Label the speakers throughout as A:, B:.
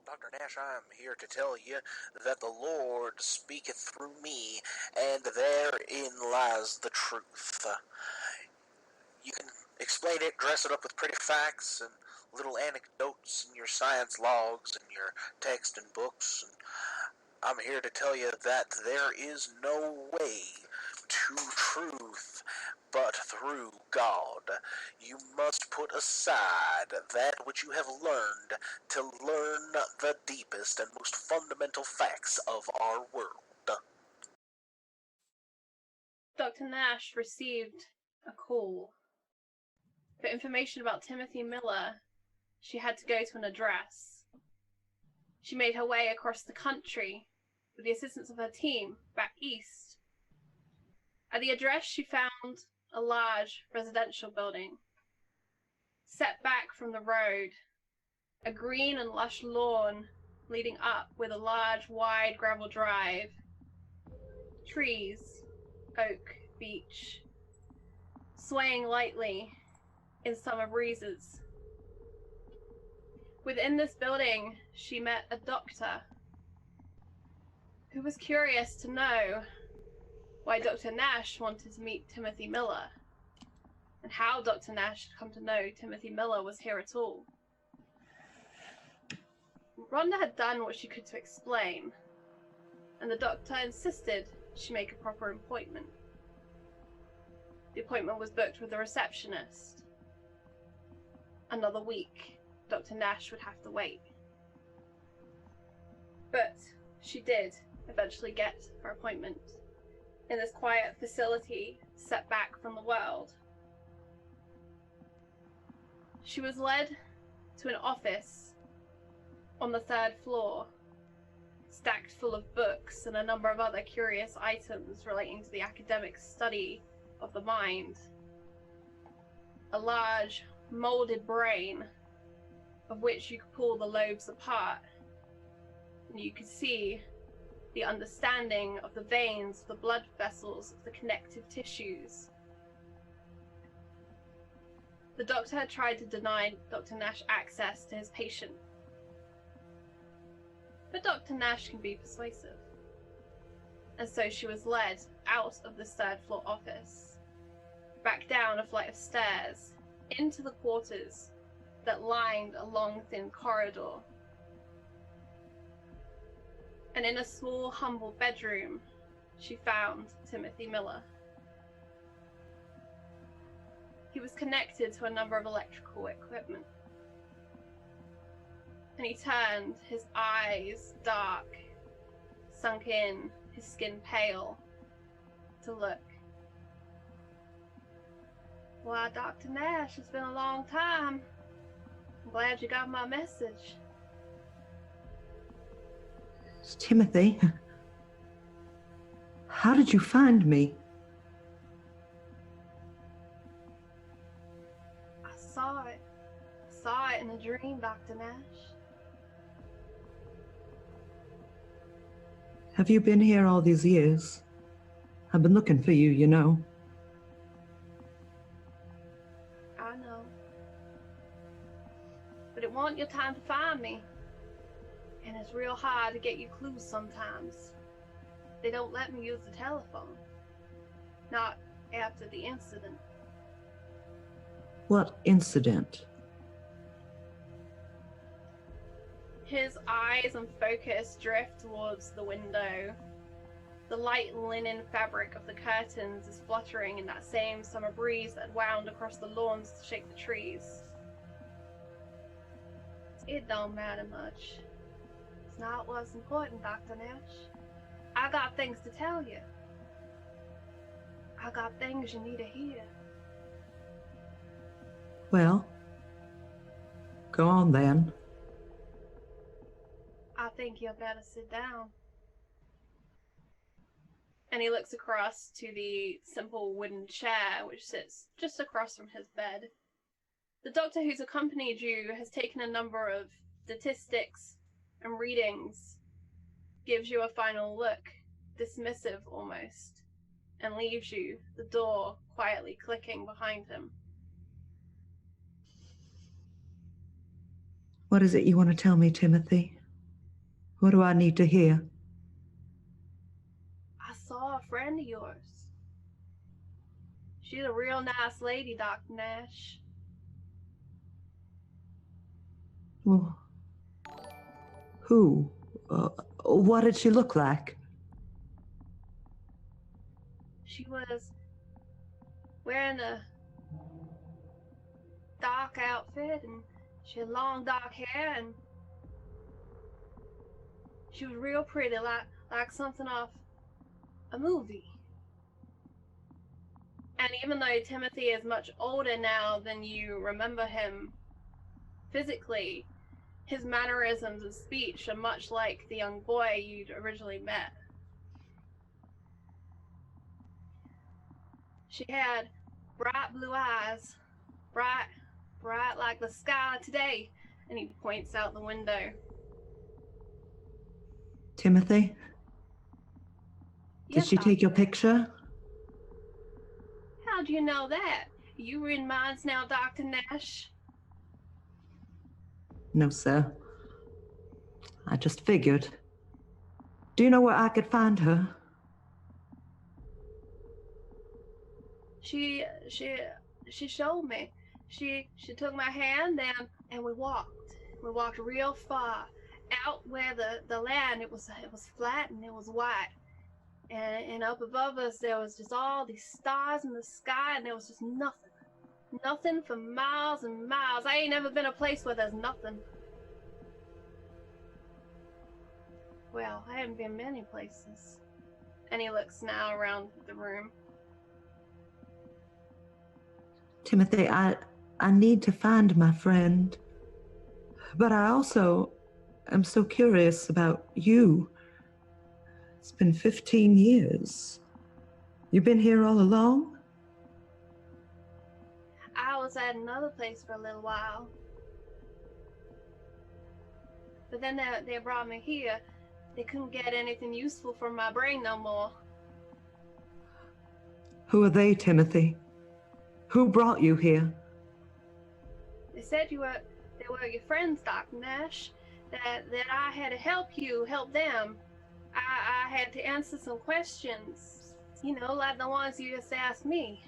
A: Dr. Nash, I am here to tell you that the Lord speaketh through me, and therein lies the truth. You can explain it, dress it up with pretty facts and little anecdotes in your science logs and your text and books. And I'm here to tell you that there is no way to truth but through God. You must put aside that which you have learned to learn the deepest and most fundamental facts of our world.
B: Dr. Nash received a call. For information about Timothy Miller, she had to go to an address. She made her way across the country with the assistance of her team back east. At the address, she found a large residential building. Set back from the road, a green and lush lawn leading up with a large, wide gravel drive. Trees, oak, beech, swaying lightly in summer breezes. Within this building, she met a doctor who was curious to know why Dr. Nash wanted to meet Timothy Miller, and how Dr. Nash had come to know Timothy Miller was here at all. Rhonda had done what she could to explain, and the doctor insisted she make a proper appointment. The appointment was booked with the receptionist. Another week, Dr. Nash would have to wait. But she did eventually get her appointment in this quiet facility set back from the world. She was led to an office on the 3rd floor, stacked full of books and a number of other curious items relating to the academic study of the mind. A large, molded brain, of which you could pull the lobes apart, and you could see the understanding of the veins, the blood vessels, of the connective tissues. The doctor had tried to deny Dr. Nash access to his patient, but Dr. Nash can be persuasive, and so she was led out of the 3rd floor office, back down a flight of stairs, into the quarters that lined a long, thin corridor. And in a small, humble bedroom, she found Timothy Miller. He was connected to a number of electrical equipment. And he turned, his eyes dark, sunk in, his skin pale, to look. Why, Dr. Nash, it's been a long time. I'm glad you got my message.
C: Timothy, how did you find me?
B: I saw it in a dream, Dr. Nash.
C: Have you been here all these years? I've been looking for you, you know.
B: I know. But it wasn't your time to find me. And it's real hard to get you clues sometimes. They don't let me use the telephone. Not after the incident.
C: What incident?
B: His eyes and focus drift towards the window. The light linen fabric of the curtains is fluttering in that same summer breeze that wound across the lawns to shake the trees. It don't matter much. It's not what's important, Dr. Nash. I got things to tell you. I got things you need to hear.
C: Well, go on then.
B: I think you'll better sit down. And he looks across to the simple wooden chair which sits just across from his bed. The doctor who's accompanied you has taken a number of statistics and readings, gives you a final look, dismissive almost, and leaves you, the door quietly clicking behind him.
C: What is it you want to tell me, Timothy? What do I need to hear?
B: I saw a friend of yours. She's a real nice lady, Dr. Nash.
C: Well, who? What did she look like?
B: She was wearing a dark outfit, and she had long dark hair, and she was real pretty, like something off a movie. And even though Timothy is much older now than you remember him physically, his mannerisms and speech are much like the young boy you'd originally met. She had bright blue eyes, bright like the sky today, and he points out the window.
C: Timothy? Did
B: Yes,
C: she take your
B: Doctor.
C: picture?
B: How do you know that? You read minds now, Dr. Nash?
C: No, sir. I just figured. Do you know where I could find her?
B: She showed me. She took my hand and we walked. We walked real far out where the land it was flat and it was white. And up above us there was just all these stars in the sky, and there was just nothing. Nothing for miles and miles. I ain't never been a place where there's nothing. Well, I haven't been many places. And he looks now around the room.
C: Timothy, I need to find my friend. But I also am so curious about you. It's been 15 years. You've been here all along?
B: I was at another place for a little while. But then they brought me here. They couldn't get anything useful from my brain no more.
C: Who are they, Timothy? Who brought you here?
B: They said they were your friends, Dr. Nash. That I had to help them. I had to answer some questions, like the ones you just asked me.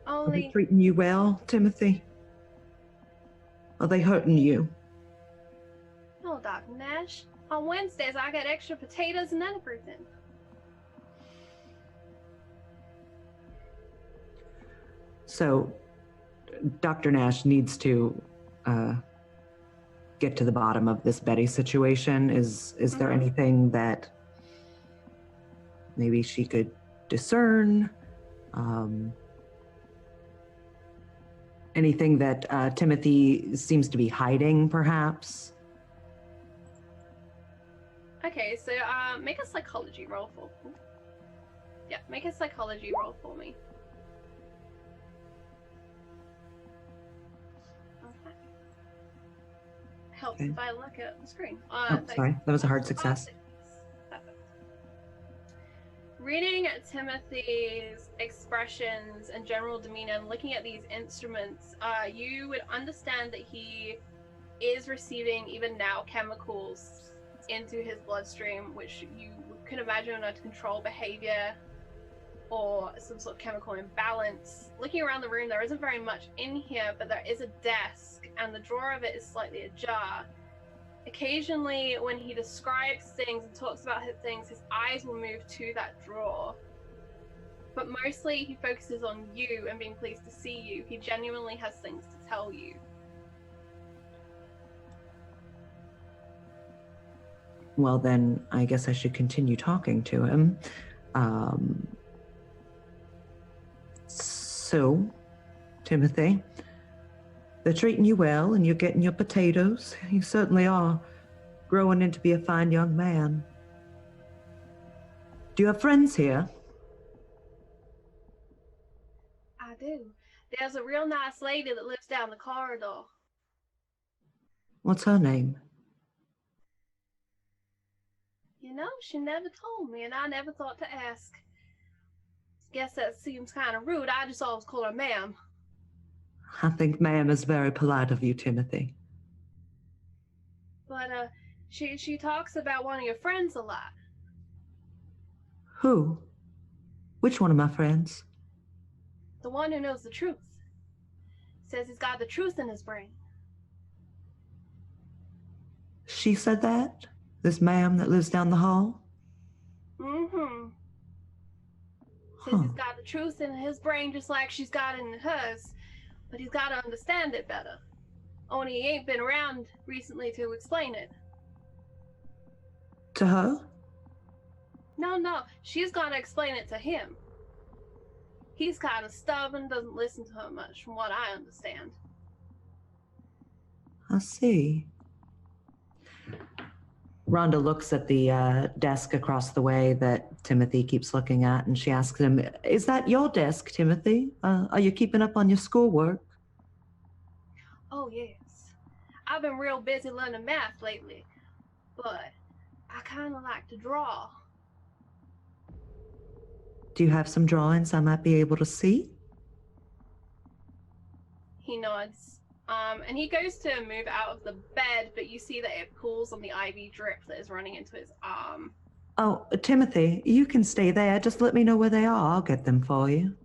C: Are they treating you well, Timothy? Are they hurting you?
B: No, Dr. Nash. On Wednesdays, I get extra potatoes and everything.
C: So, Dr. Nash needs to get to the bottom of this Betty situation. Is there anything that maybe she could discern? Anything that Timothy seems to be hiding, perhaps?
B: Okay, so make a psychology roll for me. Yeah, make a psychology roll for me. Okay. Helps if I look at the screen.
C: Sorry, that was a hard success.
B: Perfect. Reading Timothy's expressions and general demeanor and looking at these instruments, you would understand that he is receiving, even now, chemicals into his bloodstream, which you can imagine are to control behavior or some sort of chemical imbalance. Looking around the room, there isn't very much in here, but there is a desk, and the drawer of it is slightly ajar. Occasionally, when he describes things and talks about things, his eyes will move to that drawer. But mostly, he focuses on you and being pleased to see you. He genuinely has things to tell you.
C: Well, then, I guess I should continue talking to him. So, Timothy, they're treating you well and you're getting your potatoes. You certainly are growing into be a fine young man. Do you have friends here?
B: I do. There's a real nice lady that lives down the corridor.
C: What's her name?
B: She never told me, and I never thought to ask. Guess that seems kind of rude. I just always call her ma'am.
C: I think ma'am is very polite of you, Timothy.
B: But, she talks about one of your friends a lot.
C: Who? Which one of my friends?
B: The one who knows the truth. Says he's got the truth in his brain.
C: She said that? This ma'am that lives down the hall?
B: Mm-hmm. Says he's got the truth in his brain just like she's got it in hers. But he's got to understand it better. Only he ain't been around recently to explain it.
C: To her?
B: No. She's got to explain it to him. He's kind of stubborn, doesn't listen to her much, from what I understand.
C: I see. Rhonda looks at the desk across the way that Timothy keeps looking at, and she asks him, "Is that your desk, Timothy? Are you keeping up on your schoolwork?"
B: Oh, yes. I've been real busy learning math lately, but I kind of like to draw.
C: Do you have some drawings I might be able to see?
B: He nods. And he goes to move out of the bed, but you see that it pulls on the IV drip that is running into his arm.
C: Oh, Timothy, you can stay there. Just let me know where they are. I'll get them for you.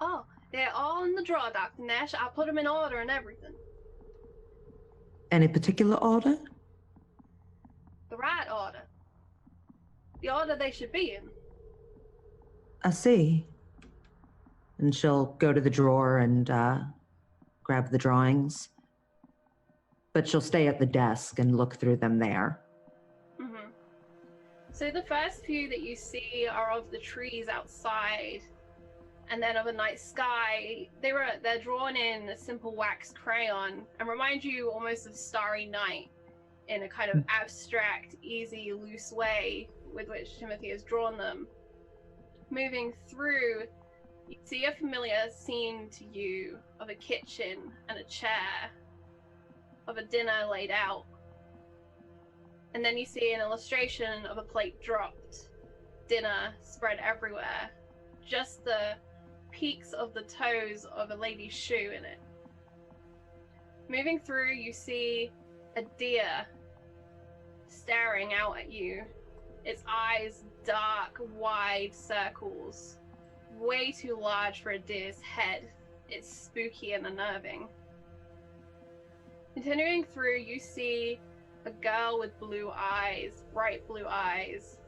B: Oh, they're all in the drawer, Dr. Nash. I put them in order and everything.
C: Any particular order?
B: The right order. The order they should be in.
C: I see. And she'll go to the drawer and grab the drawings. But she'll stay at the desk and look through them there.
B: Mm-hmm. So the first few that you see are of the trees outside, and then of a night sky. They're drawn in a simple wax crayon and remind you almost of Starry Night in a kind of abstract, easy, loose way with which Timothy has drawn them. Moving through, you see a familiar scene to you of a kitchen and a chair, of a dinner laid out. And then you see an illustration of a plate dropped, dinner spread everywhere, just the peaks of the toes of a lady's shoe in it. Moving through, you see a deer staring out at you, its eyes dark, wide circles, way too large for a deer's head. It's spooky and unnerving. Continuing through, you see a girl with blue eyes, bright blue eyes.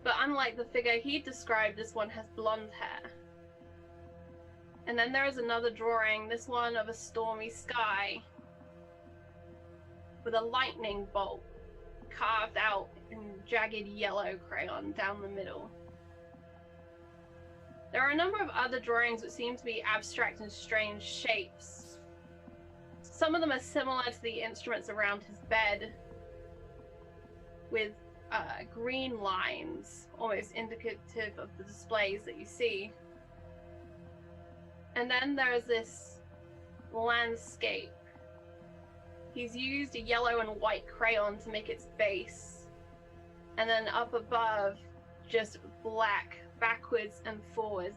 B: But unlike the figure he described, this one has blonde hair. And then there is another drawing, this one of a stormy sky, with a lightning bolt carved out in jagged yellow crayon down the middle. There are a number of other drawings that seem to be abstract and strange shapes. Some of them are similar to the instruments around his bed, with green lines, almost indicative of the displays that you see. And then there's this landscape. He's used a yellow and white crayon to make its base. And then up above, just black, backwards and forwards,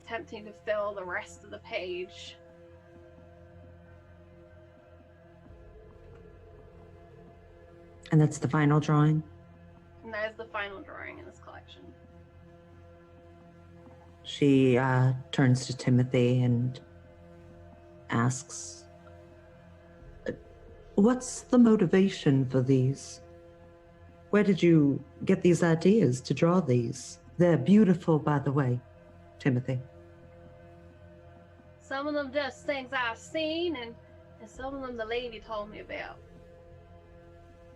B: attempting to fill the rest of the page.
C: And that's the final drawing?
B: And that is the final drawing in this collection.
C: She turns to Timothy and asks, "What's the motivation for these? Where did you get these ideas to draw these? They're beautiful, by the way, Timothy."
B: Some of them just things I've seen, and some of them the lady told me about.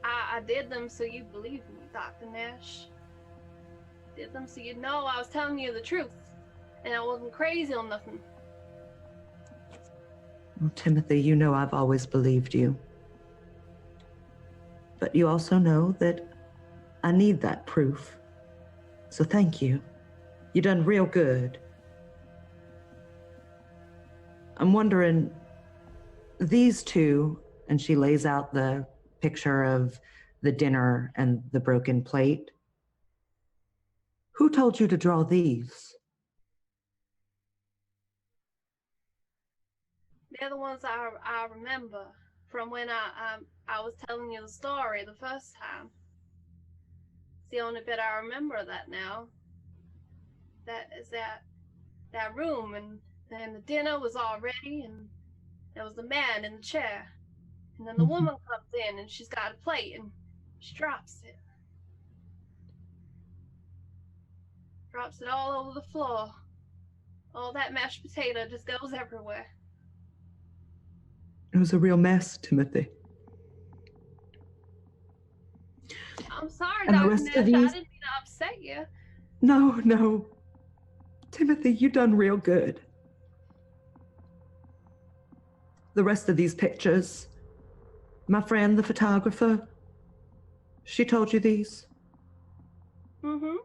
B: I did them so you believe me, Dr. Nash. Did them so you know I was telling you the truth, and I wasn't crazy or nothing.
C: Well, Timothy, you know I've always believed you. But you also know that I need that proof. So thank you. You done real good. I'm wondering, these two, and she lays out the picture of the dinner and the broken plate. Who told you to draw these?
B: They're the ones I remember. from when I was telling you the story the first time. It's the only bit I remember of that now. That is that room, and then the dinner was all ready, and there was the man in the chair, and then the woman comes in, and she's got a plate, and she drops it all over the floor. All that mashed potato just goes everywhere.
C: It was a real mess, Timothy.
B: I'm sorry,
C: And the
B: Dr.
C: rest
B: Nash.
C: of these-
B: I didn't mean to upset you.
C: No. Timothy, you done real good. The rest of these pictures, my friend, the photographer, she told you these?
B: Mm-hmm.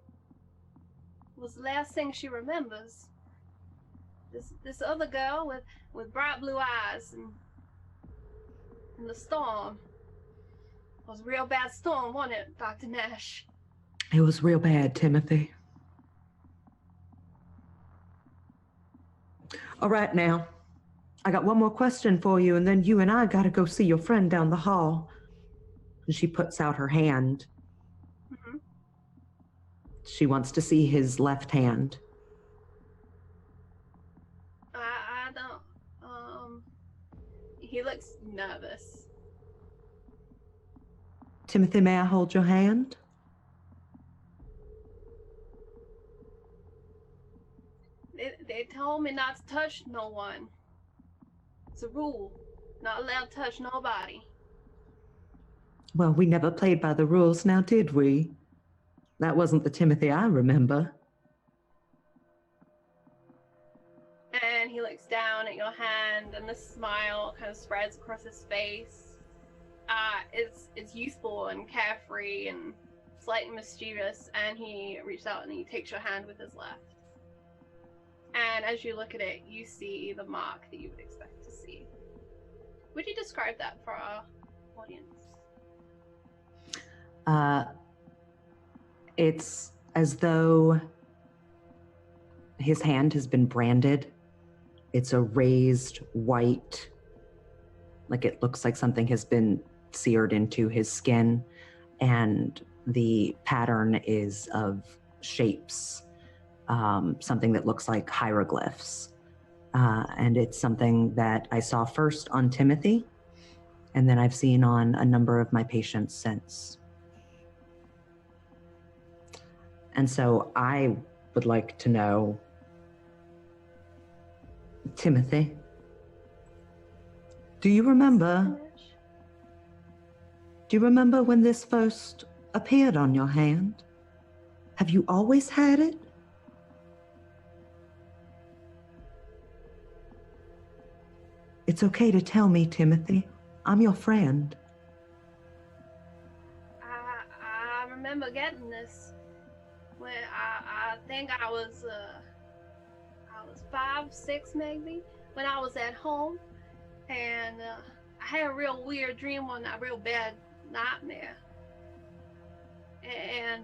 B: It was the last thing she remembers. This other girl with bright blue eyes and the storm. It was a real bad storm, wasn't it, Dr. Nash?
C: It was real bad, Timothy. All right, now, I got one more question for you, and then you and I gotta go see your friend down the hall. And she puts out her hand.
B: Mm-hmm.
C: She wants to see his left hand.
B: I don't. He looks nervous.
C: Timothy, may I hold your hand?
B: They told me not to touch no one. It's a rule. Not allowed to touch nobody.
C: Well, we never played by the rules, now did we? That wasn't the Timothy I remember.
B: And he looks down at your hand, and the smile kind of spreads across his face. It's youthful and carefree and slightly mischievous, and he reaches out and he takes your hand with his left. And as you look at it, you see the mark that you would expect to see. Would you describe that for our audience?
C: It's as though his hand has been branded. It's a raised white, like it looks like something has been seared into his skin, and the pattern is of shapes, something that looks like hieroglyphs. And it's something that I saw first on Timothy, and then I've seen on a number of my patients since. And so I would like to know, Timothy, do you remember when this first appeared on your hand? Have you always had it? It's okay to tell me, Timothy. I'm your friend.
B: I remember getting this when I think I was 5, 6 maybe, when I was at home, and I had a real weird dream one night, real bad nightmare, and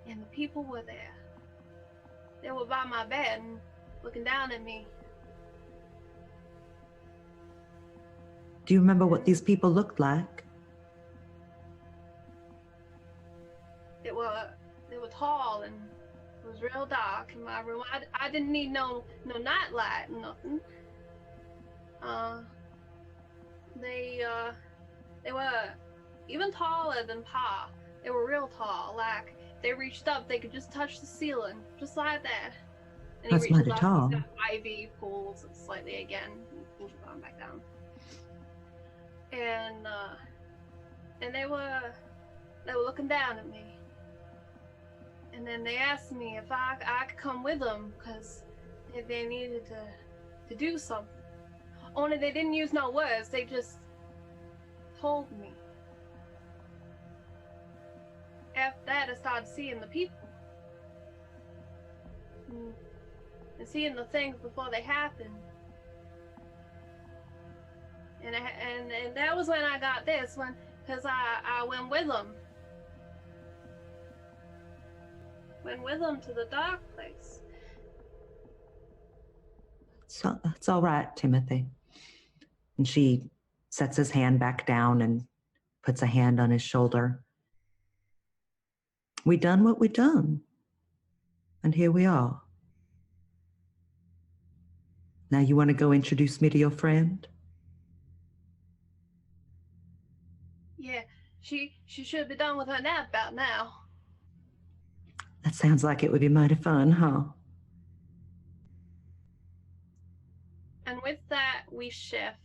B: the people were there. They were by my bed and looking down at me.
C: Do you remember what these people looked like?
B: They were tall, and it was real dark in my room. I didn't need no night light or nothing. They were even taller than Pa. They were real tall. Like, they reached up, they could just touch the ceiling, just like that. And
C: That's
B: he reaches
C: mighty
B: up,
C: tall.
B: he's got ivy, pulls it slightly again, and pulls it on back down. And they were looking down at me. And then they asked me if I could come with them, because they needed to do something. Only they didn't use no words, they just told me. After that, I started seeing the people. And seeing the things before they happened. And that was when I got this, because I went with them. Went with them to the dark place.
C: So it's all right, Timothy. And she sets his hand back down and puts a hand on his shoulder. We done what we done. And here we are. Now you want to go introduce me to your friend?
B: Yeah, she should be done with her nap about now.
C: That sounds like it would be mighty fun, huh?
B: And with that, we shift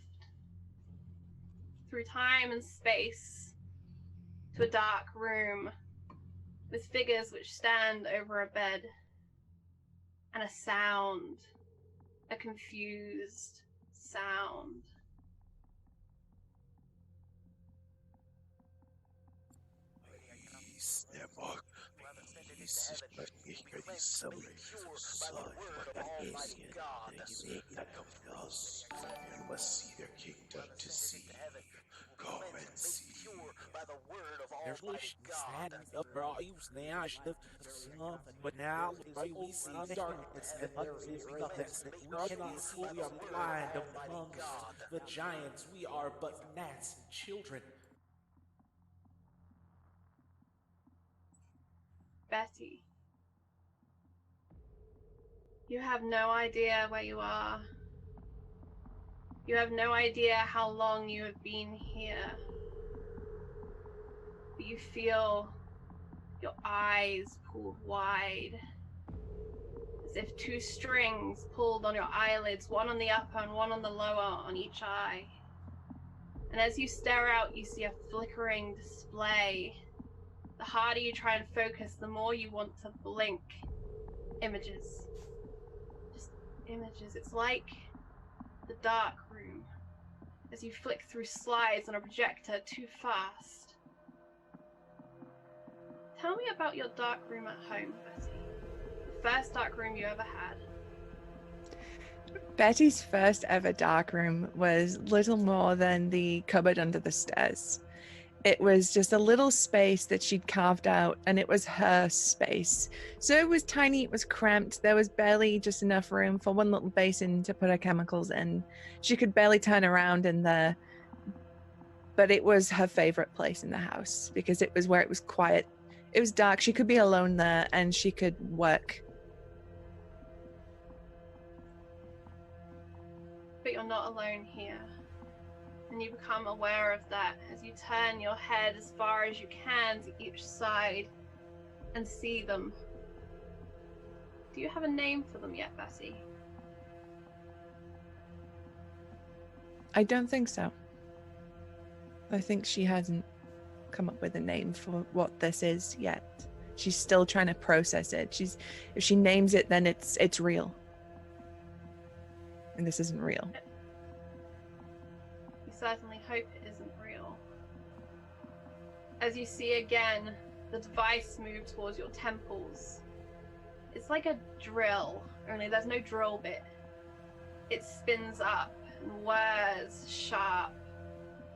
B: through time and space to a dark room with figures which stand over a bed and a sound, a confused sound.
D: You must see their kingdom to see. Go and see.
E: There's standing up for all use now. I should have some, but now we see darkness and darkness. We cannot see. We are blind amongst the giants. We are but gnats and children.
B: Betty, you have no idea where you are. You have no idea how long you have been here. But you feel your eyes pulled wide, as if two strings pulled on your eyelids, one on the upper and one on the lower on each eye. And as you stare out, you see a flickering display. The harder you try and focus, the more you want to blink. Images. Just images. It's like the dark room as you flick through slides on a projector too fast. Tell me about your dark room at home, Betty. The first dark room you ever had.
F: Betty's first ever dark room was little more than the cupboard under the stairs. It was just a little space that she'd carved out, and it was her space. So it was tiny, it was cramped. There was barely just enough room for one little basin to put her chemicals in. She could barely turn around in there. But it was her favorite place in the house because it was where it was quiet. It was dark. She could be alone there and she could work.
B: But you're not alone here. And you become aware of that as you turn your head as far as you can to each side and see them. Do you have a name for them yet, Bessie?
F: I don't think so. I think she hasn't come up with a name for what this is yet. She's still trying to process it. If she names it, then it's real. And this isn't real.
B: You certainly hope it isn't real. As you see again, the device move towards your temples. It's like a drill, only there's no drill bit. It spins up and whirs sharp,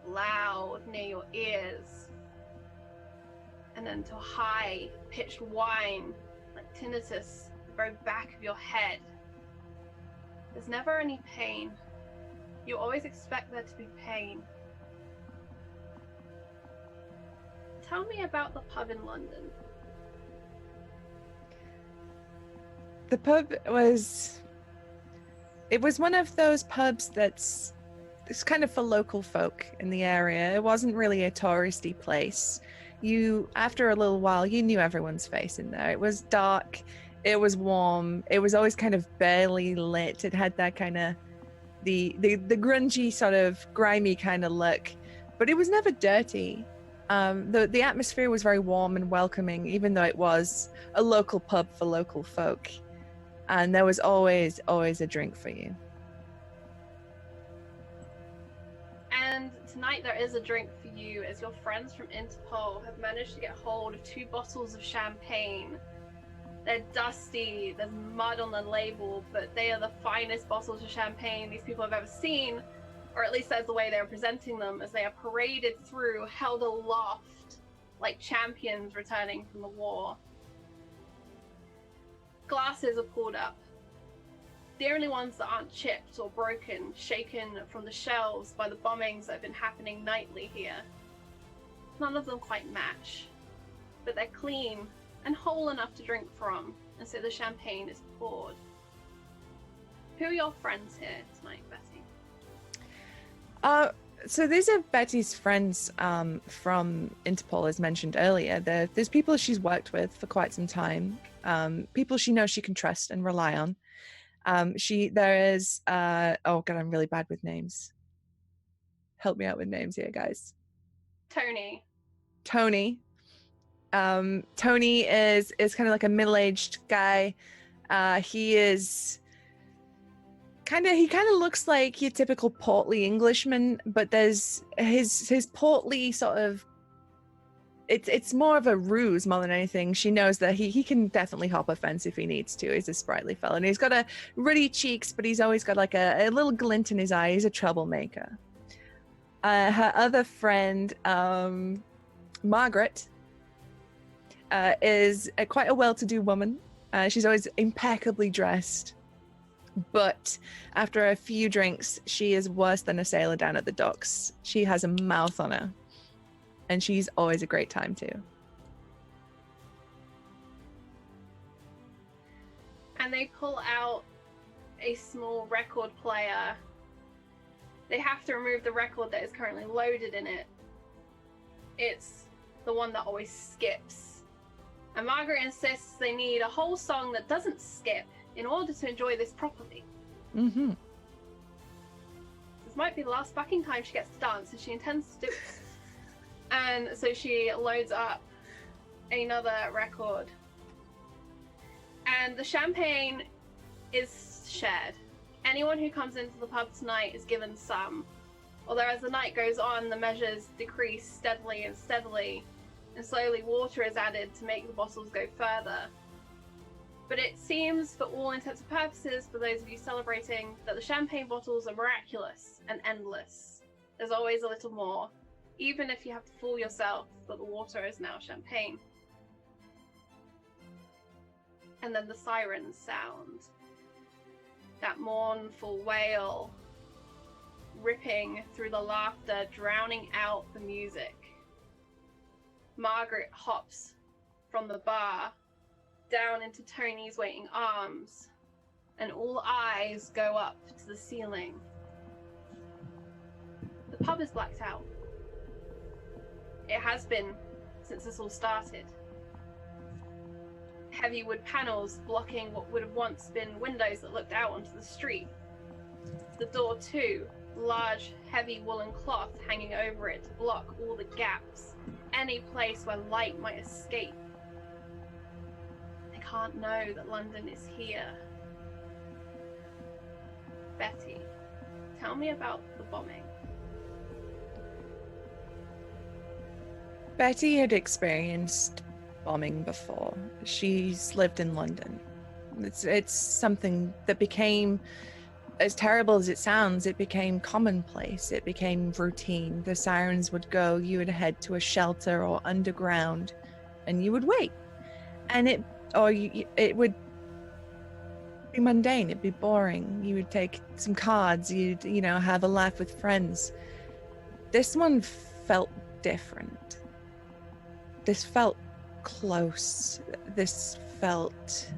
B: loud near your ears, and then to a high pitched whine like tinnitus at the very back of your head. There's never any pain. You always expect there to be pain. Tell me about the pub in London.
F: The pub was one of those pubs it's kind of for local folk in the area. It wasn't really a touristy place. After a little while, you knew everyone's face in there. It was dark, it was warm, it was always kind of barely lit. It had that kind of the grungy sort of grimy kind of look, but it was never dirty. The atmosphere was very warm and welcoming, even though it was a local pub for local folk. And there was always a drink for you.
B: And tonight there is a drink for you, as your friends from Interpol have managed to get hold of 2 bottles of champagne. They're dusty, there's mud on the label, but they are the finest bottles of champagne these people have ever seen, or at least that's the way they're presenting them, as they are paraded through, held aloft like champions returning from the war. Glasses are pulled up. The only ones that aren't chipped or broken, shaken from the shelves by the bombings that have been happening nightly here. None of them quite match, but they're clean and whole enough to drink from, and so the champagne is poured. Who are your friends here tonight, Betty?
F: So these are Betty's friends from Interpol, as mentioned earlier. There's people she's worked with for quite some time, people she knows she can trust and rely on. There is, oh God, I'm really bad with names. Help me out with names here, guys.
B: Tony.
F: Tony is kind of like a middle-aged guy. He kind of looks like your typical portly Englishman, but there's his portly sort of, it's more of a ruse more than anything. She knows that he can definitely hop a fence if he needs to. He's a sprightly fella, and he's got a ruddy cheeks, but he's always got like a little glint in his eye. He's a troublemaker. Her other friend, Margaret, is quite a well-to-do woman. She's always impeccably dressed, but after a few drinks, she is worse than a sailor down at the docks. She has a mouth on her, and she's always a great time too.
B: And they pull out a small record player. They have to remove the record that is currently loaded in it. It's the one that always skips. And Margaret insists they need a whole song that doesn't skip in order to enjoy this properly.
F: Mm-hmm.
B: This might be the last fucking time she gets to dance, and she intends to do it. And so she loads up another record. And the champagne is shared. Anyone who comes into the pub tonight is given some. Although as the night goes on, the measures decrease steadily and steadily, and slowly water is added to make the bottles go further. But it seems, for all intents and purposes, for those of you celebrating, that the champagne bottles are miraculous and endless. There's always a little more, even if you have to fool yourself that the water is now champagne. And then the sirens sound. That mournful wail ripping through the laughter, drowning out the music. Margaret hops from the bar down into Tony's waiting arms, and all eyes go up to the ceiling. The pub is blacked out. It has been since this all started. Heavy wood panels blocking what would have once been windows that looked out onto the street. The door too, large heavy woolen cloth hanging over it to block all the gaps, any place where light might escape. They can't know that London is here. Betty, tell me about the bombing.
F: Betty had experienced bombing before. She's lived in London. It's something that became, as terrible as it sounds, it became commonplace. It became routine. The sirens would go, you would head to a shelter or underground, and you would wait. And it would be mundane. It'd be boring. You would take some cards. You'd, have a laugh with friends. This one felt different. This felt close. This felt...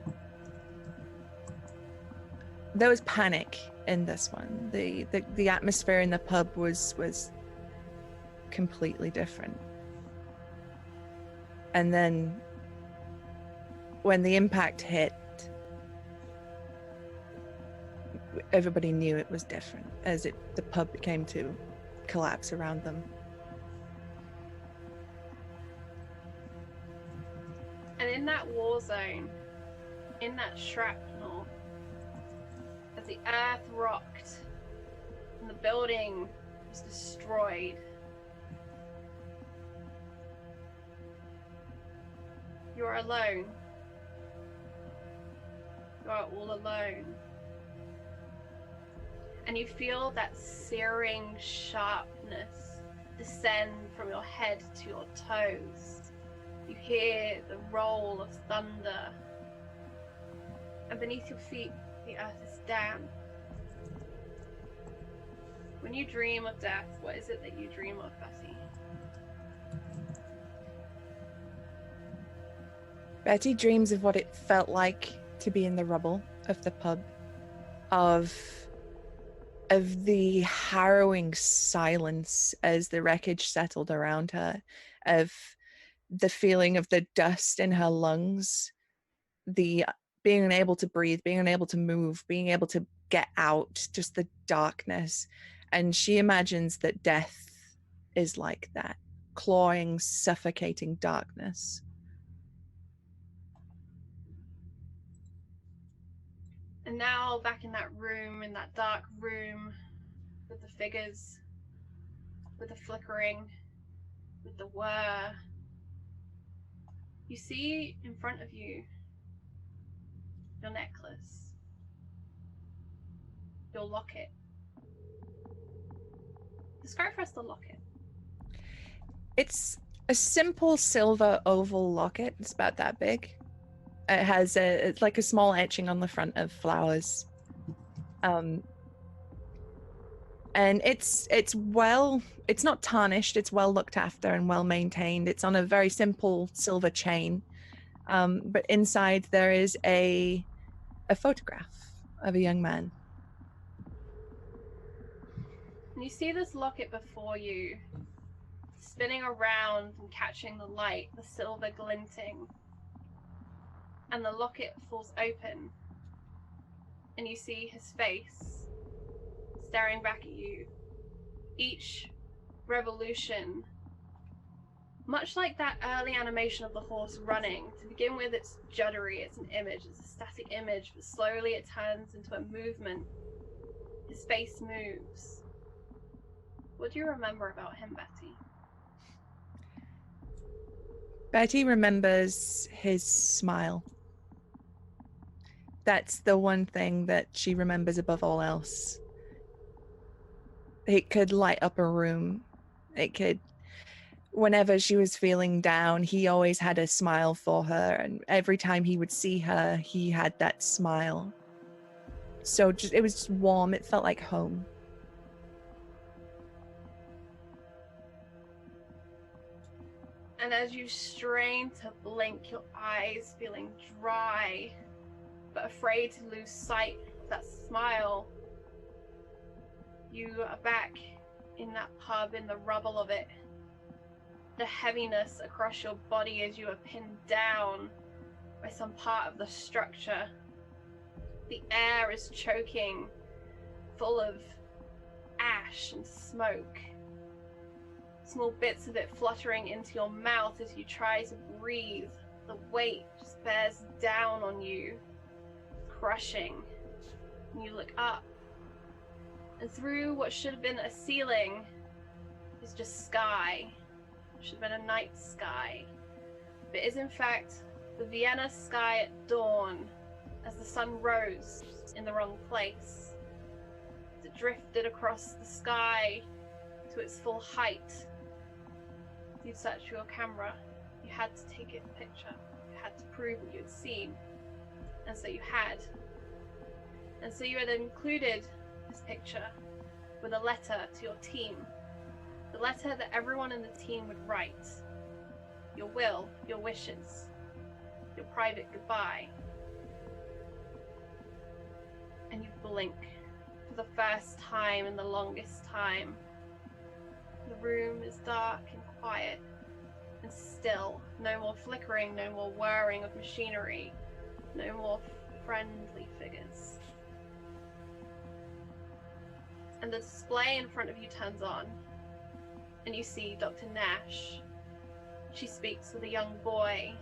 F: There was panic in this one. The atmosphere in the pub was completely different. And then when the impact hit, everybody knew it was different as the pub began to collapse around them.
B: And in that war zone, in that shrapnel, as the earth rocked and the building was destroyed, you're alone. You are all alone. And you feel that searing sharpness descend from your head to your toes. You hear the roll of thunder, and beneath your feet, The earth is damned. When you dream of death, what is it that you dream of, Betty?
F: Betty dreams of what it felt like to be in the rubble of the pub, of the harrowing silence as the wreckage settled around her, of the feeling of the dust in her lungs, the being unable to breathe, being unable to move, being able to get out, just the darkness. And she imagines that death is like that, clawing, suffocating darkness.
B: And now, back in that room, in that dark room, with the figures, with the flickering, with the whir, you see in front of you your necklace, your locket. Describe for us the locket.
F: It's a simple silver oval locket. It's about that big. It has it's like a small etching on the front of flowers. And it's not tarnished. It's well looked after and well maintained. It's on a very simple silver chain. But inside there is a photograph of a young man.
B: And you see this locket before you, spinning around and catching the light, the silver glinting. And the locket falls open, and you see his face staring back at you. Each revolution, much like that early animation of the horse running, to begin with it's juddery, it's an image, it's a static image, but slowly it turns into a movement. His face moves. What do you remember about him, Betty?
F: Betty remembers his smile. That's the one thing that she remembers above all else. It could light up a room. It could, whenever she was feeling down, he always had a smile for her. And every time he would see her, he had that smile. So it was just warm. It felt like home.
B: And as you strain to blink, your eyes feeling dry, but afraid to lose sight of that smile, you are back in that pub, in the rubble of it. The heaviness across your body as you are pinned down by some part of the structure. The air is choking, full of ash and smoke. Small bits of it fluttering into your mouth as you try to breathe. The weight just bears down on you, crushing. And you look up, and through what should have been a ceiling is just sky. It should have been a night sky, but is in fact the Vienna sky at dawn, as the sun rose in the wrong place. As it drifted across the sky to its full height. You'd search for your camera. You had to take a picture. You had to prove what you had seen. And so you had. And so you had included this picture with a letter to your team. The letter that everyone in the team would write. Your will, your wishes, your private goodbye. And you blink for the first time in the longest time. The room is dark and quiet and still. No more flickering, no more whirring of machinery, no more friendly figures. And the display in front of you turns on, and you see Dr. Nash. She speaks with a young boy.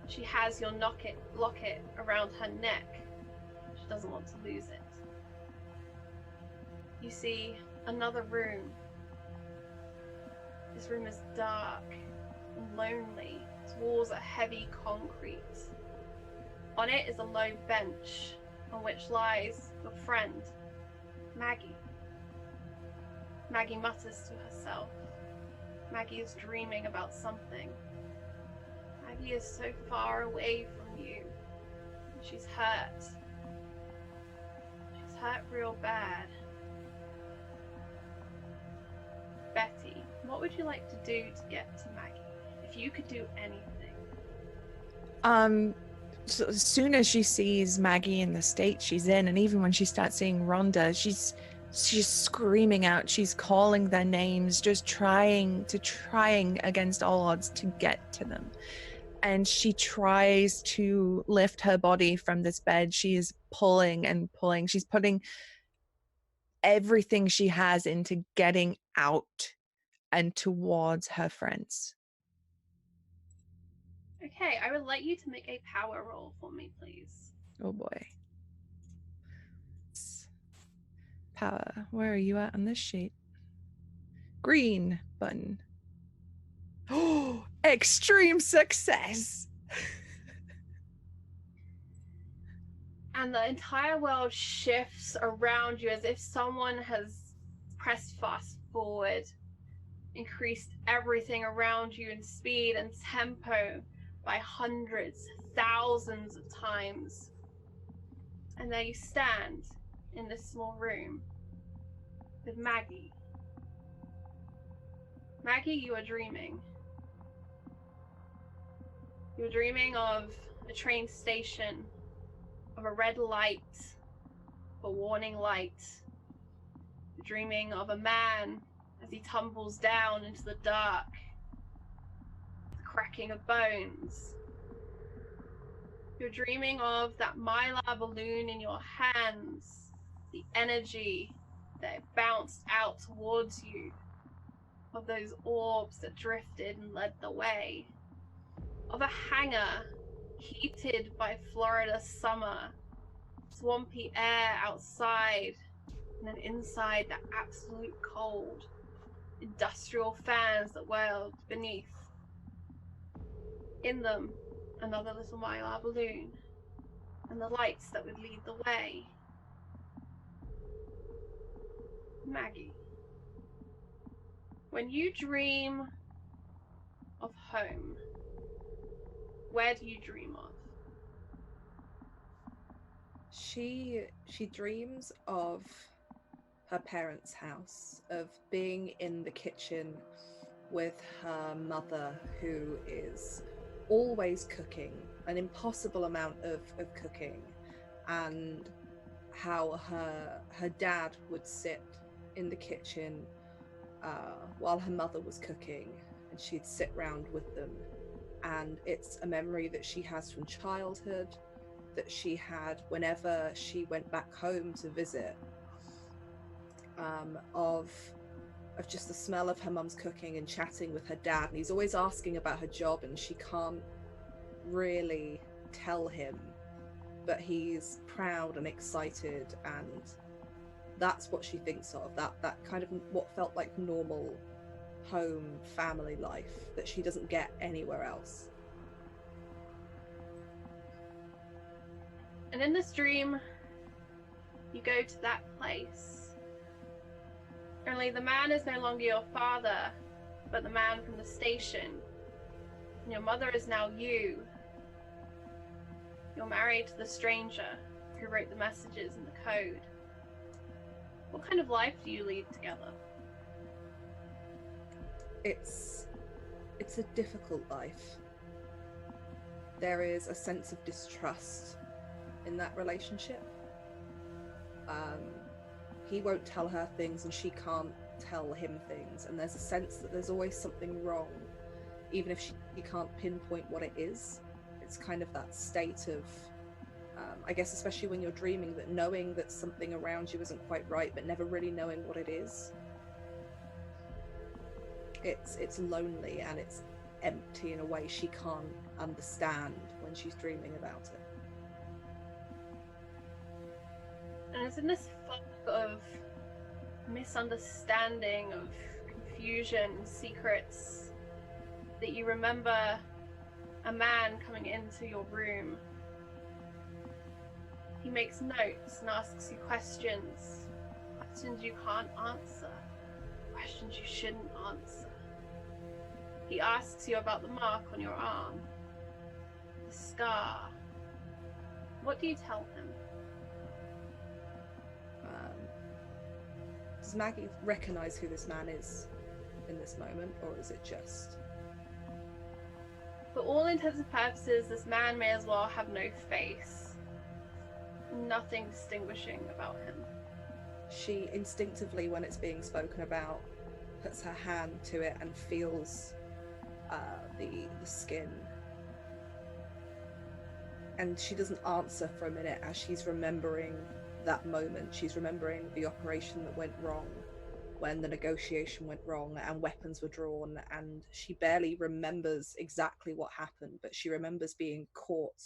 B: She has your locket around her neck. She doesn't want to lose it. You see another room. This room is dark and lonely. Its walls are heavy concrete. On it is a low bench on which lies your friend, Maggie. Maggie mutters to herself. Maggie is dreaming about something. Maggie is so far away from you. She's hurt. hurt real bad. Betty, what would you like to do to get to Maggie? If you could do anything.
F: So as soon as she sees Maggie in the state she's in, and even when she starts seeing Rhonda, she's screaming out, she's calling their names, just trying against all odds to get to them. And she tries to lift her body from this bed. She is pulling and pulling. She's putting everything she has into getting out and towards her friends.
B: Okay, I would like you to make a power roll for me, please.
F: Oh boy. Power. Where are you at on this sheet? Green button. Oh, extreme success.
B: And the entire world shifts around you as if someone has pressed fast forward, increased everything around you in speed and tempo by hundreds, thousands of times. And there you stand in this small room with Maggie. Maggie, you are dreaming. You're dreaming of a train station, of a red light, a warning light. You're dreaming of a man as he tumbles down into the dark, the cracking of bones. You're dreaming of that mylar balloon in your hands, the energy that bounced out towards you, of those orbs that drifted and led the way, of a hangar heated by Florida summer, swampy air outside, and then inside that absolute cold, industrial fans that whirled beneath. In them, another little mylar balloon, and the lights that would lead the way. Maggie, when you dream of home, where do you dream of?
G: She dreams of her parents' house, of being in the kitchen with her mother, who is always cooking, an impossible amount of cooking, and how her dad would sit in the kitchen while her mother was cooking, and she'd sit round with them. And it's a memory that she has from childhood, that she had whenever she went back home to visit, of just the smell of her mum's cooking and chatting with her dad. And he's always asking about her job, and she can't really tell him, but he's proud and excited, and that's what she thinks of, that kind of what felt like normal home family life that she doesn't get anywhere else.
B: And in this dream, you go to that place. Only the man is no longer your father, but the man from the station. And your mother is now you. You're married to the stranger who wrote the messages and the code. What kind of life do you lead together?
G: It's a difficult life. There is a sense of distrust in that relationship. He won't tell her things and she can't tell him things, and there's a sense that there's always something wrong, even if she can't pinpoint what it is. It's kind of that state of, I guess especially when you're dreaming, that knowing that something around you isn't quite right, but never really knowing what it is. It's lonely and it's empty in a way she can't understand when she's dreaming about it.
B: And it's in this fog of misunderstanding, of confusion, secrets, that you remember a man coming into your room. He makes notes and asks you questions you can't answer, questions you shouldn't answer. He asks you about the mark on your arm, the scar. What do you tell him?
G: Does Maggie recognize who this man is in this moment, or is it just...
B: For all intents and purposes, this man may as well have no face. Nothing distinguishing about him.
G: She instinctively, when it's being spoken about, puts her hand to it and feels the skin. And she doesn't answer for a minute as she's remembering that moment. She's remembering the operation that went wrong, when the negotiation went wrong and weapons were drawn, and she barely remembers exactly what happened, but she remembers being caught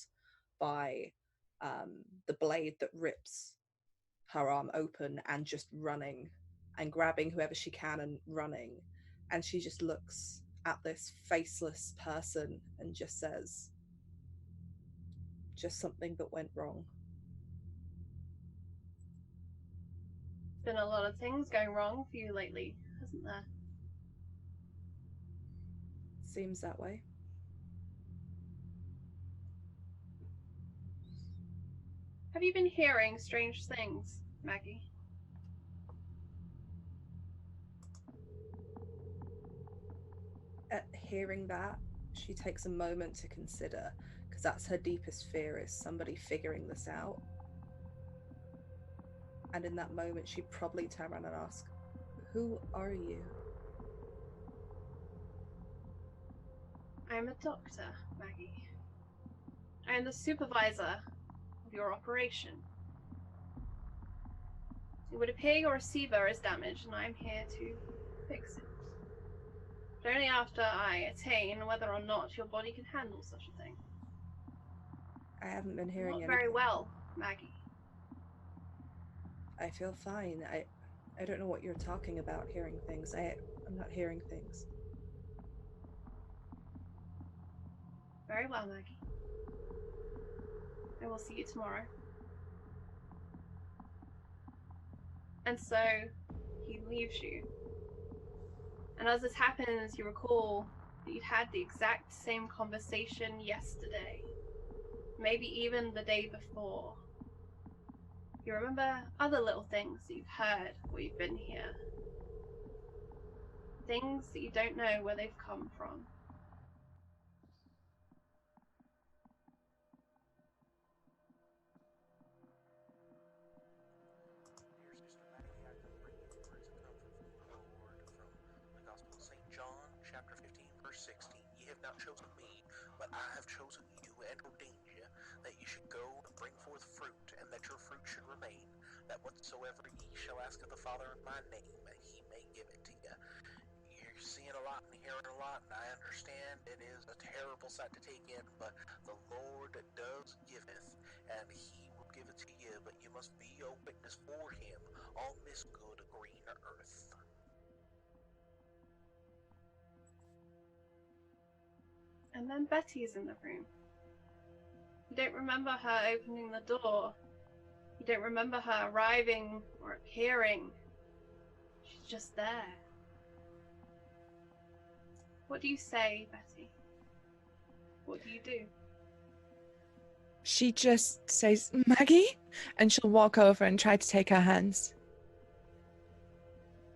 G: by the blade that rips her arm open and just running and grabbing whoever she can and running. And she just looks at this faceless person and just says, just something that went wrong.
B: Been a lot of things going wrong for you lately, hasn't there?
G: Seems that way.
B: Have you been hearing strange things, Maggie?
G: At hearing that, she takes a moment to consider, because that's her deepest fear, is somebody figuring this out. And in that moment, she'd probably turn around and ask, "Who are you?"
B: I'm a doctor, Maggie. I am the supervisor of your operation. It would appear your receiver is damaged, and I'm here to fix it. But only after I attain whether or not your body can handle such a thing.
G: I haven't been hearing
B: Not
G: anything.
B: very well, Maggie.
G: I feel fine. I don't know what you're talking about, hearing things. I'm not hearing things.
B: Very well, Maggie. I will see you tomorrow. And so, he leaves you. And as this happens, you recall that you'd had the exact same conversation yesterday. Maybe even the day before. You remember other little things that you've heard while you've been here. Things that you don't know where they've come from.
A: Dear Sister Maggie, I come bring you words of comfort from the Lord, from the Gospel of St. John, chapter 15, verse 16. Ye have not chosen me, but I have chosen you and ordained you, that ye should go and bring forth fruit, and that your fruit should remain, that whatsoever ye shall ask of the Father in my name, he may give it to you. You're seeing a lot and hearing a lot, and I understand it is a terrible sight to take in, but the Lord does giveth, and he will give it to you, but you must be a witness for him on this good green earth.
B: And then Betty's in the room. You don't remember her opening the door. You don't remember her arriving or appearing. She's just there. What do you say, Betty? What do you do?
F: She just says, "Maggie?" and she'll walk over and try to take her hands.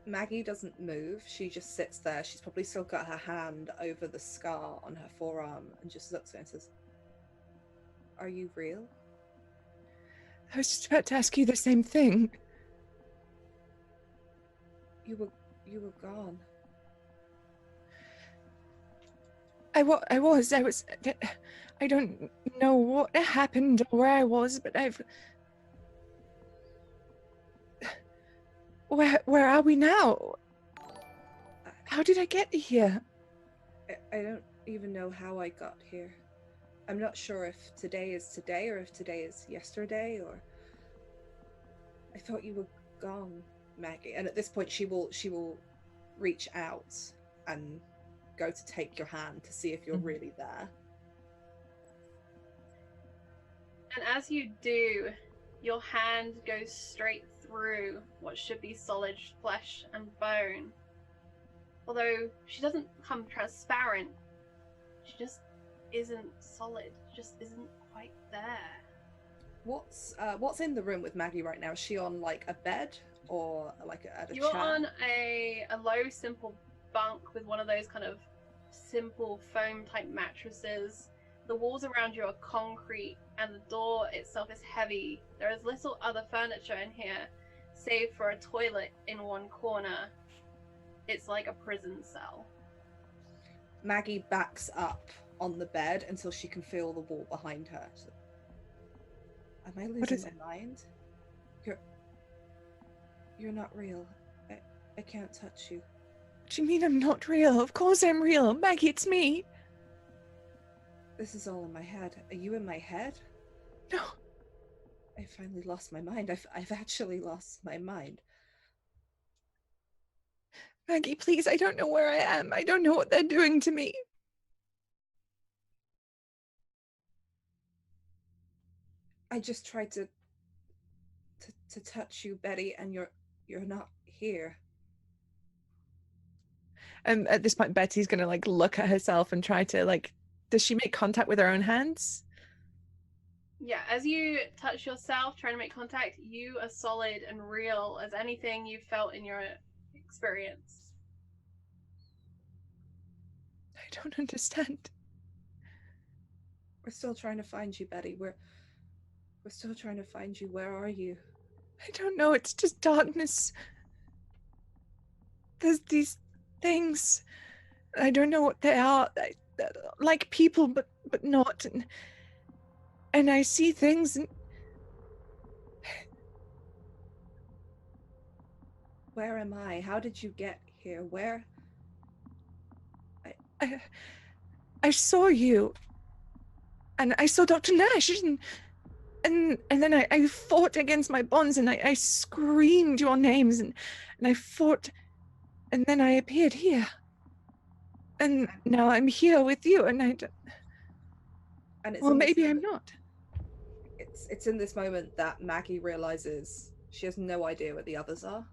G: Maggie doesn't move. She just sits there. She's probably still got her hand over the scar on her forearm and just looks at her and says, "Are you real?"
F: I was just about to ask you the same thing.
G: You were gone.
F: I don't know what happened or where I was, but Where are we now? How did I get here?
G: I don't even know how I got here. I'm not sure if today is today or if today is yesterday, or... I thought you were gone, Maggie. And at this point she will reach out and go to take your hand to see if you're really there.
B: And as you do, your hand goes straight through what should be solid flesh and bone. Although she doesn't become transparent, she just isn't solid, just isn't quite there.
G: What's in the room with Maggie right now? Is she on like a bed or like at a
B: You're
G: chair?
B: on a low, simple bunk with one of those kind of simple foam type mattresses. The walls around you are concrete, and the door itself is heavy. There is little other furniture in here, save for a toilet in one corner. It's like a prison cell.
G: Maggie backs up on the bed until she can feel the wall behind her. So, am I losing my mind? You're not real. I can't touch you.
F: What do you mean I'm not real? Of course I'm real. Maggie, it's me.
G: This is all in my head. Are you in my head?
F: No.
G: I finally lost my mind. I've actually lost my mind.
F: Maggie, please, I don't know where I am. I don't know what they're doing to me.
G: I just tried to touch you, Betty, and you're not here.
F: And at this point, Betty's gonna like look at herself and try to like, does she make contact with her own hands?
B: Yeah, as you touch yourself, trying to make contact, you are solid and real as anything you've felt in your experience.
F: I don't understand.
G: We're still trying to find you, Betty. We're still trying to find you. Where are you?
F: I don't know. It's just darkness. There's these things. I don't know what they are. Like people, but not. And I see things. And
G: where am I? How did you get here? Where?
F: I saw you. And I saw Dr. Nash. And then I fought against my bonds, and I screamed your names, and I fought, and then I appeared here. And now I'm here with you, and well, maybe I'm not.
G: It's in this moment that Maggie realizes she has no idea where the others are.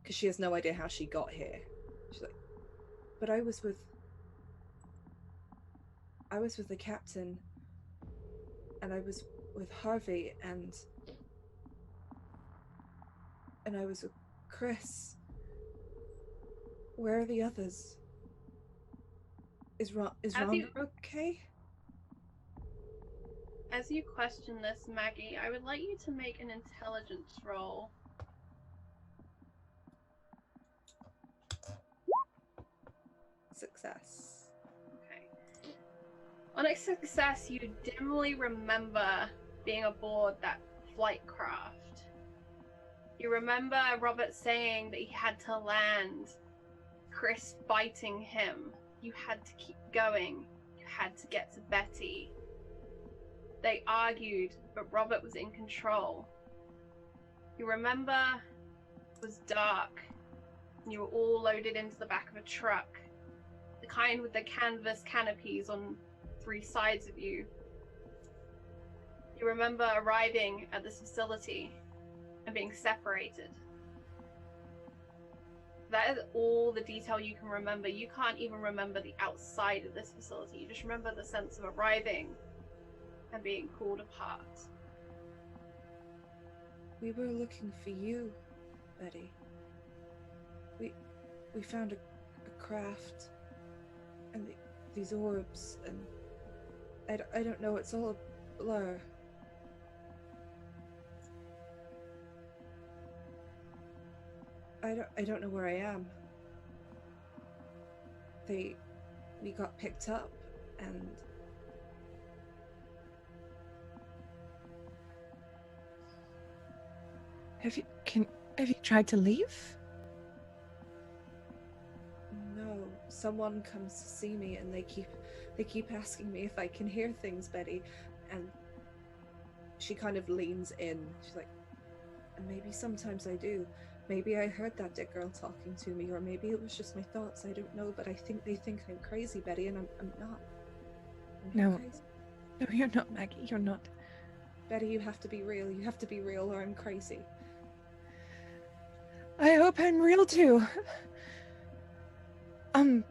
G: Because she has no idea how she got here. She's like, but I was with the captain, and I was with Harvey, and I was with Chris. Where are the others? Is Ron okay?
B: As you question this, Maggie, I would like you to make an intelligence roll.
G: Success.
B: Okay. On a success, you dimly remember being aboard that flight craft. You remember Robert saying that he had to land, Chris fighting him. You had to keep going. You had to get to Betty. They argued, but Robert was in control. You remember it was dark, and you were all loaded into the back of a truck, the kind with the canvas canopies on 3 sides of you. You remember arriving at this facility and being separated. That is all the detail you can remember. You can't even remember the outside of this facility. You just remember the sense of arriving and being pulled apart.
G: We were looking for you, Betty. We found a craft and these orbs, and I don't know, it's all a blur. I don't know where I am. We got picked up, and
F: Have you tried to leave?
G: no, someone comes to see me, and they keep asking me if I can hear things, Betty, and she kind of leans in. She's like, and maybe sometimes I do. Maybe I heard that dead girl talking to me, or maybe it was just my thoughts. I don't know, but I think they think I'm crazy, Betty, and I'm not.
F: No.
G: Crazy.
F: No, you're not, Maggie. You're not.
G: Betty, you have to be real. You have to be real, or I'm crazy.
F: I hope I'm real too. And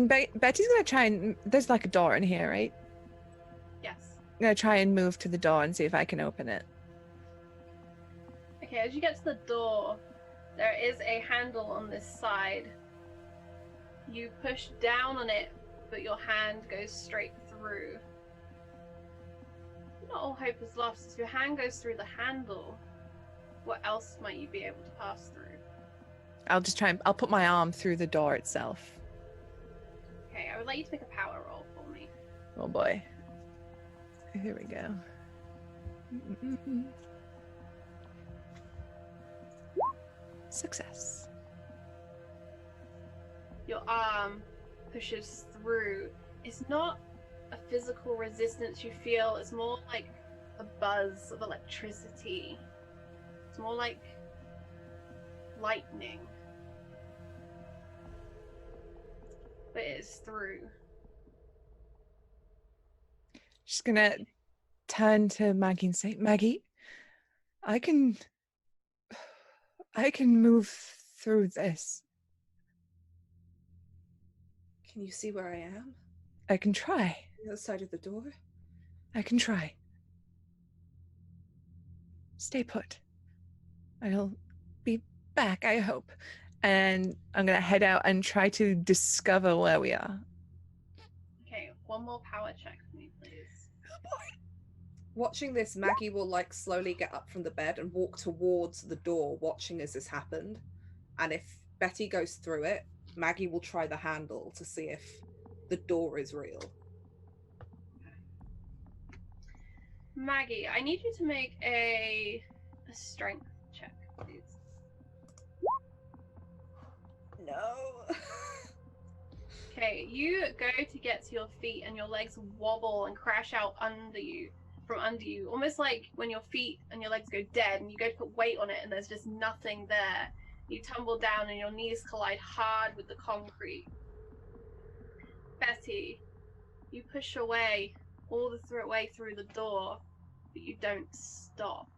F: Betty's gonna try and... There's like a door in here, right?
B: Yes.
F: I'm gonna try and move to the door and see if I can open it.
B: Okay, as you get to the door, there is a handle on this side. You push down on it, but your hand goes straight through. Not all hope is lost. If your hand goes through the handle, what else might you be able to pass through?
F: I'll put my arm through the door itself.
B: Okay, I would like you to make a power roll for me.
F: Oh boy. Here we go. Success.
B: Your arm pushes through. It's not a physical resistance you feel, it's more like a buzz of electricity. It's more like lightning. But it's through.
F: Just gonna turn to Maggie and say, Maggie, I can move through this.
G: Can you see where I am?
F: I can try.
G: The other side of the door?
F: I can try. Stay put. I'll be back, I hope. And I'm gonna head out and try to discover where we are.
B: Okay, one more power check for me, please.
G: Watching this, Maggie will like slowly get up from the bed and walk towards the door, watching as this happened. And if Betty goes through it, Maggie will try the handle to see if the door is real.
B: Maggie, I need you to make a strength check, please.
G: No.
B: Okay, you go to get to your feet and your legs wobble and crash out from under you, almost like when your feet and your legs go dead and you go to put weight on it and there's just nothing there. You tumble down and your knees collide hard with the concrete. Betty, you push away all the way through the door, but you don't stop.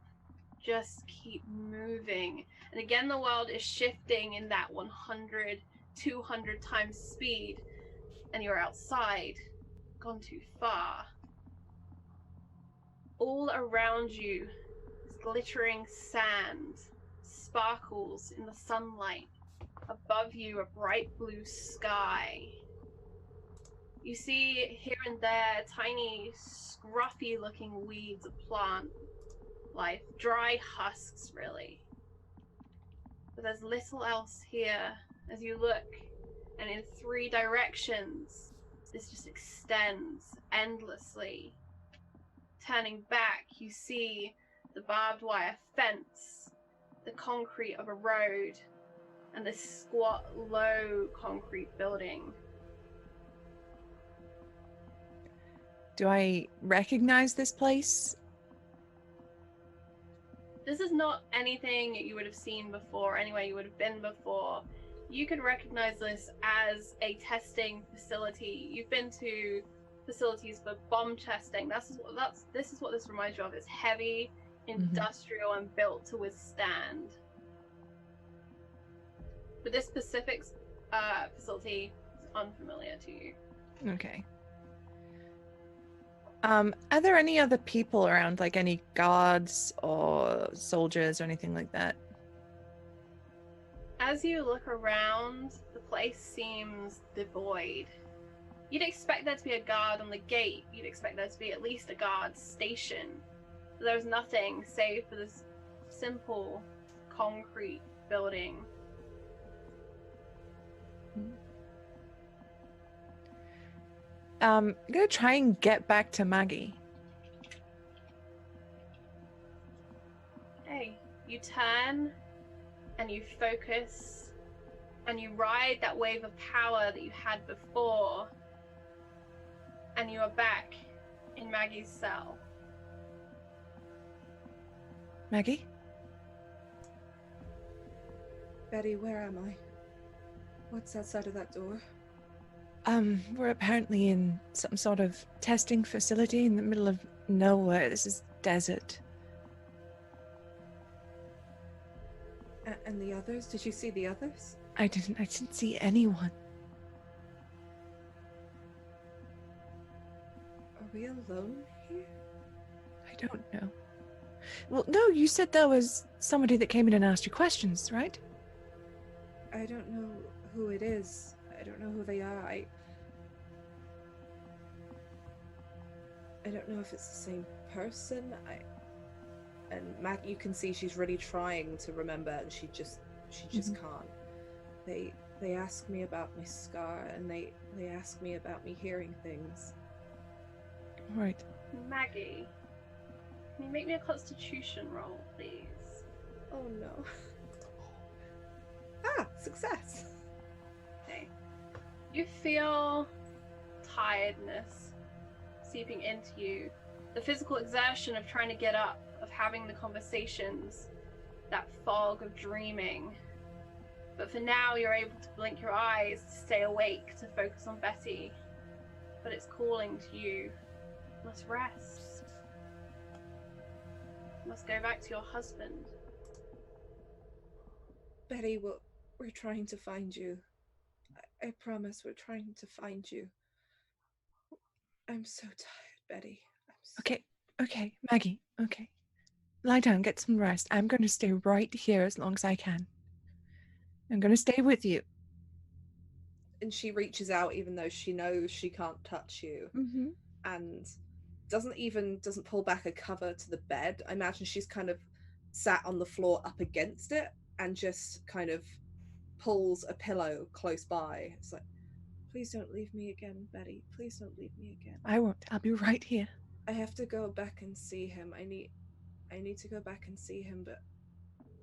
B: Just keep moving. And again, the world is shifting in that 100, 200 times speed, and you're outside, gone too far. All around you is glittering sand, sparkles in the sunlight. Above you, a bright blue sky. You see here and there tiny, scruffy-looking weeds of plant life, dry husks, really. But there's little else here as you look, and in 3 directions, this just extends endlessly. Turning back, you see the barbed wire fence, the concrete of a road, and this squat, low concrete building.
F: Do I recognize this place?
B: This is not anything you would have seen before, anywhere you would have been before. You could recognize this as a testing facility. You've been to facilities for bomb testing. This is what this reminds you of. It's heavy, industrial, and built to withstand. But this specific facility is unfamiliar to you.
F: Okay. Are there any other people around, like any guards or soldiers or anything like that?
B: As you look around, the place seems devoid. You'd expect there to be a guard on the gate. You'd expect there to be at least a guard station. But there's nothing save for this simple concrete building.
F: I'm gonna try and get back to Maggie.
B: Hey, you turn and you focus and you ride that wave of power that you had before, and you are back in Maggie's cell.
F: Maggie?
G: Betty, where am I? What's outside of that door?
F: We're apparently in some sort of testing facility in the middle of nowhere. This is desert.
G: And the others? Did you see the others?
F: I didn't see anyone.
G: Are we alone here?
F: I don't know. Well, no, you said there was somebody that came in and asked you questions, right?
G: I don't know who it is. I don't know who they are. I don't know if it's the same person. And Matt, you can see she's really trying to remember, and she just can't. They ask me about my scar, and they ask me about me hearing things.
F: Right.
B: Maggie, can you make me a Constitution roll, please?
G: Oh no. Success.
B: Okay. You feel tiredness seeping into you. The physical exertion of trying to get up, of having the conversations, that fog of dreaming. But for now, you're able to blink your eyes, to stay awake, to focus on Betty. But it's calling to you. You must rest. You must go back to your husband.
G: Betty, we're trying to find you. I promise we're trying to find you. I'm so tired, Betty.
F: Okay, Maggie, okay. Lie down, get some rest. I'm going to stay right here as long as I can. I'm going to stay with you.
G: And she reaches out even though she knows she can't touch you.
F: Mm-hmm.
G: And doesn't pull back a cover to the bed. I imagine she's kind of sat on the floor up against it and just kind of pulls a pillow close by. It's like, please don't leave me again, Betty. Please don't leave me again.
F: I won't. I'll be right here.
G: I have to go back and see him. I need to go back and see him, but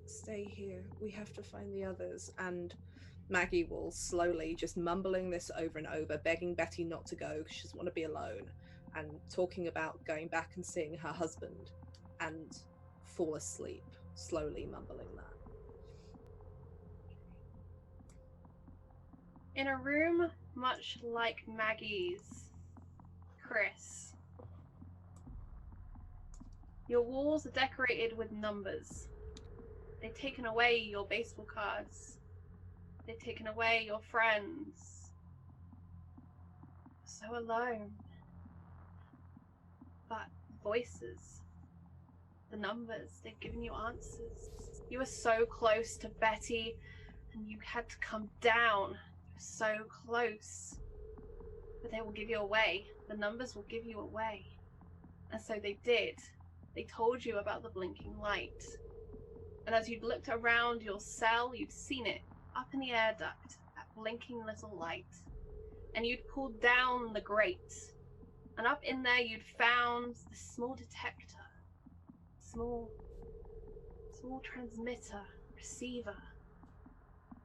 G: stay here. We have to find the others. And Maggie will slowly, just mumbling this over and over, begging Betty not to go because she doesn't want to be alone, and talking about going back and seeing her husband, and fall asleep, slowly mumbling that.
B: In a room much like Maggie's, Chris, your walls are decorated with numbers. They've taken away your baseball cards. They've taken away your friends. So alone. But voices, the numbers, they've given you answers. You were so close to Betty, and you had to come down. You were so close. But they will give you away. The numbers will give you away. And so they did. They told you about the blinking light. And as you'd looked around your cell, you'd seen it up in the air duct, that blinking little light. And you'd pulled down the grate. And up in there you'd found the small detector. Small transmitter, receiver.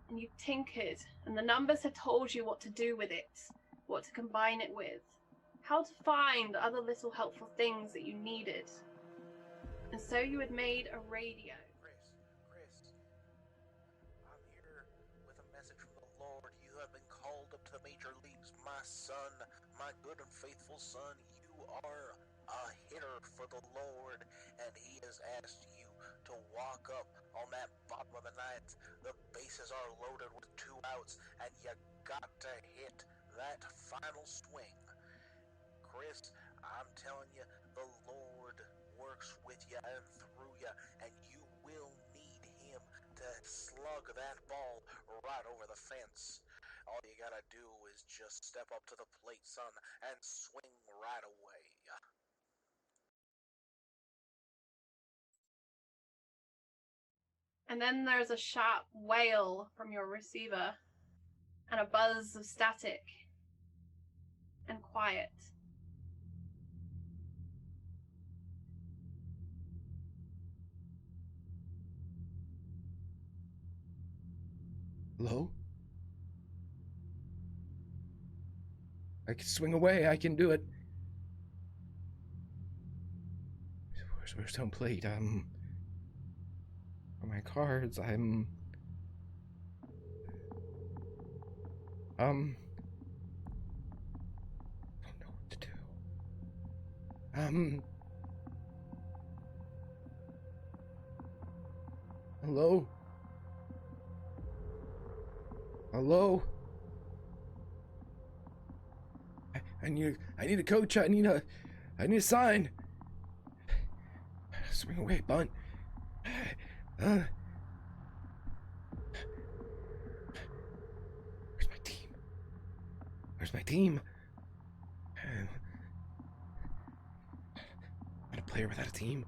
B: And you tinkered, and the numbers had told you what to do with it, what to combine it with, how to find other little helpful things that you needed. And so you had made a radio.
A: Chris, I'm here with a message from the Lord. You have been called up to the major leagues, my son, my good and faithful son. You are a hitter for the Lord, and he has asked you to walk up on that bottom of the ninth. The bases are loaded with 2 outs, and you got to hit that final swing. Chris, I'm telling you, the Lord works with you and through you, and you will need him to slug that ball right over the fence. All you gotta do is just step up to the plate, son, and swing right away.
B: And then there's a sharp wail from your receiver, and a buzz of static, and quiet.
E: Hello? I can swing away. I can do it. Where's home plate? Where are my cards? I don't know what to do. Hello? Hello? I need a coach. I need a sign.
H: Swing away, bunt. Where's my team? Where's my team? Not a player without a team.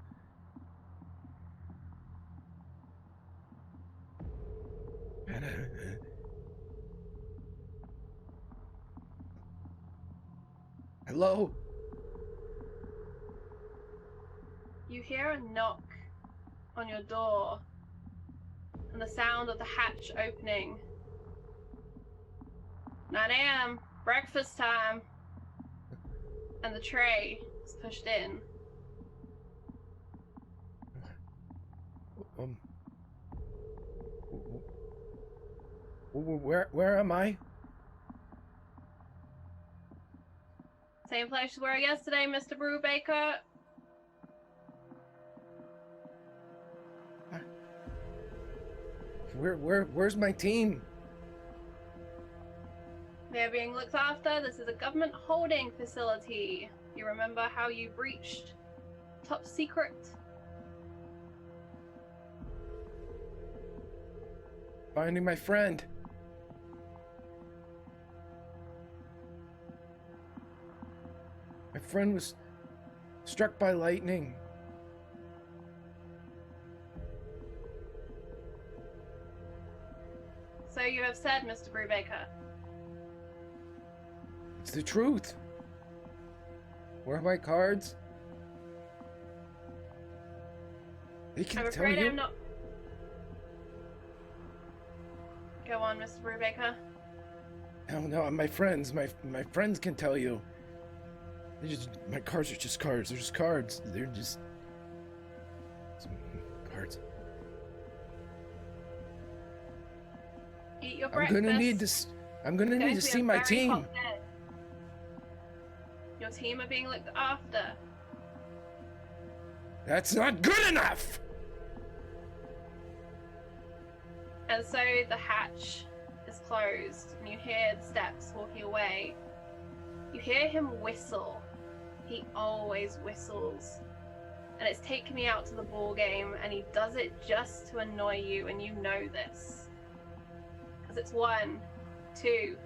H: Hello?
B: You hear a knock on your door and the sound of the hatch opening. 9 a.m., breakfast time. And the tray is pushed in.
H: Where am I?
B: Same place you were yesterday, Mr. Brubaker.
H: Where's my team?
B: They're being looked after. This is a government holding facility. You remember how you breached top secret?
H: Finding my friend. My friend was struck by lightning.
B: So you have said, Mr. Brubaker.
H: It's the truth. Where are my cards? They can
B: I'm
H: tell
B: afraid
H: you.
B: I'm not. Go on, Mr. Brubaker.
H: No, my friends. My friends can tell you. My cards are just cards. They're just cards. They're just some cards.
B: Eat your
H: I'm
B: breakfast.
H: gonna need to see my team.
B: Your team are being looked after.
H: That's not good enough.
B: And so the hatch is closed, and you hear the steps walking away. You hear him whistle. He always whistles. And it's taken me out to the ball game, and he does it just to annoy you, and you know this. Because it's 1, 2,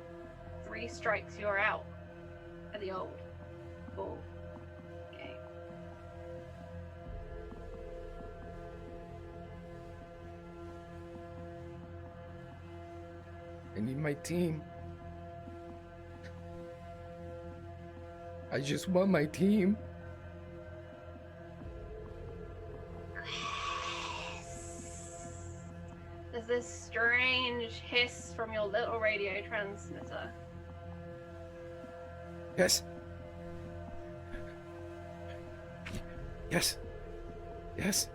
B: 3 strikes, you're out at the old ball game.
H: I need my team. I just want my team.
B: There's this strange hiss from your little radio transmitter.
H: Yes. Yes. Yes.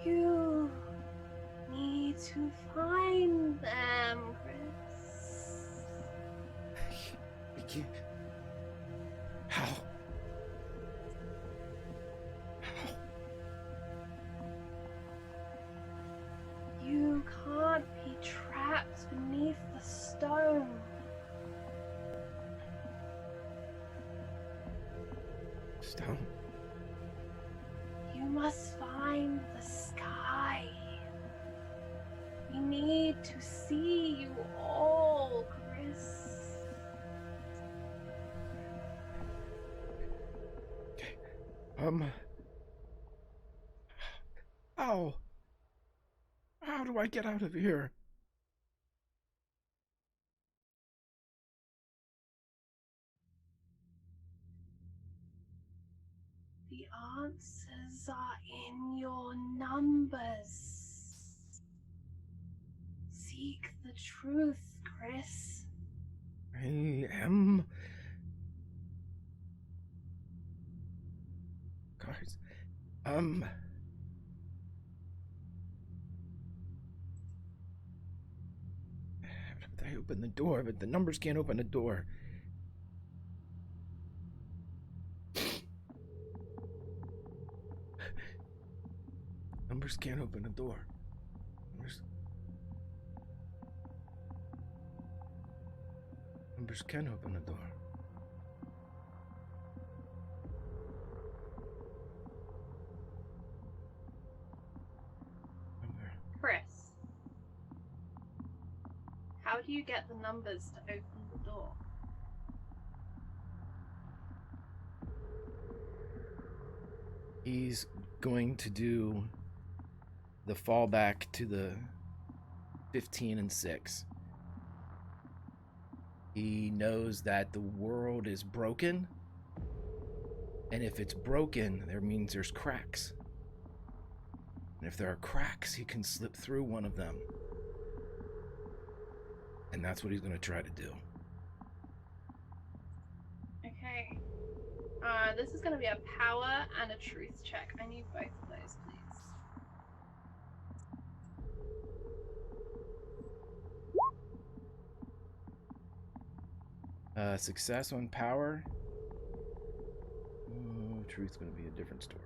B: You need to find them, Chris.
H: I can't. How?
B: You can't be trapped beneath the stone.
H: Stone.
B: You must find the sky. We need to see you all, Chris.
H: Okay. How do I get out of here?
B: The answers are in your numbers. Seek the truth, Chris.
H: I am. Cards. I open the door, but the numbers can't open the door. Numbers can't open the door. Numbers can open the door.
B: How do you get the numbers to open the door?
H: He's going to do the fallback to the 15 and 6. He knows that the world is broken, and if it's broken, that means there's cracks. And if there are cracks, he can slip through one of them. And that's what he's going to try to do.
B: Okay. This is going to be a power and a truth check. I need both of those, please.
H: Success on power. Truth's going to be a different story.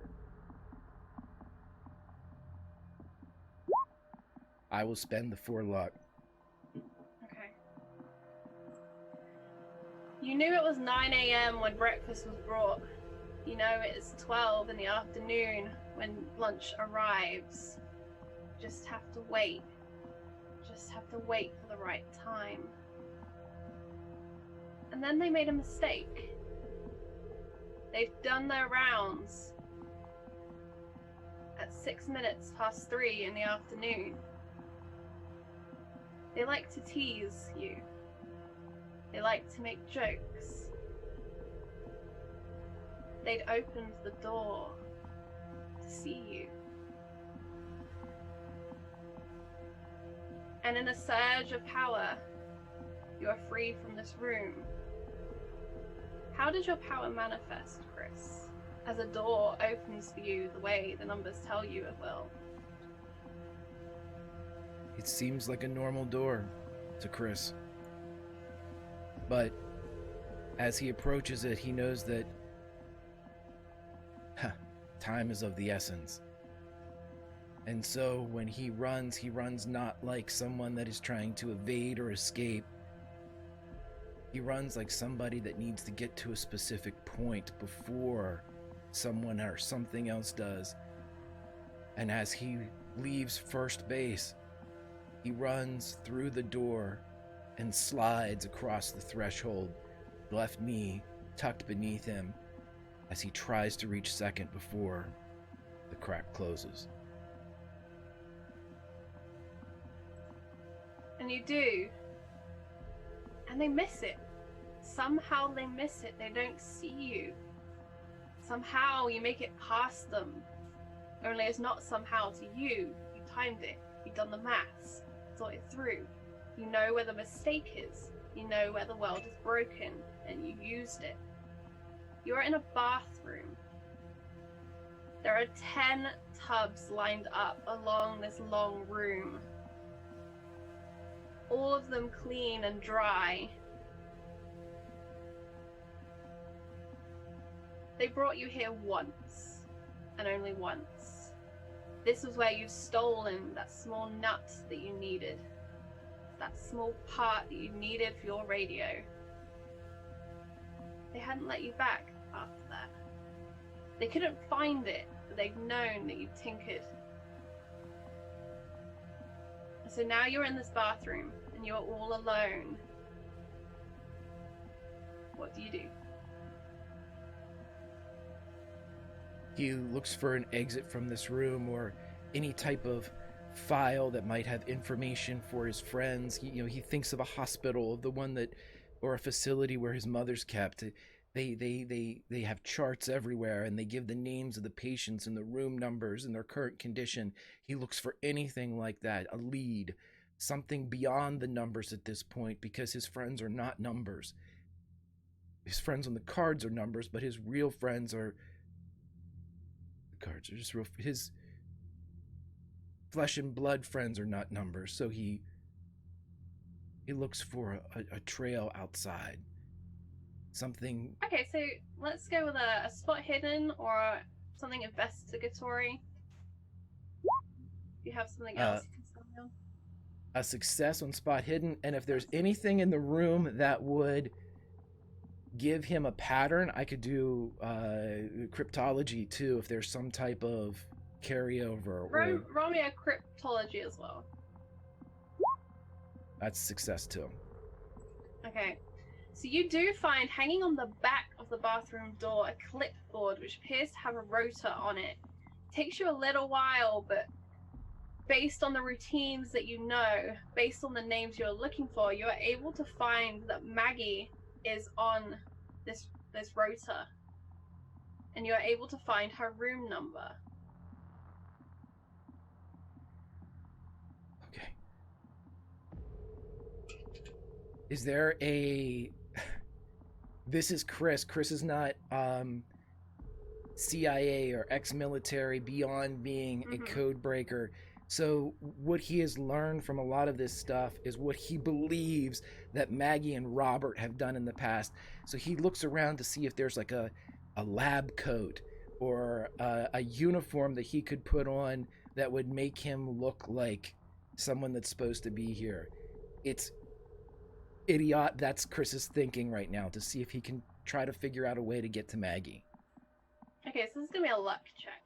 H: I will spend the 4 luck.
B: Okay. You knew it was 9 a.m. when breakfast was brought. You know it is 12 in the afternoon when lunch arrives. Just have to wait. Just have to wait for the right time. And then they made a mistake. They've done their rounds at 6 minutes past 3 in the afternoon. They like to tease you. They like to make jokes. They'd opened the door to see you. And in a surge of power, you are free from this room. How did your power manifest, Chris? As a door opens for you the way the numbers tell you it will.
H: It seems like a normal door to Chris. But as he approaches it, he knows that time is of the essence. And so when he runs not like someone that is trying to evade or escape. He runs like somebody that needs to get to a specific point before someone or something else does. And as he leaves first base, he runs through the door and slides across the threshold, left knee tucked beneath him, as he tries to reach second before the crack closes.
B: And you do. And they miss it. Somehow they miss it. They don't see you. Somehow you make it past them. Only it's not somehow to you. You timed it. You've done the maths. Thought it through. You know where the mistake is. You know where the world is broken. And you used it. You're in a bathroom. There are 10 tubs lined up along this long room. All of them clean and dry. They brought you here once, and only once. This was where you've stolen that small nut that you needed. That small part that you needed for your radio. They hadn't let you back after that. They couldn't find it, but they've known that you tinkered. So now you're in this bathroom, and you're all alone. What do you do?
H: He looks for an exit from this room or any type of file that might have information for his friends. He thinks of a hospital, the one that, or a facility where his mother's kept. They have charts everywhere, and they give the names of the patients and the room numbers and their current condition. He looks for anything like that, a lead, something beyond the numbers at this point, because his friends are not numbers. His friends on the cards are numbers, but his real friends are... The cards are just real... His flesh and blood friends are not numbers, so he looks for a trail outside. Something...
B: Okay, so let's go with a spot hidden or something investigatory. If you have something else you can tell me on.
H: A success on spot hidden, and if there's anything in the room that would give him a pattern, I could do cryptology too, if there's some type of carryover.
B: Roll me a cryptology as well.
H: That's success too.
B: Okay. So you do find hanging on the back of the bathroom door a clipboard which appears to have a rotor on it. Takes you a little while, but based on the routines that you know, based on the names you're looking for, you are able to find that Maggie is on this rotor. And you are able to find her room number.
H: Okay. Is there a... This is Chris. Chris is not CIA or ex-military beyond being a code breaker. So what he has learned from a lot of this stuff is what he believes that Maggie and Robert have done in the past. So he looks around to see if there's like a lab coat or a uniform that he could put on that would make him look like someone that's supposed to be here. It's idiot. That's Chris's thinking right now, to see if he can try to figure out a way to get to Maggie.
B: Okay, so this is gonna be a luck check.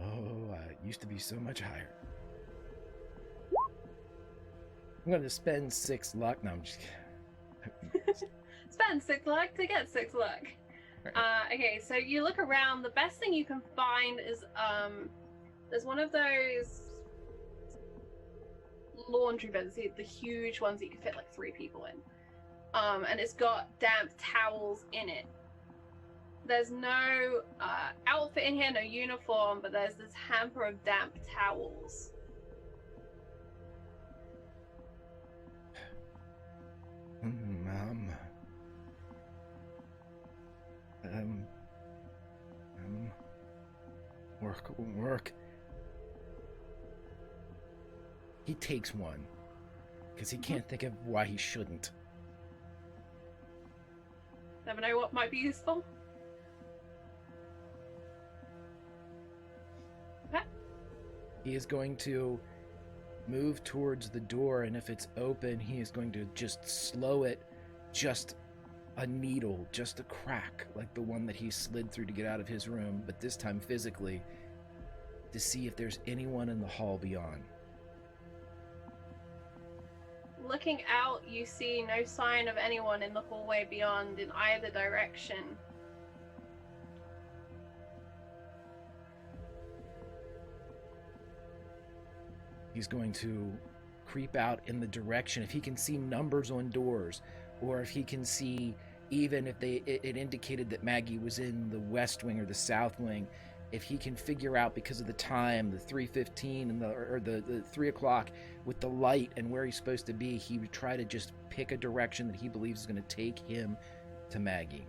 H: Oh, I used to be so much higher. I'm going to spend 6 luck. No, I'm just kidding.
B: Spend 6 luck to get 6 luck.
H: Right.
B: Okay, so you look around. The best thing you can find is there's one of those laundry bins, the huge ones that you can fit like 3 people in. And it's got damp towels in it. There's no outfit in here, no uniform, but there's this hamper of damp towels.
H: Work won't work. He takes one, because he can't think of why he shouldn't.
B: Never know what might be useful. Okay.
H: He is going to move towards the door, and if it's open, he is going to just slow it just a needle, just a crack, like the one that he slid through to get out of his room, but this time physically, to see if there's anyone in the hall beyond.
B: Looking out, you see no sign of anyone in the hallway beyond in either direction.
H: He's going to creep out in the direction, if he can see numbers on doors, or if he can see, even if it indicated that Maggie was in the west wing or the south wing, if he can figure out, because of the time, the 3:15 and the 3 o'clock with the light and where he's supposed to be, he would try to just pick a direction that he believes is going to take him to Maggie.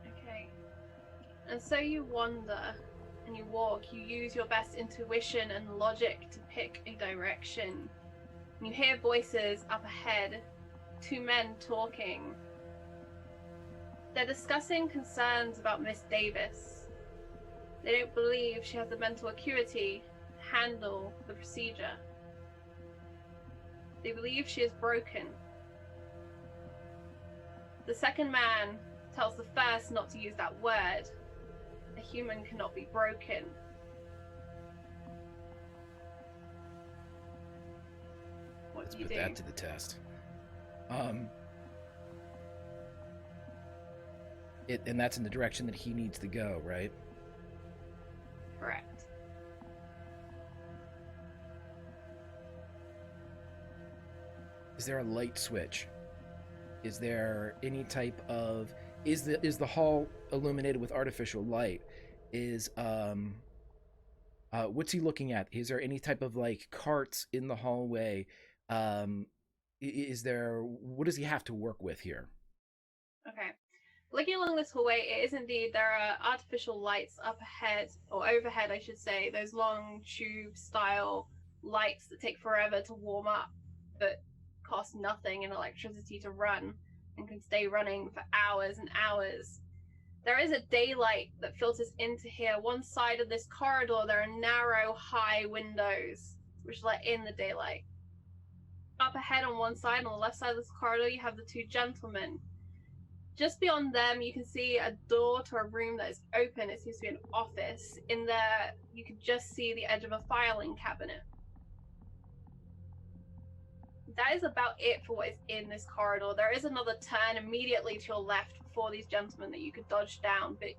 B: Okay. And so you wander and you walk, you use your best intuition and logic to pick a direction. And you hear voices up ahead, 2 men talking. They're discussing concerns about Miss Davis. They don't believe she has the mental acuity to handle the procedure. They believe she is broken. The second man tells the first not to use that word. A human cannot be broken. What
H: Let's
B: do you
H: put
B: do?
H: that to the test. And that's in the direction that he needs to go, right?
B: Correct.
H: Is there a light switch? Is there any type of... Is the hall illuminated with artificial light? What's he looking at? Is there any type of like carts in the hallway? Is there... What does he have to work with here?
B: Okay. Looking along this hallway, it is indeed, there are artificial lights up ahead, or overhead I should say, those long tube style lights that take forever to warm up, but cost nothing in electricity to run, and can stay running for hours and hours. There is a daylight that filters into here. One side of this corridor, there are narrow, high windows, which let in the daylight. Up ahead on one side, on the left side of this corridor, you have the 2 gentlemen. Just beyond them, you can see a door to a room that is open. It seems to be an office. In there, you can just see the edge of a filing cabinet. that is about it for what is in this corridor. There is another turn immediately to your left before these gentlemen that you could dodge down, but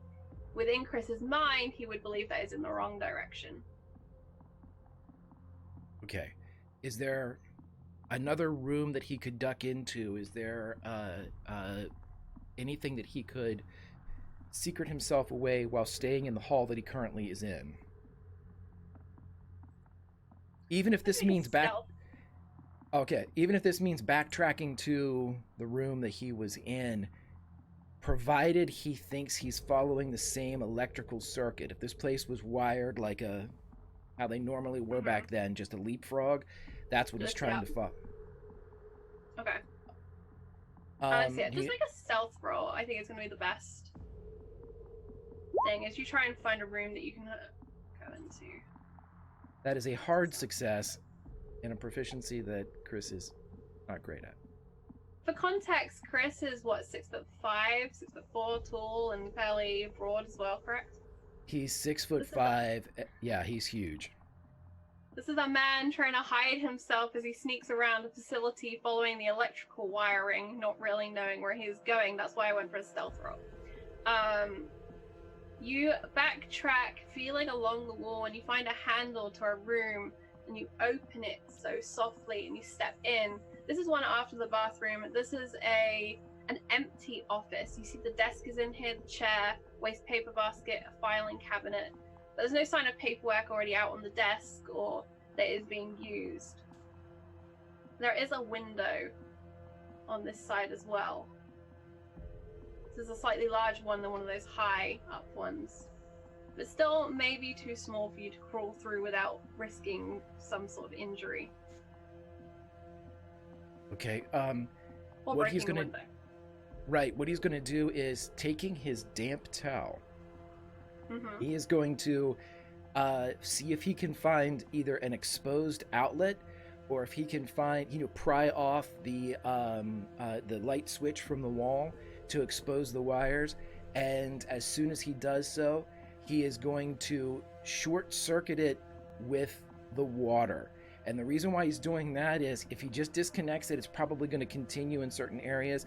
B: within Chris's mind, he would believe that is in the wrong direction.
H: Okay. Is there another room that he could duck into? Is there anything that he could secret himself away while staying in the hall that he currently is in? Even if this means even if this means backtracking to the room that he was in, provided he thinks he's following the same electrical circuit. If this place was wired like how they normally were back then, just a leapfrog, that's what he's trying to follow.
B: Okay. Just like a stealth roll. I think it's going to be the best thing as you try and find a room that you can go into.
H: That is a hard success and a proficiency that Chris is not great at.
B: For context, Chris is what, 6'5", 6'4", tall and fairly broad as well, correct?
H: He's 6'5". Yeah, he's huge.
B: This is a man trying to hide himself as he sneaks around a facility following the electrical wiring, not really knowing where he's going. That's why I went for a stealth roll. You backtrack, feeling along the wall, and you find a handle to a room, and you open it so softly, and you step in. This is one after the bathroom. This is an empty office. You see the desk is in here, the chair, waste paper basket, a filing cabinet. But there's no sign of paperwork already out on the desk or that is being used. There is a window on this side as well. This is a slightly larger one than one of those high up ones. But still maybe too small for you to crawl through without risking some sort of injury.
H: Okay,
B: Or
H: what he's
B: breaking the
H: gonna
B: window.
H: Right, what he's gonna do is taking his damp towel.
B: Mm-hmm.
H: He is going to see if he can find either an exposed outlet, or if he can find, pry off the light switch from the wall to expose the wires. And as soon as he does so, he is going to short circuit it with the water. And the reason why he's doing that is if he just disconnects it, it's probably going to continue in certain areas.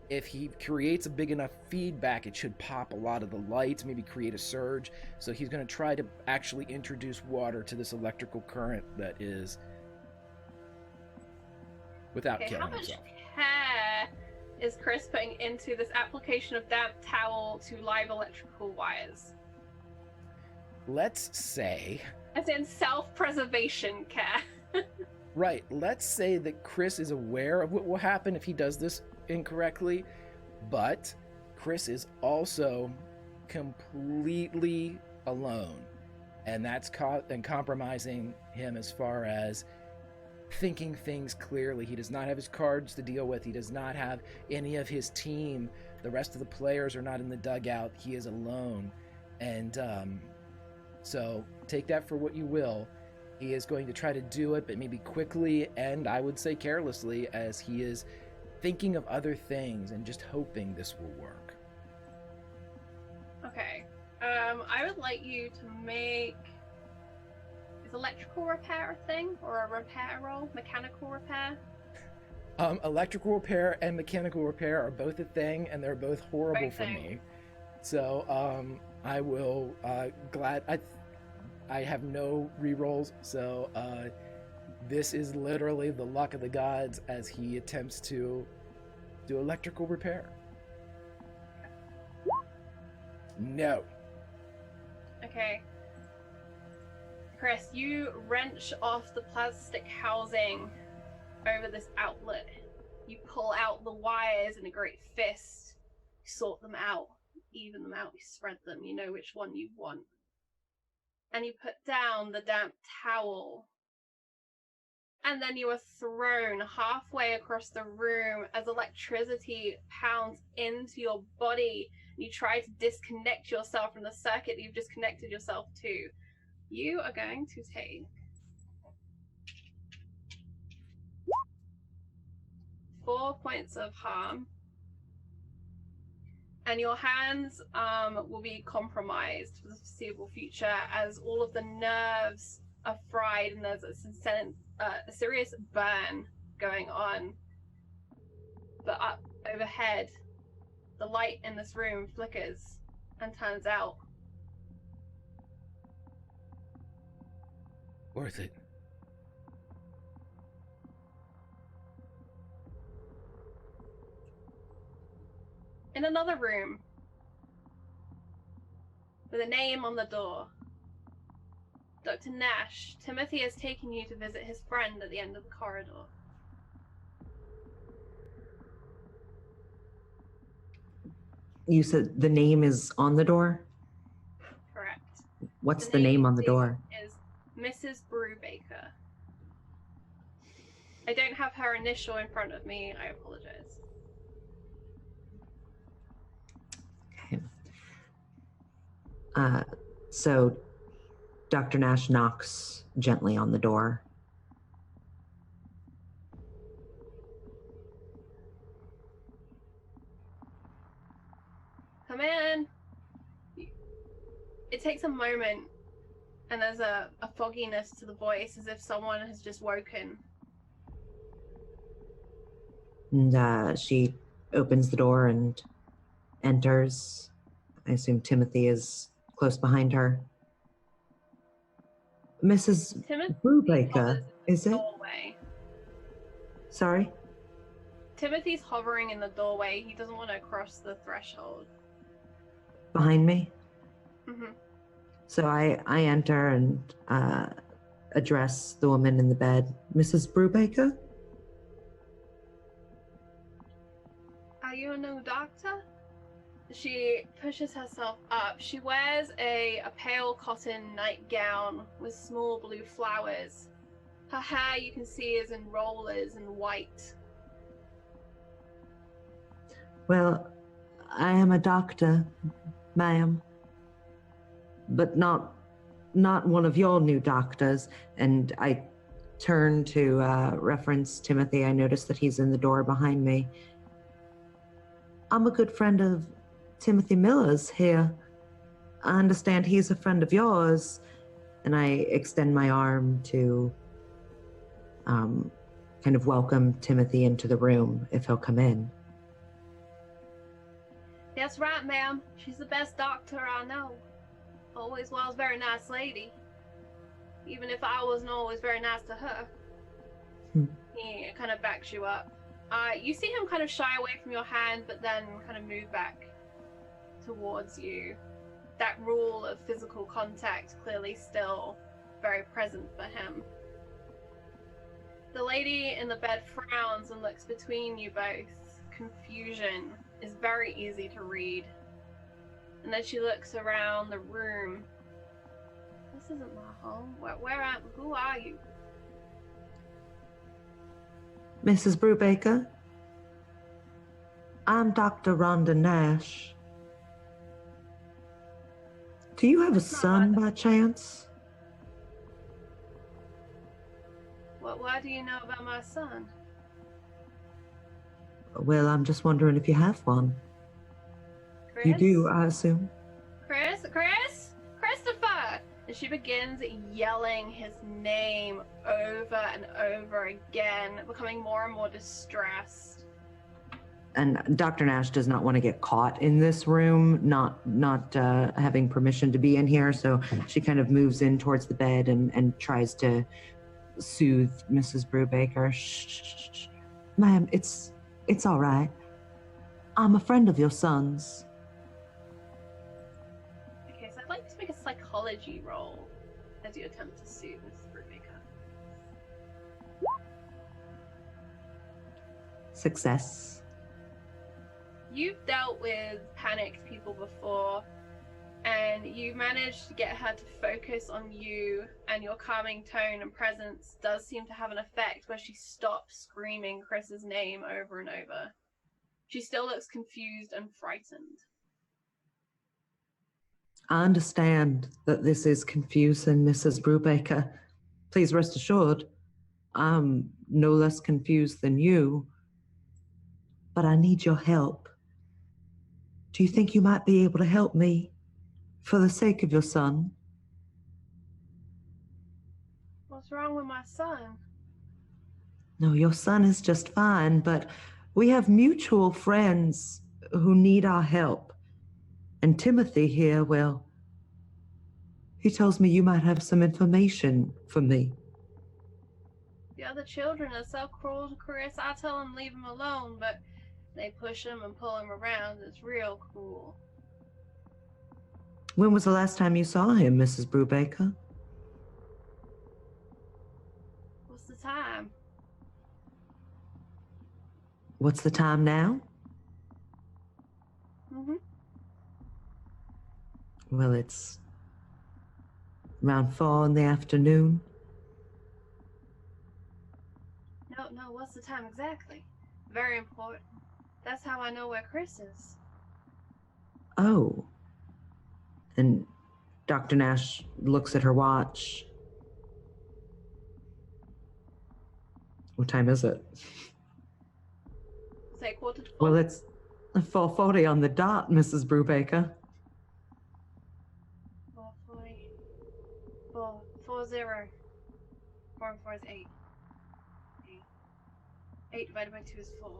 H: If he creates a big enough feedback, it should pop a lot of the lights, maybe create a surge. So he's going to try to actually introduce water to this electrical current that is without killing himself.
B: How much care is Chris putting into this application of damp towel to live electrical wires?
H: Let's say...
B: As in self-preservation care.
H: Right, let's say that Chris is aware of what will happen if he does this incorrectly, but Chris is also completely alone, and that's compromising him as far as thinking things clearly. He does not have his cards to deal with. He does not have any of his team. The rest of the players are not in the dugout. He is alone, and so take that for what you will. He is going to try to do it, but maybe quickly and I would say carelessly, as he is thinking of other things and just hoping this will work.
B: Okay. I would like you to make... Is electrical repair a thing? Or a repair roll? Mechanical repair?
H: Electrical repair and mechanical repair are both a thing, and they're both horrible for me. So I will I have no rerolls, so this is literally the luck of the gods as he attempts to do electrical repair. No.
B: Okay. Chris, you wrench off the plastic housing over this outlet. You pull out the wires in a great fist. You sort them out, even them out, you spread them, you know which one you want. And you put down the damp towel. And then you are thrown halfway across the room as electricity pounds into your body. You try to disconnect yourself from the circuit that you've disconnected yourself to. You are going to take 4 points of harm. And your hands will be compromised for the foreseeable future as all of the nerves are fried and there's a serious burn going on. But up overhead, the light in this room flickers and turns out.
H: Worth it.
B: In another room, with a name on the door. Dr. Nash, Timothy has taken you to visit his friend at the end of the corridor.
C: You said the name is on the door?
B: Correct.
C: What's the name on the
B: you
C: door?
B: see is Mrs. Brubaker. I don't have her initial in front of me. I apologize.
C: Okay. So Dr. Nash knocks gently on the door.
B: Come in. It takes a moment, and there's a fogginess to the voice, as if someone has just woken.
C: And she opens the door and enters. I assume Timothy is close behind her. Mrs.
B: Timothy
C: Brubaker,
B: hovers in
C: is
B: the
C: it?
B: doorway.
C: Sorry?
B: Timothy's hovering in the doorway. He doesn't want to cross the threshold.
C: Behind me?
B: Mm-hmm.
C: So I enter and address the woman in the bed. Mrs. Brubaker?
B: Are you a new doctor? She pushes herself up. She wears a pale cotton nightgown with small blue flowers. Her hair, you can see, is in rollers and white.
C: Well, I am a doctor, ma'am. But not one of your new doctors. And I turn to reference Timothy. I notice that he's in the door behind me. I'm a good friend of Timothy Miller's here. I understand he's a friend of yours. And I extend my arm to kind of welcome Timothy into the room, if he'll come in.
B: That's right, ma'am. She's the best doctor I know. Always was a very nice lady. Even if I wasn't always very nice to her. He kind of backs you up. You see him kind of shy away from your hand, but then kind of move back towards you. That rule of physical contact clearly still very present for him. The lady in the bed frowns and looks between you both. Confusion is very easy to read. And then she looks around the room. This isn't my home. Who are you?
C: Mrs. Brubaker? I'm Dr. Rhonda Nash. Do you have a son by chance?
B: Why do you know about my son?
C: Well, I'm just wondering if you have one.
B: Chris?
C: You do, I assume.
B: Christopher! And she begins yelling his name over and over again, becoming more and more distressed.
C: And Dr. Nash does not want to get caught in this room, not having permission to be in here, so she kind of moves in towards the bed and tries to soothe Mrs. Brubaker. Shh. Ma'am, it's all right. I'm a friend of your son's.
B: Okay, so I'd like to make a psychology roll as you attempt to soothe Mrs. Brubaker.
C: Success.
B: You've dealt with panicked people before, and you managed to get her to focus on you, and your calming tone and presence does seem to have an effect where she stops screaming Chris's name over and over. She still looks confused and frightened.
C: I understand that this is confusing, Mrs. Brubaker. Please rest assured, I'm no less confused than you. But I need your help. Do you think you might be able to help me for the sake of your son?
B: What's wrong with my son?
C: No, your son is just fine, but we have mutual friends who need our help. And Timothy here, well, he tells me you might have some information for me.
B: The other children are so cruel to Chris. I tell them leave him alone, but they push him and pull him around. It's real cruel.
C: When was the last time you saw him, Mrs. Brubaker?
B: What's the time?
C: What's the time now?
B: Mm-hmm.
C: Well, it's around 4 in the afternoon.
B: No, what's the time exactly? Very important. That's how I know where Chris is.
C: Oh. And Dr. Nash looks at her watch. What time is it?
B: Say 4:45.
C: Well, it's 4:40 on the dot, Mrs. Brubaker.
B: 4:40. 4:40. 4 and 4 is 8. 8 divided by 2 is 4.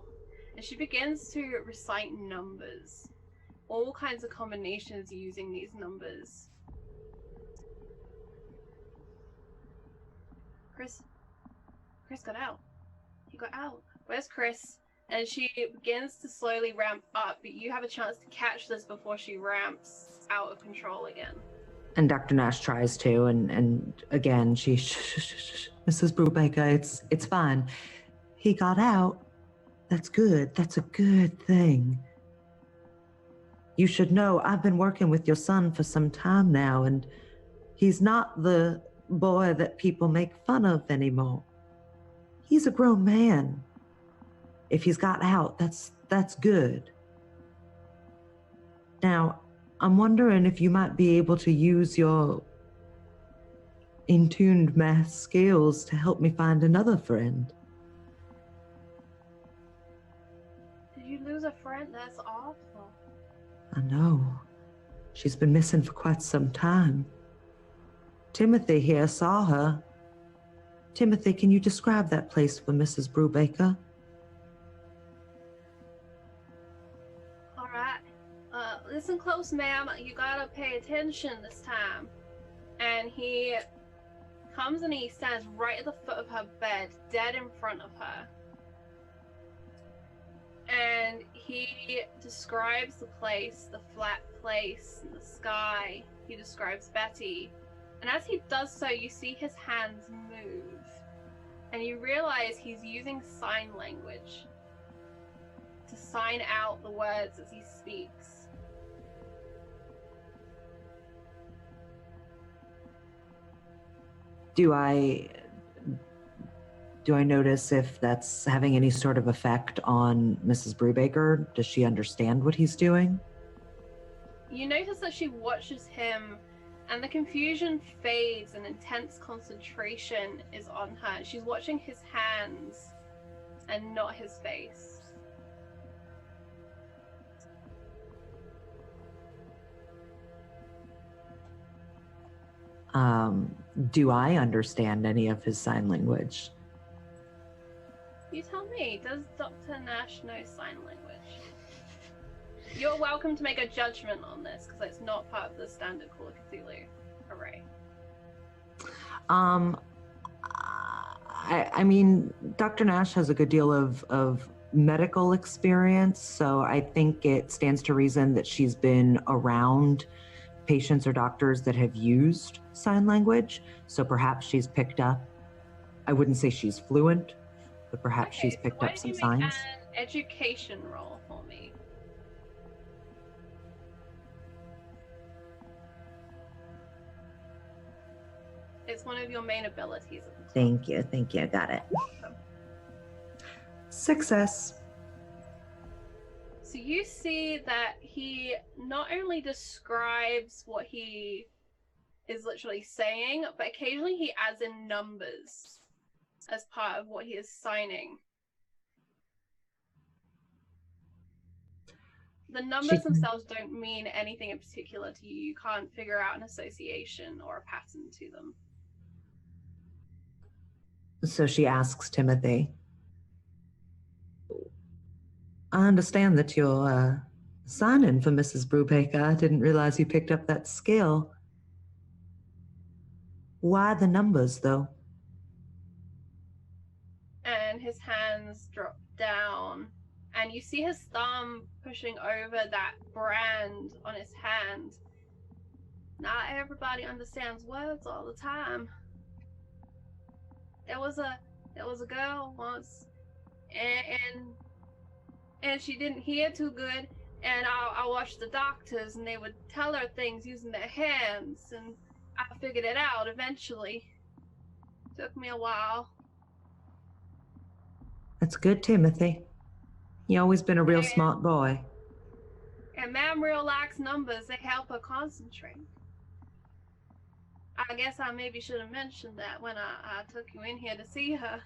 B: And she begins to recite numbers. All kinds of combinations using these numbers. Chris got out. He got out. Where's Chris? And she begins to slowly ramp up, but you have a chance to catch this before she ramps out of control again.
C: And Dr. Nash tries to, and again, she, Mrs. Brubaker, it's fine. He got out. That's good. That's a good thing. You should know, I've been working with your son for some time now, and he's not the boy that people make fun of anymore. He's a grown man. If he's got out, that's good. Now, I'm wondering if you might be able to use your in-tuned math skills to help me find another friend.
B: Did you lose a friend? That's awful.
C: I know. She's been missing for quite some time. Timothy here saw her. Timothy, can you describe that place for Mrs. Brubaker?
B: All right. Listen close, ma'am. You gotta pay attention this time. And he comes and he stands right at the foot of her bed, dead in front of her. And he describes the place, the flat place, the sky. He describes Betty. And as he does so, you see his hands move. And you realize he's using sign language to sign out the words as he speaks.
C: Do I notice if that's having any sort of effect on Mrs. Brubaker? Does she understand what he's doing?
B: You notice that she watches him, and the confusion fades and intense concentration is on her. She's watching his hands and not his face.
C: Do I understand any of his sign language?
B: You tell me, does Dr. Nash know sign language? You're welcome to make a judgment on this, because it's not part of the standard Call of Cthulhu array.
C: I mean, Dr. Nash has a good deal of medical experience, so I think it stands to reason that she's been around patients or doctors that have used sign language, so perhaps she's picked up, I wouldn't say she's fluent, but perhaps she's picked up some signs.
B: Why don't you make an education roll for me? It's one of your main abilities at the top.
C: Thank you, got it. Success.
B: So you see that he not only describes what he is literally saying, but occasionally he adds in numbers as part of what he is signing. The numbers themselves don't mean anything in particular to you. You can't figure out an association or a pattern to them.
C: So she asks Timothy, I understand that you're signing for Mrs. Brubaker. I didn't realize you picked up that skill. Why the numbers, though?
B: And his hands drop down, and you see his thumb pushing over that brand on his hand. Not everybody understands words all the time. There was a girl once, and she didn't hear too good, and I watched the doctors, and they would tell her things using their hands, and I figured it out eventually. Took me a while.
C: That's good, Timothy. You always been a real smart boy.
B: And Mam real likes numbers. They help her concentrate. I guess I maybe should have mentioned that when I took you in here to see her.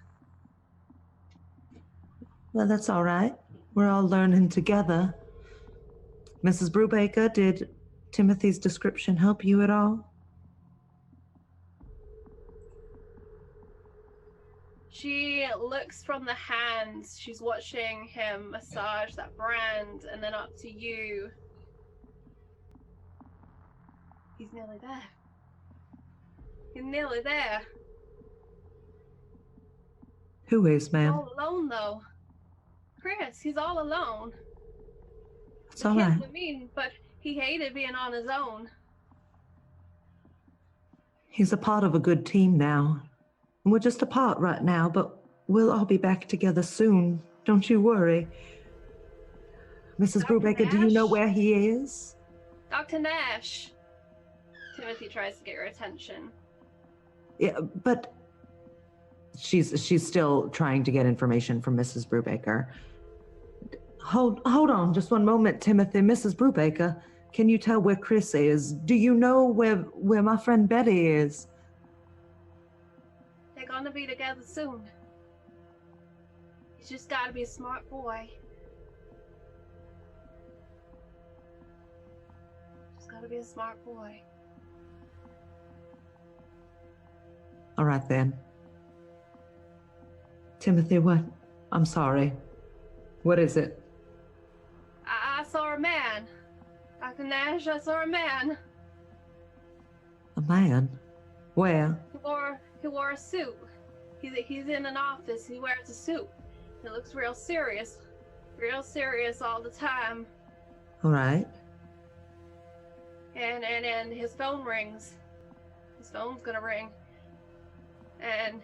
C: Well, that's all right. We're all learning together. Mrs. Brubaker, did Timothy's description help you at all?
B: She looks from the hands. She's watching him massage that brand, and then up to you. He's nearly there. He's nearly there.
C: Who is, ma'am?
B: All alone, though. Chris, he's all alone.
C: It's
B: The
C: all
B: kids
C: right.
B: were mean, but he hated being on his own.
C: He's a part of a good team now. We're just apart right now, but we'll all be back together soon. Don't you worry. Mrs.
B: Dr.
C: Brubaker, do you know
B: Nash?
C: where he is?
B: Dr. Nash. Timothy tries to get your attention.
C: Yeah, but she's still trying to get information from Mrs. Brubaker. Hold on just one moment, Timothy. Mrs. Brubaker, can you tell where Chris is? Do you know where my friend Betty is?
B: They're gonna be together soon. He's just gotta be a smart boy. Just gotta be a smart boy.
C: All right, then. Timothy, what? I'm sorry. What is it?
B: I saw a man. Dr. Nash, I saw a man.
C: A man? Where?
B: He wore a suit. He's in an office. He wears a suit. He looks real serious all the time.
C: All right.
B: And his phone rings. His phone's gonna ring. And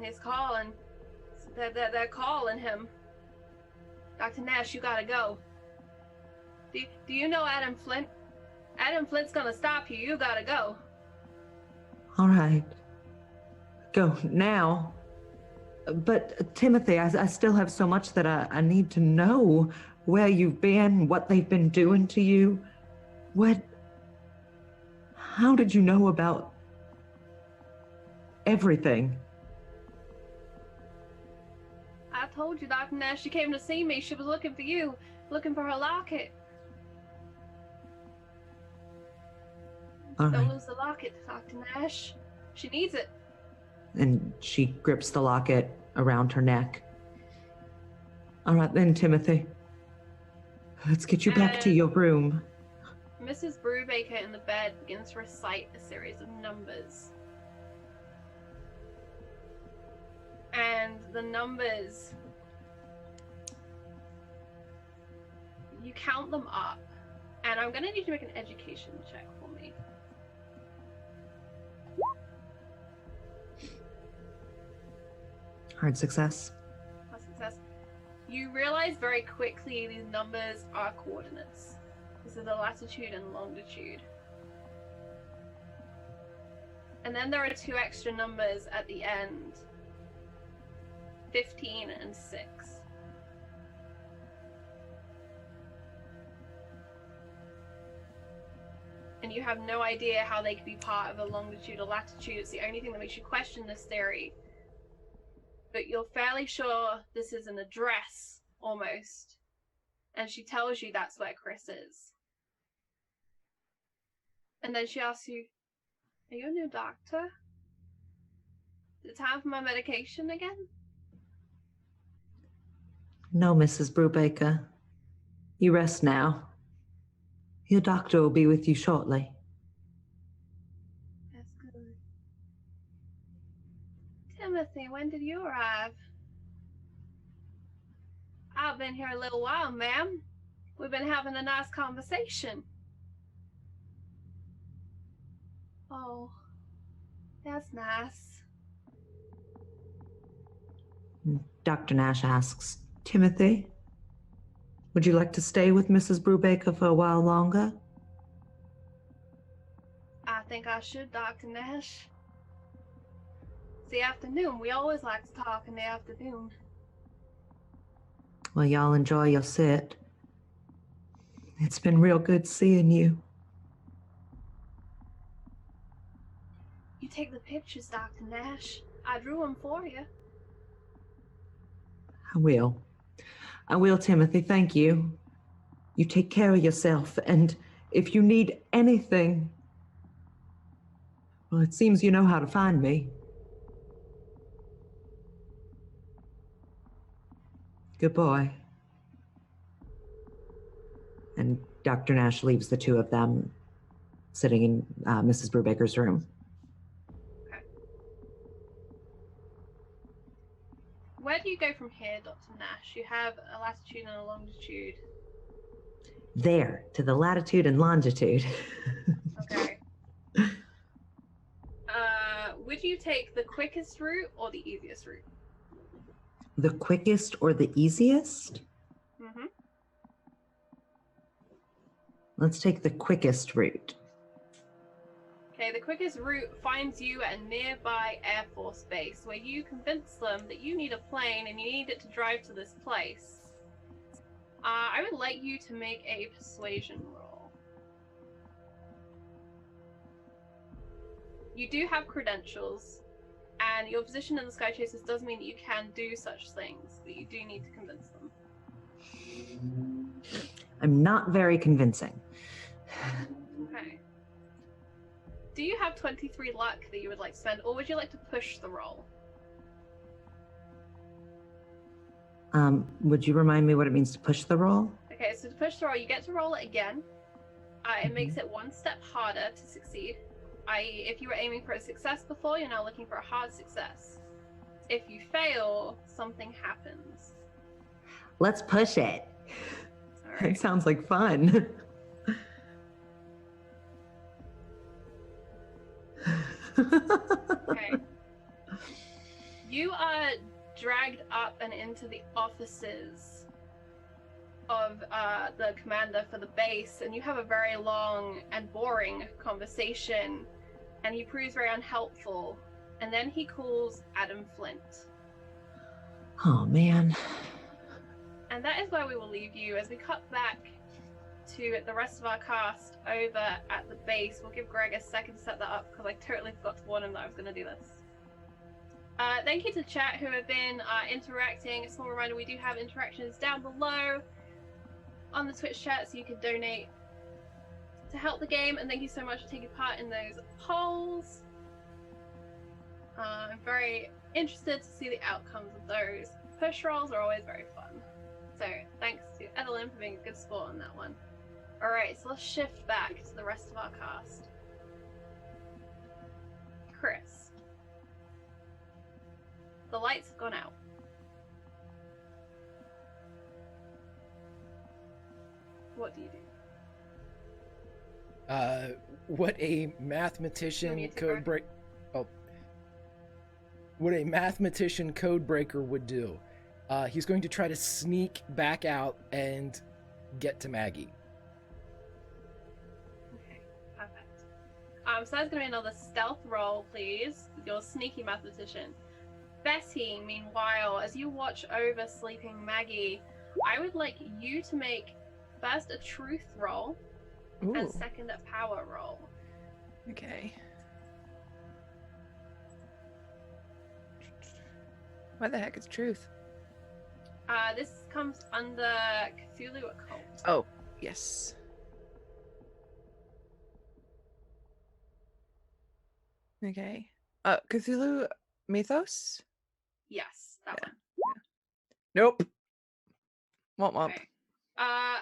B: he's calling. They're calling him. Dr. Nash, you gotta go. Do you know Adam Flint? Adam Flint's gonna stop you. You gotta go.
C: All right. Go now. But Timothy, I still have so much that I need to know. Where you've been, what they've been doing to you. How did you know about everything?
B: I told you, Dr. Nash, she came to see me. She was looking for you, looking for her locket.
C: All
B: Don't
C: right.
B: lose the locket, Dr. Nash. She needs it.
C: And she grips the locket around her neck. All right then, Timothy. Let's get you back to your room.
B: Mrs. Brubaker in the bed begins to recite a series of numbers. And the numbers, you count them up. And I'm going to need you to make an education check for me.
C: Hard success.
B: Hard success. You realize very quickly these numbers are coordinates. This is the latitude and longitude. And then there are two extra numbers at the end. 15 and 6. And you have no idea how they could be part of a longitude or latitude. It's the only thing that makes you question this theory. But you're fairly sure this is an address, almost. And she tells you that's where Chris is. And then she asks you, are you a new doctor? Is it time for my medication again?
C: No, Mrs. Brubaker. You rest now. Your doctor will be with you shortly.
B: That's good. Timothy, when did you arrive? I've been here a little while, ma'am. We've been having a nice conversation. Oh, that's nice.
C: Dr. Nash asks, Timothy, would you like to stay with Mrs. Brubaker for a while longer?
B: I think I should, Dr. Nash. It's the afternoon. We always like to talk in the afternoon.
C: Well, y'all enjoy your sit. It's been real good seeing you.
B: You take the pictures, Dr. Nash. I drew them for you.
C: I will. I will, Timothy. Thank you. You take care of yourself, and if you need anything, well, it seems you know how to find me. Good boy. And Dr. Nash leaves the two of them sitting in Mrs. Brubaker's room.
B: Okay. Where do you go from here, Dr. Nash? You have a latitude and a longitude.
C: There, to the latitude and longitude.
B: Okay. Would you take the quickest route or the easiest route?
C: The quickest or the easiest?
B: Mm-hmm.
C: Let's take the quickest route.
B: Okay, the quickest route finds you at a nearby Air Force base where you convince them that you need a plane and you need it to drive to this place. I would like you to make a persuasion roll. You do have credentials, and your position in the Skychasers does mean that you can do such things, but you do need to convince them.
C: I'm not very convincing.
B: Okay. Do you have 23 luck that you would like to spend, or would you like to push the roll?
C: Would you remind me what it means to push the roll?
B: Okay, so to push the roll, you get to roll it again. It makes it one step harder to succeed. I.e., if you were aiming for a success before, you're now looking for a hard success. If you fail, something happens.
C: Let's push it.
B: All right.
C: It sounds like fun.
B: Okay. You are dragged up and into the offices of the commander for the base, and you have a very long and boring conversation, and he proves very unhelpful, and then he calls Adam Flint.
C: Oh, man.
B: And that is where we will leave you as we cut back to the rest of our cast over at the base. We'll give Greg a second to set that up because I totally forgot to warn him that I was going to do this. Thank you to chat who have been interacting. A small reminder, we do have interactions down below on the Twitch chat, so you can donate to help the game, and thank you so much for taking part in those polls. I'm very interested to see the outcomes of those. Push rolls are always very fun. So thanks to Edelyn for being a good sport on that one. Alright, so let's shift back to the rest of our cast. Chris. The lights have gone out. What do you do?
H: What a mathematician code break. Oh, what a mathematician code breaker would do. He's going to try to sneak back out and get to Maggie.
B: Okay, perfect. So that's gonna be another stealth roll, please. Your sneaky mathematician. Betty, meanwhile, as you watch over sleeping Maggie, I would like you to make first a truth roll.
F: Ooh.
B: And second a power roll.
F: Okay. What the heck is truth?
B: This comes under Cthulhu Occult.
F: Oh, yes. Okay. Cthulhu Mythos?
B: Yes, that one.
F: Nope. Womp womp.
B: Okay.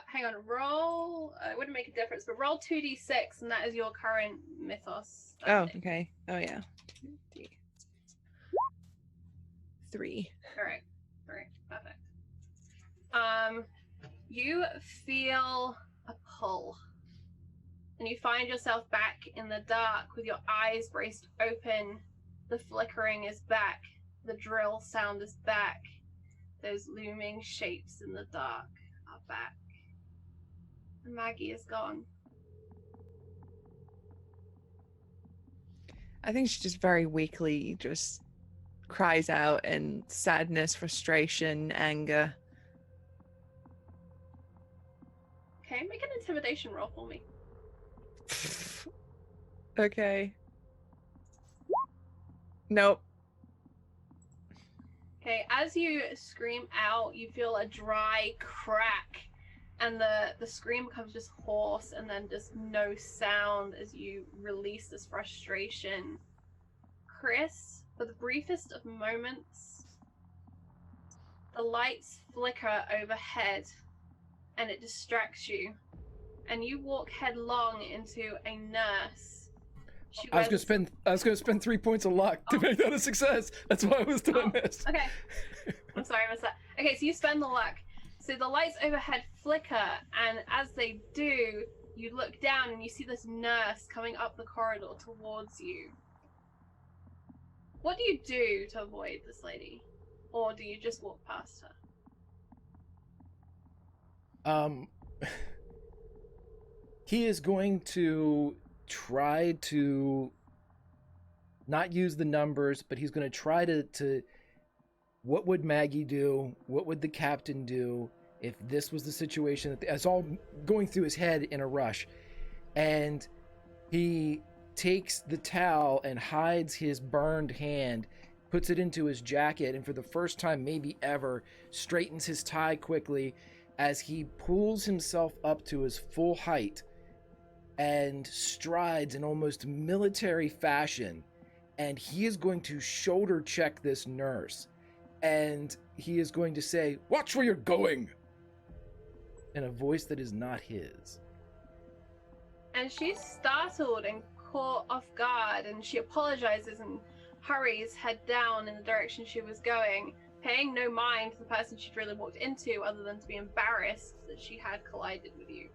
B: Hang on. Roll. It wouldn't make a difference, but roll 2d6, and that is your current mythos.
F: Oh, okay. Oh, yeah. 3.
B: Alright. Alright. Perfect. You feel a pull, and you find yourself back in the dark with your eyes braced open. The flickering is back. The drill sound is back. Those looming shapes in the dark are back. And Maggie is gone.
F: I think she just very weakly just cries out in sadness, frustration, anger.
B: Okay, make an intimidation roll for me.
F: Okay. Nope.
B: Okay, as you scream out, you feel a dry crack, and the scream becomes just hoarse, and then just no sound as you release this frustration. Chris, for the briefest of moments, the lights flicker overhead, and it distracts you, and you walk headlong into a nurse.
H: I was gonna spend 3 points of luck to make that a success. That's why I was doing this.
B: Okay. I'm sorry, I missed that. Okay, so you spend the luck. So the lights overhead flicker, and as they do, you look down and you see this nurse coming up the corridor towards you. What do you do to avoid this lady? Or do you just walk past her?
H: He is going to try to not use the numbers, but he's going to try to what would Maggie do? What would the captain do if this was the situation? That it's all going through his head in a rush. And he takes the towel and hides his burned hand, puts it into his jacket, and for the first time maybe ever, straightens his tie quickly as he pulls himself up to his full height and strides in almost military fashion, and he is going to shoulder check this nurse, and he is going to say, "Watch where you're going," in a voice that is not his.
B: And she's startled and caught off guard, and she apologizes and hurries head down in the direction she was going, paying no mind to the person she'd really walked into other than to be embarrassed that she had collided with you.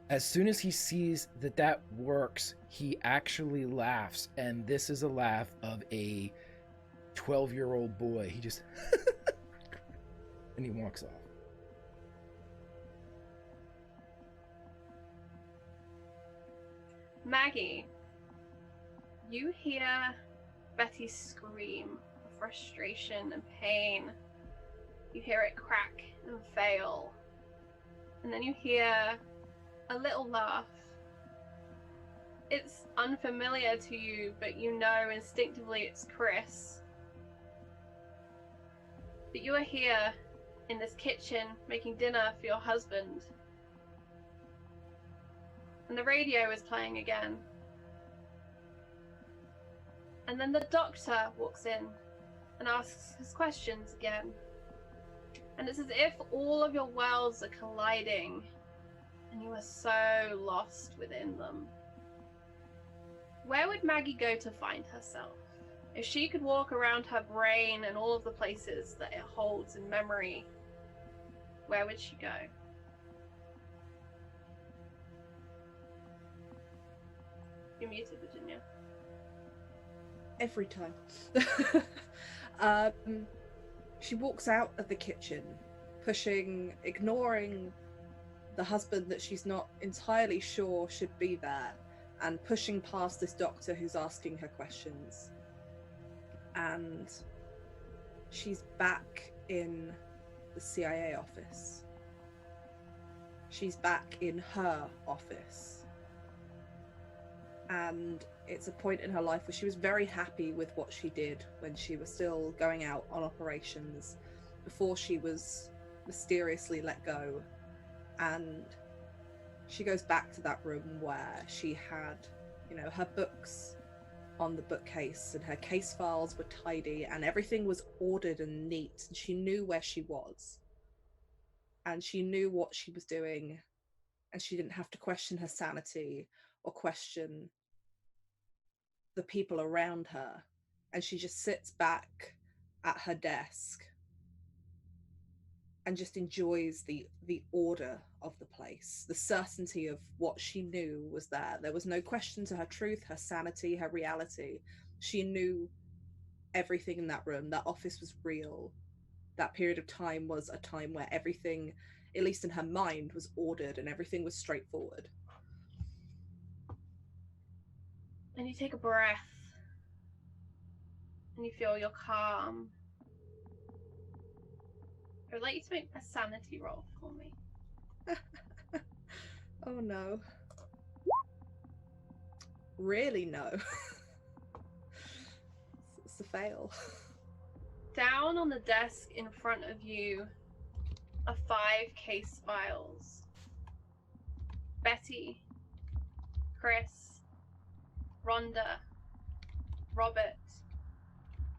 H: As soon as he sees that that works, he actually laughs, and this is a laugh of a 12-year-old boy. He just and he walks off.
B: Maggie, you hear Betty scream of frustration and pain. You hear it crack and fail. And then you hear a little laugh. It's unfamiliar to you, but you know instinctively it's Chris. But you are here in this kitchen making dinner for your husband. And the radio is playing again. And then the doctor walks in and asks his questions again. And it's as if all of your worlds are colliding and you are so lost within them. Where would Maggie go to find herself? If she could walk around her brain and all of the places that it holds in memory, where would she go? You're muted, Virginia.
G: Every time. She walks out of the kitchen, ignoring the husband that she's not entirely sure should be there, and pushing past this doctor who's asking her questions. And she's back in the CIA office. She's back in her office. And it's a point in her life where she was very happy with what she did when she was still going out on operations before she was mysteriously let go. And she goes back to that room where she had, her books on the bookcase, and her case files were tidy, and everything was ordered and neat, and she knew where she was. And she knew what she was doing, and she didn't have to question her sanity or question the people around her. And she just sits back at her desk and just enjoys the order of the place, the certainty of what she knew was there. There was no question to her truth, her sanity, her reality. She knew everything in that room. That office was real. That period of time was a time where everything, at least in her mind, was ordered and everything was straightforward.
B: And you take a breath and you feel you're calm. I'd like you to make a sanity roll for me.
G: Oh no. Really no. It's a fail.
B: Down on the desk in front of you are 5 case files. Betty, Chris, Rhonda, Robert,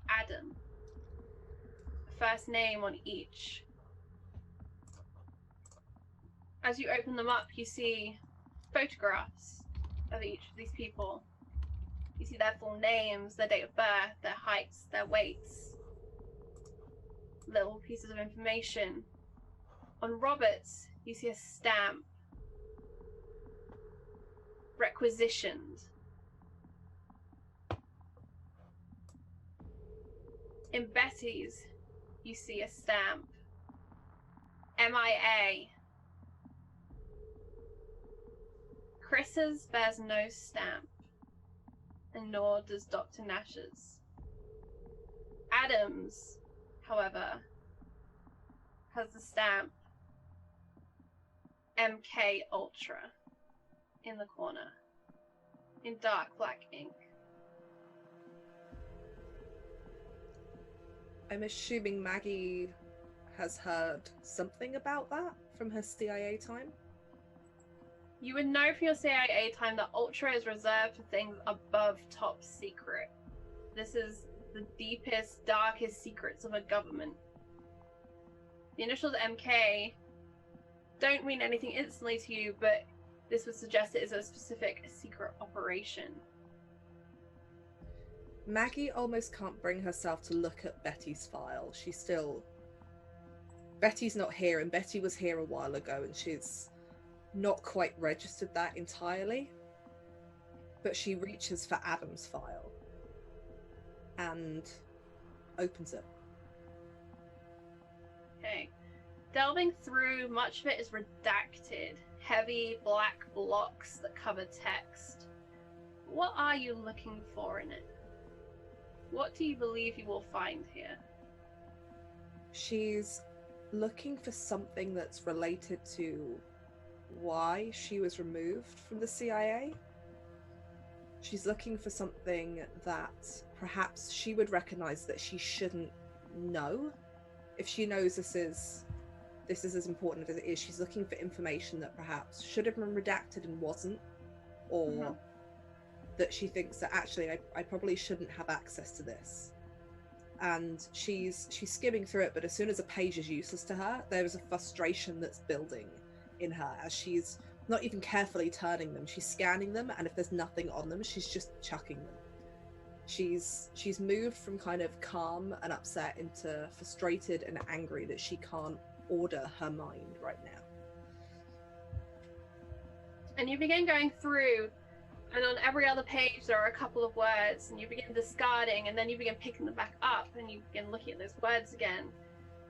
B: Adam. The first name on each. As you open them up, you see photographs of each of these people. You see their full names, their date of birth, their heights, their weights. Little pieces of information. On Robert's, you see a stamp. Requisitioned. In Betty's, you see a stamp. MIA. Chris's bears no stamp, and nor does Dr. Nash's. Adams, however, has the stamp MK Ultra in the corner, in dark black ink.
G: I'm assuming Maggie has heard something about that from her CIA time.
B: You would know from your CIA time that Ultra is reserved for things above top secret. This is the deepest, darkest secrets of a government. The initials MK don't mean anything instantly to you, but this would suggest it is a specific secret operation.
G: Maggie almost can't bring herself to look at Betty's file. Betty's not here, and Betty was here a while ago, and she's not quite registered that entirely. But she reaches for Adam's file and opens it.
B: Okay. Delving through, much of it is redacted. Heavy black blocks that cover text. What are you looking for in it? What do you believe you will find here?
G: She's looking for something that's related to why she was removed from the CIA. She's looking for something that perhaps she would recognize that she shouldn't know. If she knows this is as important as it is, she's looking for information that perhaps should have been redacted and wasn't, or that she thinks that actually I probably shouldn't have access to this. And she's skimming through it, but as soon as a page is useless to her, there is a frustration that's building in her as she's not even carefully turning them. She's scanning them, and if there's nothing on them, she's just chucking them. She's moved from kind of calm and upset into frustrated and angry that she can't order her mind right now.
B: And you begin going through, and on every other page there are a couple of words, and you begin discarding, and then you begin picking them back up, and you begin looking at those words again.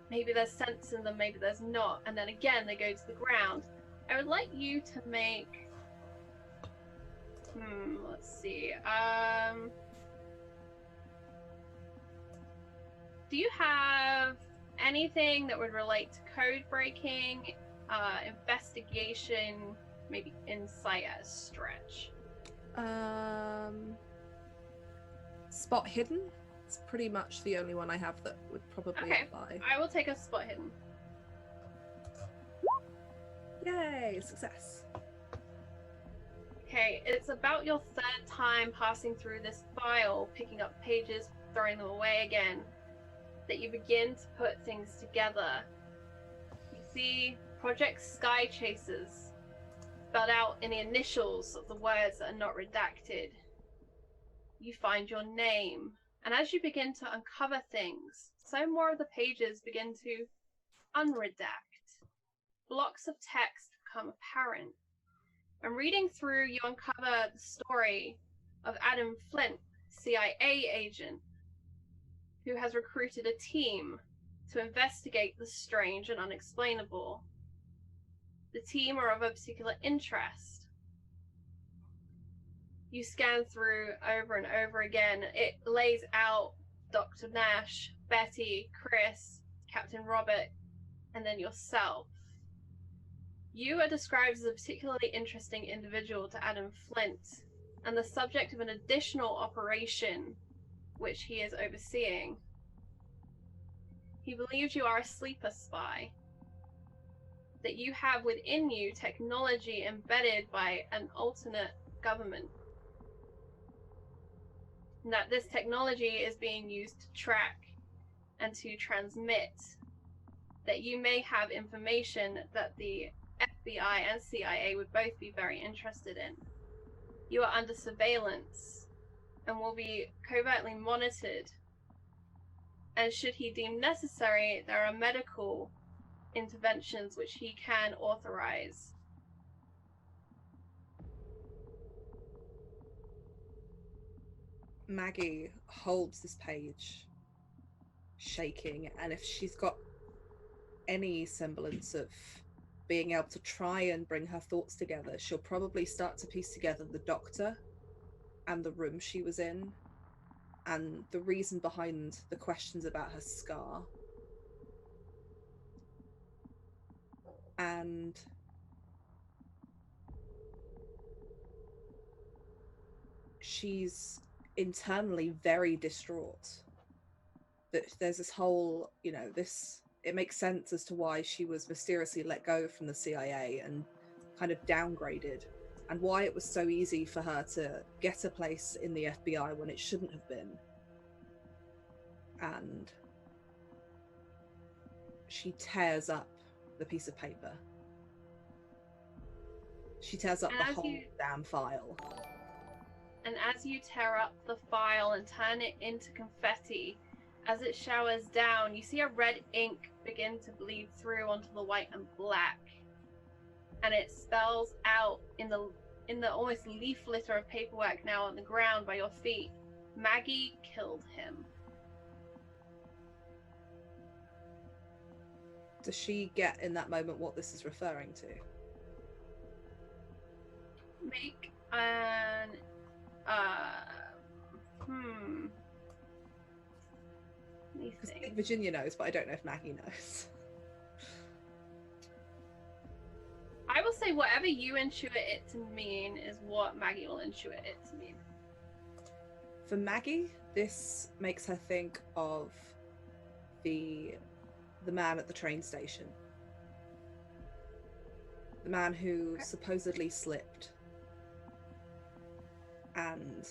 B: Maybe there's sense in them, maybe there's not, and then again they go to the ground. I would like you to make... let's see. Do you have anything that would relate to code breaking, investigation, maybe insight at a stretch?
G: Spot hidden? It's pretty much the only one I have that would probably apply.
B: I will take a spot hidden.
G: Yay, success.
B: Okay, it's about your third time passing through this file, picking up pages, throwing them away again, that you begin to put things together. You see Project Skychasers spelled out in the initials of the words that are not redacted. You find your name, and as you begin to uncover things, so more of the pages begin to unredact. Blocks of text become apparent. And reading through, you uncover the story of Adam Flint, CIA agent, who has recruited a team to investigate the strange and unexplainable. The team are of a particular interest. You scan through over and over again. It lays out Dr. Nash, Betty, Chris, Captain Robert, and then yourself. You are described as a particularly interesting individual to Adam Flint, and the subject of an additional operation which he is overseeing. He believes you are a sleeper spy, that you have within you technology embedded by an alternate government, and that this technology is being used to track and to transmit, that you may have information that the FBI and CIA would both be very interested in. You are under surveillance and will be covertly monitored. And should he deem necessary, there are medical interventions which he can authorize.
G: Maggie holds this page, shaking, and if she's got any semblance of being able to try and bring her thoughts together, she'll probably start to piece together the doctor and the room she was in and the reason behind the questions about her scar. And she's internally very distraught that there's this whole, it makes sense as to why she was mysteriously let go from the CIA and kind of downgraded, and why it was so easy for her to get a place in the FBI when it shouldn't have been. And she tears up the piece of paper. She tears up the whole damn file.
B: And as you tear up the file and turn it into confetti, as it showers down, you see a red ink begin to bleed through onto the white and black. And it spells out in the almost leaf litter of paperwork now on the ground by your feet, Maggie killed him.
G: Does she get in that moment what this is referring to?
B: Make an
G: Because I think Virginia knows, but I don't know if Maggie knows.
B: I will say whatever you intuit it to mean is what Maggie will intuit it to mean.
G: For Maggie, this makes her think of the man at the train station. The man who supposedly slipped. And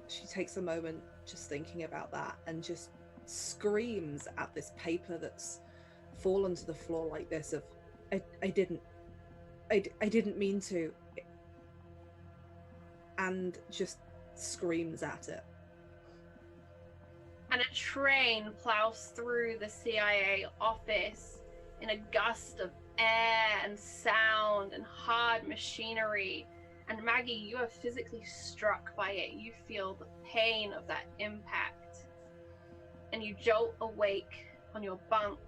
G: she takes a moment just thinking about that and just screams at this paper that's fallen to the floor like this of, I didn't mean to. And just screams at it.
B: And a train plows through the CIA office in a gust of air and sound and hard machinery. And Maggie, you are physically struck by it. You feel the pain of that impact. And you jolt awake on your bunk.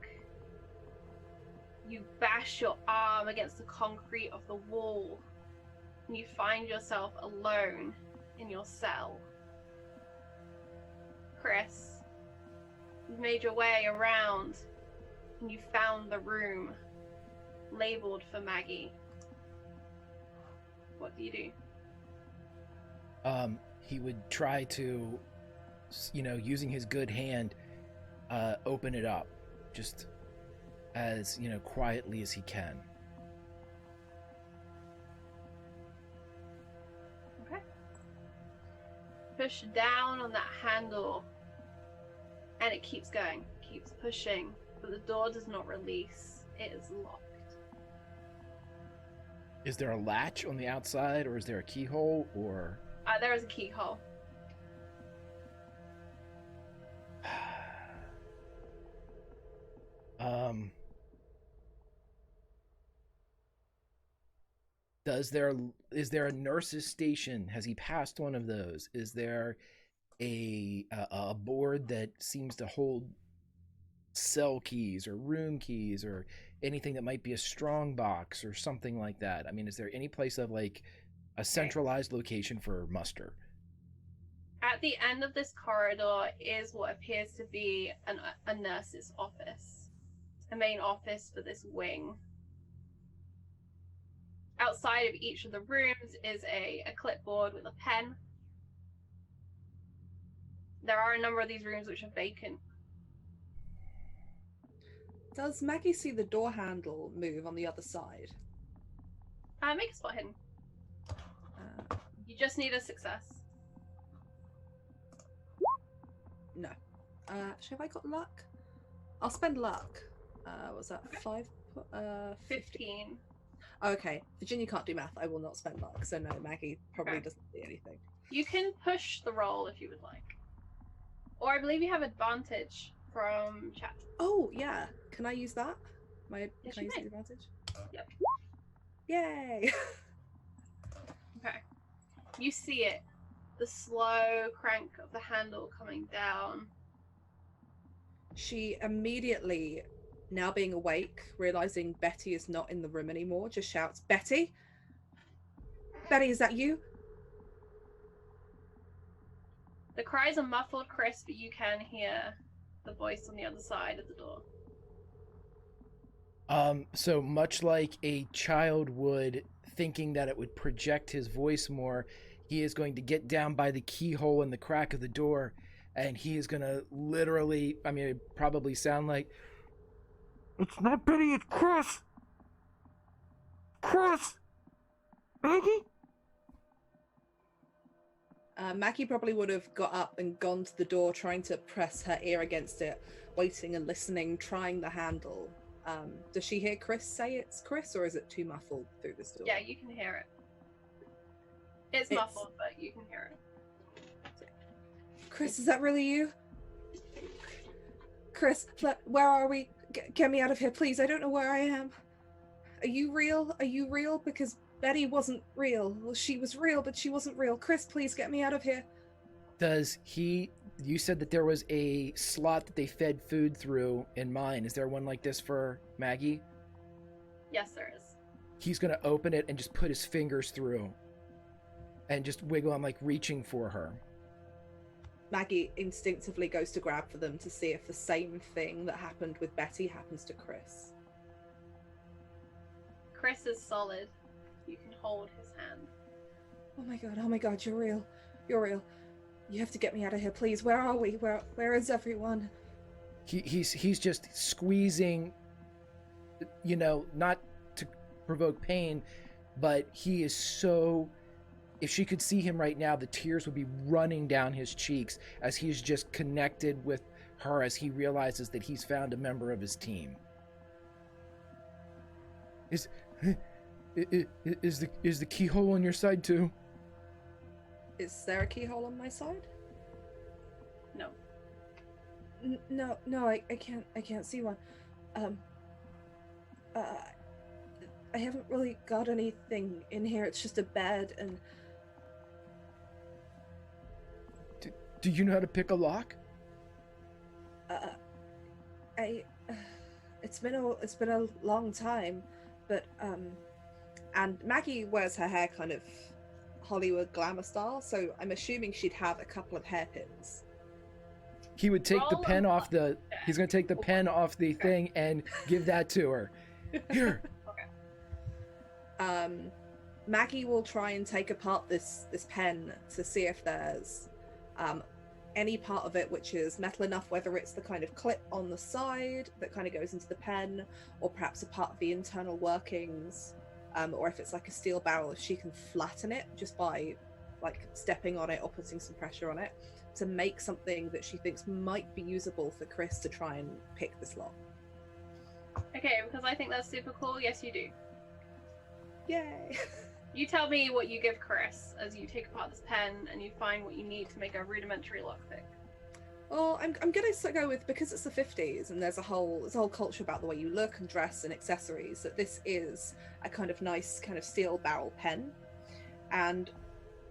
B: You bash your arm against the concrete of the wall. And you find yourself alone in your cell. Chris, you've made your way around and you found the room labeled for Maggie. What do you do?
H: He would try to, using his good hand, open it up, just as, quietly as he can.
B: push down on that handle, and it keeps going, keeps pushing, but the door does not release. It is locked.
H: Is there a latch on the outside, or is there a keyhole, or?
B: There is a keyhole. Is there a nurse's station? Has he passed one of those? Is there a board that seems to hold cell keys or room keys or anything that might be a strong box or something like that? I mean, is there any place of like a centralized location for muster? At the end of this corridor is what appears to be a nurse's office, a main office for this wing. Outside of each of the rooms is a clipboard with a pen. There are a number of these rooms which are vacant.
G: Does Maggie see the door handle move on the other side?
B: Make a spot hidden. You just need a success.
G: No. Have I got luck? I'll spend luck. What's that? 15. Okay, Virginia can't do math. I will not spend luck, so no, Maggie probably doesn't see anything.
B: You can push the roll if you would like. Or I believe you have advantage from chat.
G: Oh, yeah. Can I use that? Can I use the advantage?
B: Yep.
G: Yay!
B: Okay. You see it. The slow crank of the handle coming down.
G: She immediately, now being awake, realizing Betty is not in the room anymore, just shouts, "Betty? Betty, is that you?"
B: The cries are muffled, Chris, but you can hear the voice on the other side of the door.
H: So much like a child would, thinking that it would project his voice more, he is going to get down by the keyhole in the crack of the door, and he is going to literally, I mean, it probably sound like, "It's not Betty, it's Chris! Chris! Maggie?"
G: Maggie probably would have got up and gone to the door, trying to press her ear against it, waiting and listening, trying the handle. Does she hear Chris say it's Chris, or is it too muffled through this door?
B: Yeah, you can hear it. It's muffled, but you can hear it.
G: Chris, is that really you? Chris, where are we? Get me out of here, please. I don't know where I am. Are you real? Are you real? Because Betty wasn't real. Well, she was real, but she wasn't real. Chris, please get me out of here.
H: You said that there was a slot that they fed food through in mine. Is there one like this for Maggie?
B: Yes, there is.
H: He's going to open it and just put his fingers through and just wiggle. I'm like reaching for her.
G: Maggie instinctively goes to grab for them to see if the same thing that happened with Betty happens to Chris.
B: Chris is solid. You can hold his hand.
G: Oh my god, you're real. You're real. You have to get me out of here, please. Where are we? Where is everyone?
H: He's just squeezing, not to provoke pain, but he is so, if she could see him right now, the tears would be running down his cheeks as he's just connected with her as he realizes that he's found a member of his team. Is the keyhole on your side too?
G: Is there a keyhole on my side?
B: No.
G: No, I can't see one. I haven't really got anything in here. It's just a bed and.
H: Do you know how to pick a lock?
G: It's been a long time, but and Maggie wears her hair kind of Hollywood glamour style, so I'm assuming she'd have a couple of hairpins.
H: He would take the pen off he's going to take the pen off the thing and give that to her. Here.
B: Okay.
G: Maggie will try and take apart this pen to see if there's any part of it which is metal enough, whether it's the kind of clip on the side that kind of goes into the pen, or perhaps a part of the internal workings, or if it's like a steel barrel, if she can flatten it just by like stepping on it or putting some pressure on it to make something that she thinks might be usable for Chris to try and pick this lock.
B: Okay, because I think that's super cool. Yes, you do.
G: Yay!
B: You tell me what you give Chris as you take apart this pen and you find what you need to make a rudimentary lockpick.
G: Well, I'm gonna go with, because it's the 50s and there's a whole culture about the way you look and dress and accessories, that this is a kind of nice kind of steel barrel pen. And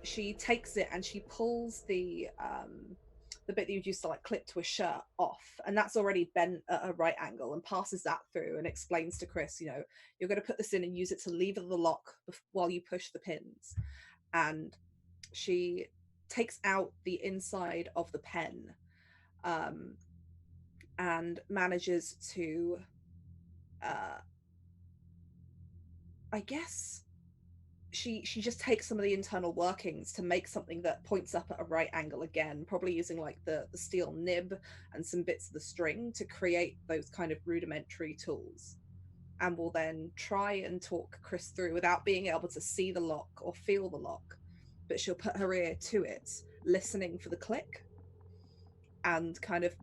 G: she takes it and she pulls the bit that you'd used to like clip to a shirt off, and that's already bent at a right angle, and passes that through and explains to Chris, you know, you're going to put this in and use it to lever the lock while you push the pins. And she takes out the inside of the pen, and manages to I guess she just takes some of the internal workings to make something that points up at a right angle again, probably using like the steel nib and some bits of the string to create those kind of rudimentary tools, and will then try and talk Chris through without being able to see the lock or feel the lock, but she'll put her ear to it, listening for the click, and kind of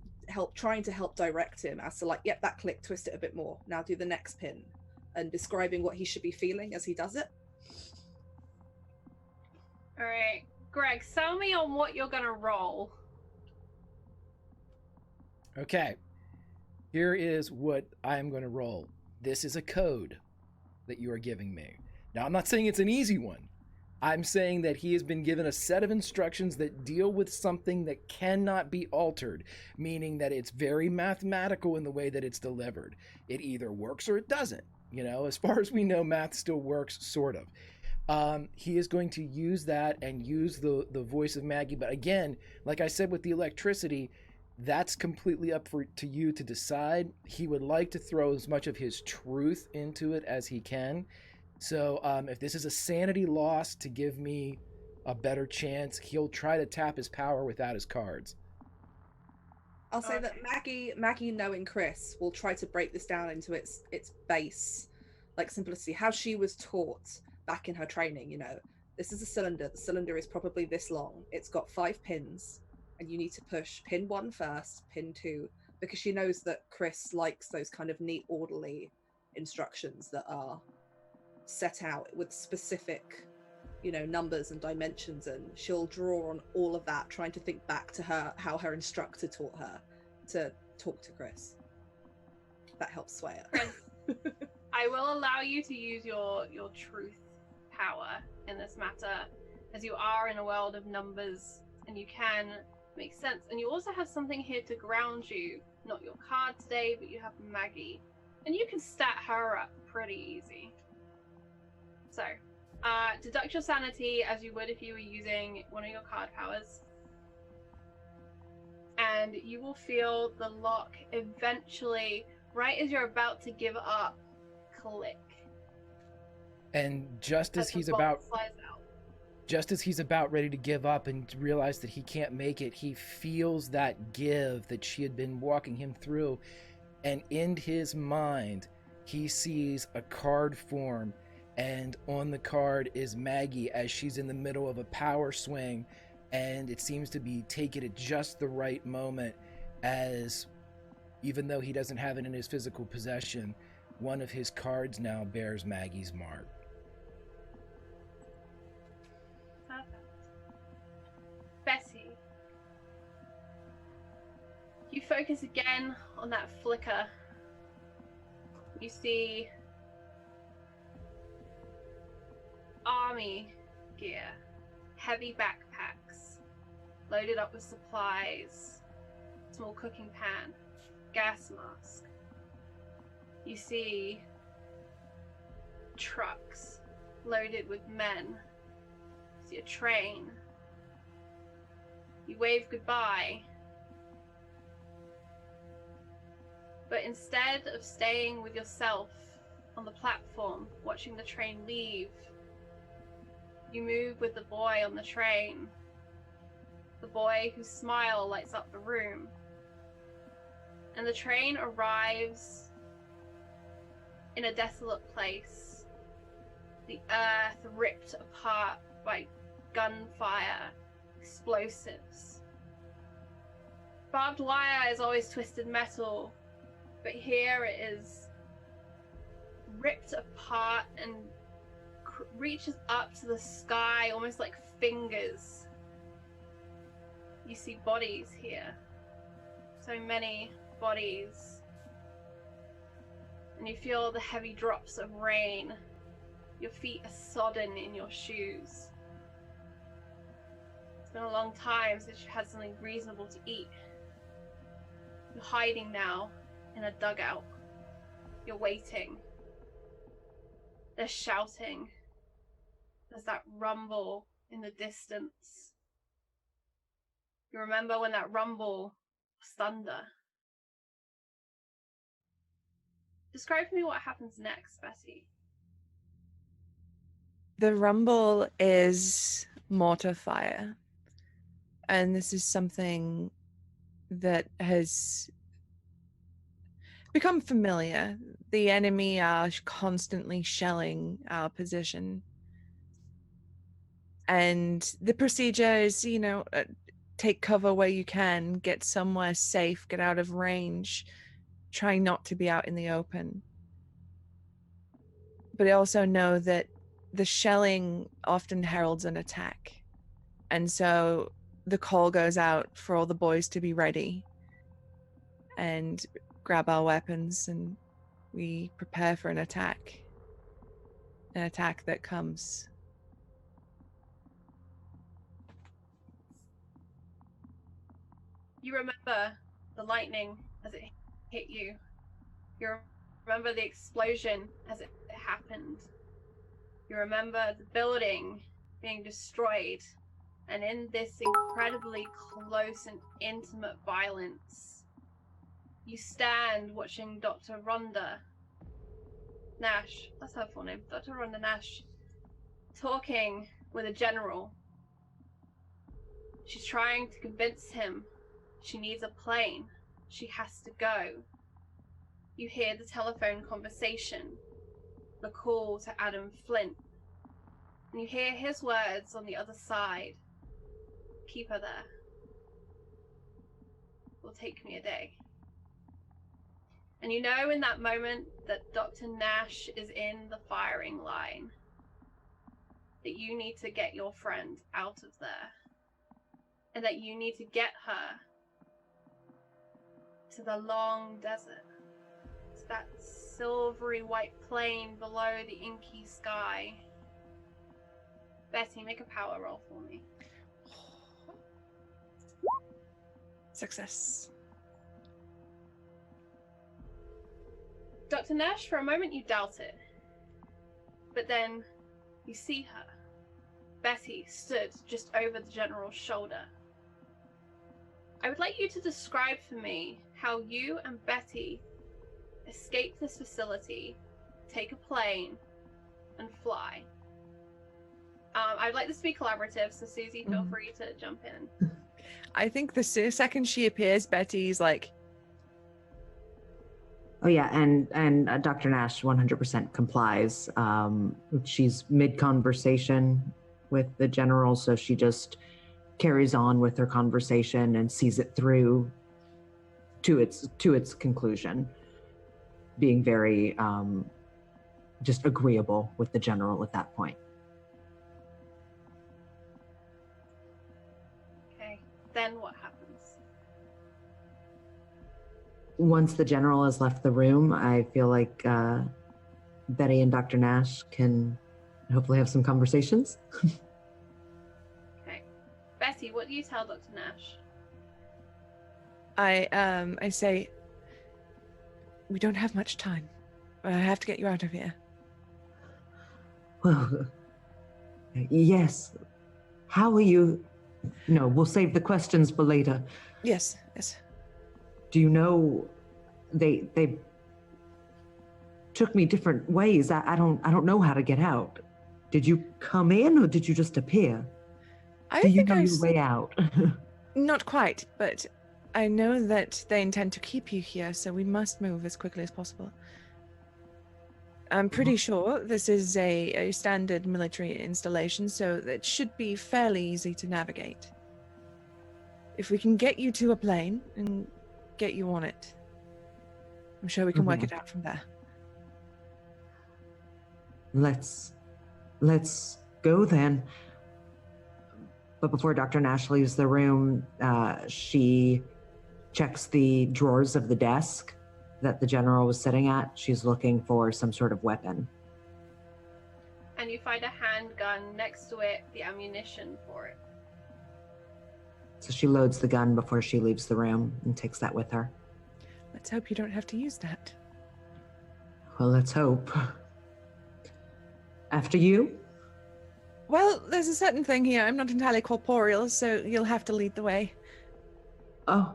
G: trying to help direct him as to like, yep, that click, twist it a bit more, now do the next pin, and describing what he should be feeling as he does it.
B: All right, Greg, sell me on what you're gonna roll.
H: Okay. Here is what I am going to roll. This is a code that you are giving me. Now, I'm not saying it's an easy one. I'm saying that he has been given a set of instructions that deal with something that cannot be altered, meaning that it's very mathematical in the way that it's delivered. It either works or it doesn't. You know, as far as we know, math still works, sort of. He is going to use that and use the voice of Maggie. But again, like I said with the electricity, that's completely up to you to decide. He would like to throw as much of his truth into it as he can. So if this is a sanity loss to give me a better chance, he'll try to tap his power without his cards.
G: I'll say that Maggie, knowing Chris, will try to break this down into its base, like simplicity, how she was taught back in her training. You know, this is a cylinder. The cylinder is probably this long. It's got 5 pins, and you need to push pin 1 first, pin 2, because she knows that Chris likes those kind of neat, orderly instructions that are set out with specific, you know, numbers and dimensions, and she'll draw on all of that, trying to think back to how her instructor taught her to talk to Chris. That helps sway it.
B: I will allow you to use your truth power in this matter, as you are in a world of numbers and you can make sense. And you also have something here to ground you. Not your card today, but you have Maggie. And you can stat her up pretty easy. So, deduct your sanity as you would if you were using one of your card powers. And you will feel the lock eventually, right as you're about to give up, click.
H: And just as he's about ready to give up and to realize that he can't make it, he feels that give that she had been walking him through, and in his mind he sees a card form, and on the card is Maggie as she's in the middle of a power swing, and it seems to be taken at just the right moment, as even though he doesn't have it in his physical possession, one of his cards now bears Maggie's mark.
B: Bessie, you focus again on that flicker. You see army gear, heavy backpacks, loaded up with supplies, small cooking pan, gas mask. You see trucks loaded with men. You see a train. You wave goodbye. But instead of staying with yourself on the platform, watching the train leave, you move with the boy on the train. The boy whose smile lights up the room. And the train arrives in a desolate place. The earth ripped apart by gunfire, explosives. Barbed wire is always twisted metal, but here it is ripped apart and reaches up to the sky, almost like fingers. You see bodies here. So many bodies. And you feel the heavy drops of rain. Your feet are sodden in your shoes. It's been a long time since you had something reasonable to eat. You're hiding now in a dugout. You're waiting. They're shouting. There's that rumble in the distance. You remember when that rumble was thunder. Describe for me what happens next, Betty.
F: The rumble is mortar fire. And this is something that has become familiar. The enemy are constantly shelling our position. And the procedure is, take cover where you can, get somewhere safe, get out of range, try not to be out in the open. But also know that the shelling often heralds an attack. And so the call goes out for all the boys to be ready and grab our weapons, and we prepare for an attack that comes.
B: You remember the lightning as it hit you. You remember the explosion as it happened. You remember the building being destroyed. And in this incredibly close and intimate violence, you stand watching Dr. Rhonda Nash, that's her full name, Dr. Rhonda Nash, talking with a general. She's trying to convince him she needs a plane. She has to go. You hear the telephone conversation, the call to Adam Flint, and you hear his words on the other side. Keep her there. It will take me a day. And you know in that moment that Dr. Nash is in the firing line, that you need to get your friend out of there, and that you need to get her to the long desert, to that silvery white plain below the inky sky. Betty, make a power roll for me.
F: Success.
B: Dr. Nash, for a moment you doubt it, but then you see her. Betty stood just over the general's shoulder. I would like you to describe for me how you and Betty escape this facility, take a plane, and fly. I'd like this to be collaborative, so Susie, feel free to jump in.
F: I think the second she appears, Betty's like,
I: oh yeah, and Dr. Nash 100% complies. She's mid-conversation with the general, so she just carries on with her conversation and sees it through to its conclusion, being very just agreeable with the general at that point.
B: Okay, then what happens?
I: Once the general has left the room, I feel like Betty and Dr. Nash can hopefully have some conversations.
B: Okay. Betty, what do you tell Dr. Nash?
F: I say, we don't have much time. I have to get you out of here.
I: Well, yes. How are you? No, we'll save the questions for later.
F: Yes.
I: Do you know they took me different ways? I don't know how to get out. Did you come in or did you just appear? Do you know your way out?
F: Not quite, but I know that they intend to keep you here, so we must move as quickly as possible. I'm pretty sure this is a standard military installation, so it should be fairly easy to navigate. If we can get you to a plane and get you on it, I'm sure we can work
I: Okay.
F: it out from there.
I: Let's go then. But before Dr. Nash leaves the room, she checks the drawers of the desk that the general was sitting at. She's looking for some sort of weapon.
B: And you find a handgun next to it, the ammunition for it.
I: So she loads the gun before she leaves the room and takes that with her.
F: Let's hope you don't have to use that.
I: Well, let's hope. After you?
F: Well, there's a certain thing here. I'm not entirely corporeal, so you'll have to lead the way.
I: Oh.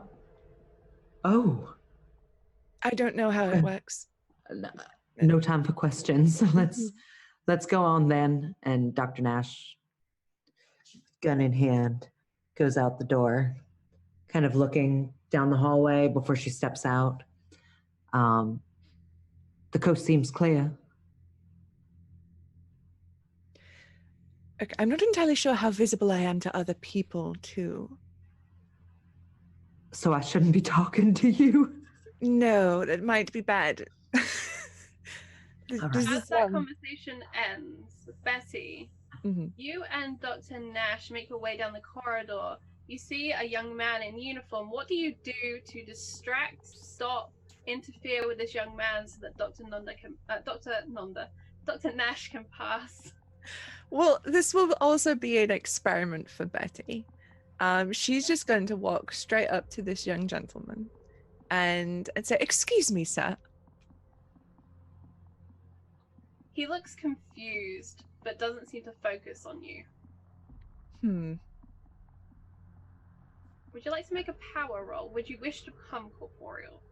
F: I don't know how it works.
I: No time for questions. Let's go on then. And Dr. Nash, gun in hand, goes out the door, kind of looking down the hallway before she steps out. The coast seems clear.
F: Okay, I'm not entirely sure how visible I am to other people, too.
I: So I shouldn't be talking to you?
F: No, that might be bad.
I: All right.
B: As that conversation ends, Betty,
F: Mhm.
B: you and Dr. Nash make your way down the corridor. You see a young man in uniform. What do you do to distract, stop, interfere with this young man so that Dr. Nash can pass?
F: Well, this will also be an experiment for Betty. She's just going to walk straight up to this young gentleman and say, "Excuse me, sir."
B: He looks confused, but doesn't seem to focus on you. Would you like to make a power roll? Would you wish to become corporeal?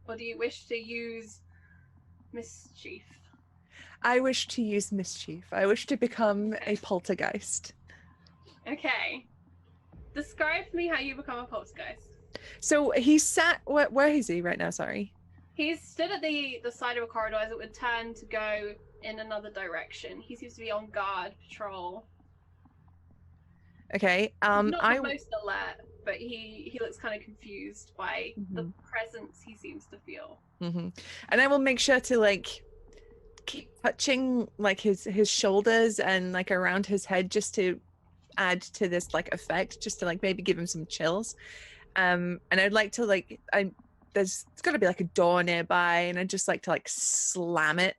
B: Or do you wish to use mischief?
F: I wish to use mischief. I wish to become a poltergeist.
B: Okay. Describe for me how you become a poltergeist.
F: So he sat. Where is he right now? Sorry.
B: He's stood at the side of a corridor as it would turn to go in another direction. He seems to be on guard, patrol.
F: Okay.
B: He's not the most alert, but he looks kind of confused by the presence he seems to feel.
F: And I will make sure to keep touching his shoulders and around his head just to add to this effect, just to maybe give him some chills. And I'd like to there's got to be a door nearby, and I'd just like to slam it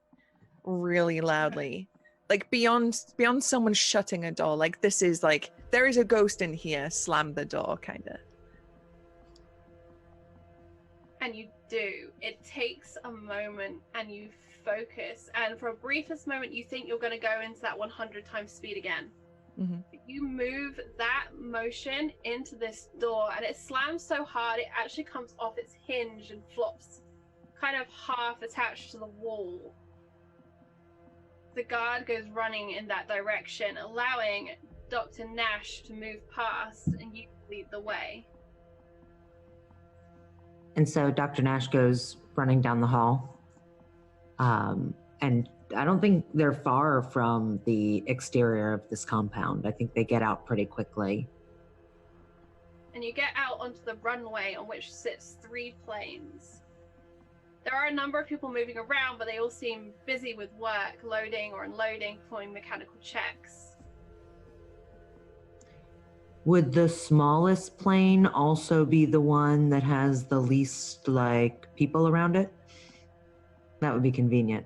F: really loudly, beyond someone shutting a door. This is there is a ghost in here, slam the door kind of.
B: And you do. It takes a moment and you focus, and for a briefest moment you think you're going to go into that 100 times speed again. You move that motion into this door and it slams so hard it actually comes off its hinge and flops kind of half attached to the wall. The guard goes running in that direction, allowing Dr. Nash to move past, and you lead the way.
I: And so Dr. Nash goes running down the hall. And I don't think they're far from the exterior of this compound. I think they get out pretty quickly.
B: And you get out onto the runway on which sits 3 planes. There are a number of people moving around, but they all seem busy with work, loading or unloading, performing mechanical checks.
I: Would the smallest plane also be the one that has the least people around it? That would be convenient.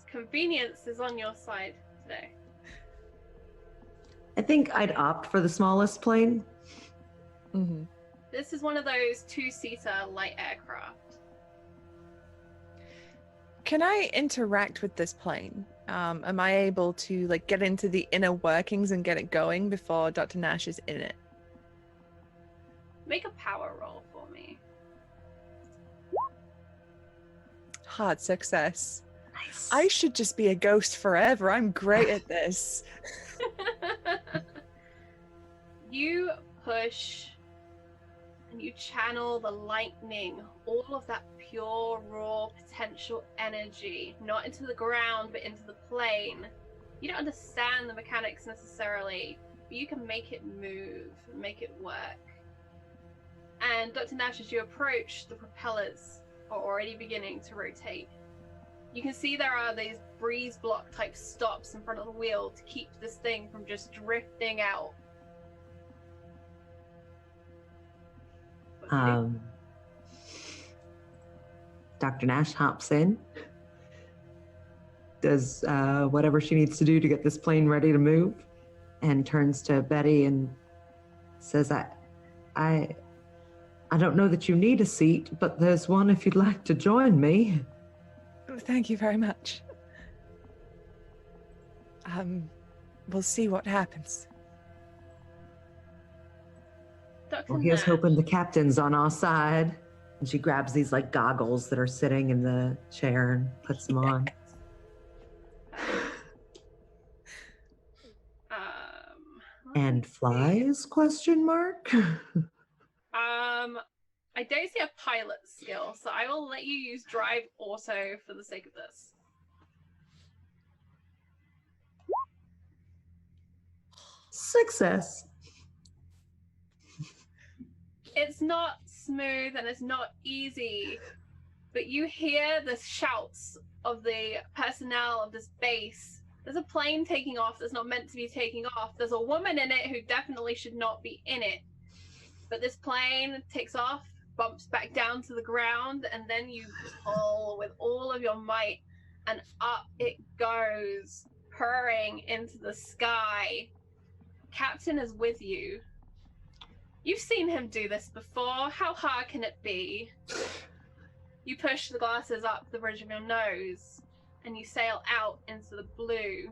B: Convenience is on your side today.
I: I think I'd opt for the smallest plane.
B: This is one of those 2-seater light aircraft.
F: Can I interact with this plane? Am I able to get into the inner workings and get it going before Dr. Nash is in it?
B: Make a power roll for me.
F: Hard success. Nice. I should just be a ghost forever. I'm great at this.
B: You push and you channel the lightning, all of that pure, raw potential energy, not into the ground, but into the plane. You don't understand the mechanics necessarily, but you can make it move, make it work. And Dr. Nash, as you approach, the propellers are already beginning to rotate. You can see there are these breeze block type stops in front of the wheel to keep this thing from just drifting out.
I: Dr. Nash hops in, does whatever she needs to do to get this plane ready to move, and turns to Betty and says, I don't know that you need a seat, but there's one if you'd like to join me.
F: Thank you very much. We'll see what happens.
B: Dr.
I: Well, here's
B: Nash,
I: hoping the captain's on our side. And she grabs these like goggles that are sitting in the chair and puts them on. And flies? Question mark.
B: I don't see a pilot skill, so I will let you use Drive Auto for the sake of this.
I: Success.
B: It's not smooth and it's not easy, but you hear the shouts of the personnel of this base. There's a plane taking off that's not meant to be taking off. There's a woman in it who definitely should not be in it. But this plane takes off, bumps back down to the ground, and then you pull with all of your might, and up it goes, purring into the sky. Captain is with you. You've seen him do this before. How hard can it be? You push the glasses up the bridge of your nose, and you sail out into the blue.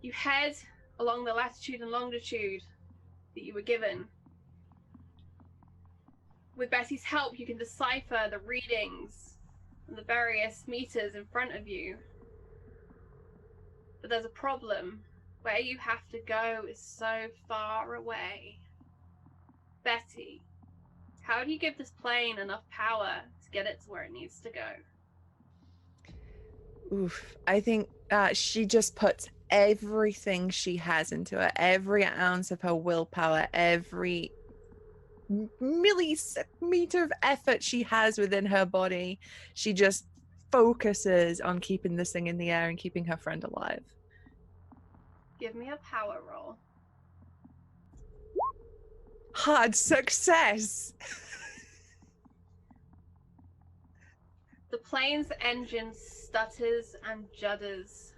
B: You head along the latitude and longitude that you were given. With Betty's help, you can decipher the readings and the various meters in front of you. But there's a problem. Where you have to go is so far away. Betty, how do you give this plane enough power to get it to where it needs to go?
F: Oof. I think she just puts everything she has into it, every ounce of her willpower, every millimeter of effort she has within her body. She just focuses on keeping this thing in the air and keeping her friend alive.
B: Give me a power roll.
F: Hard success.
B: The plane's engine stutters and judders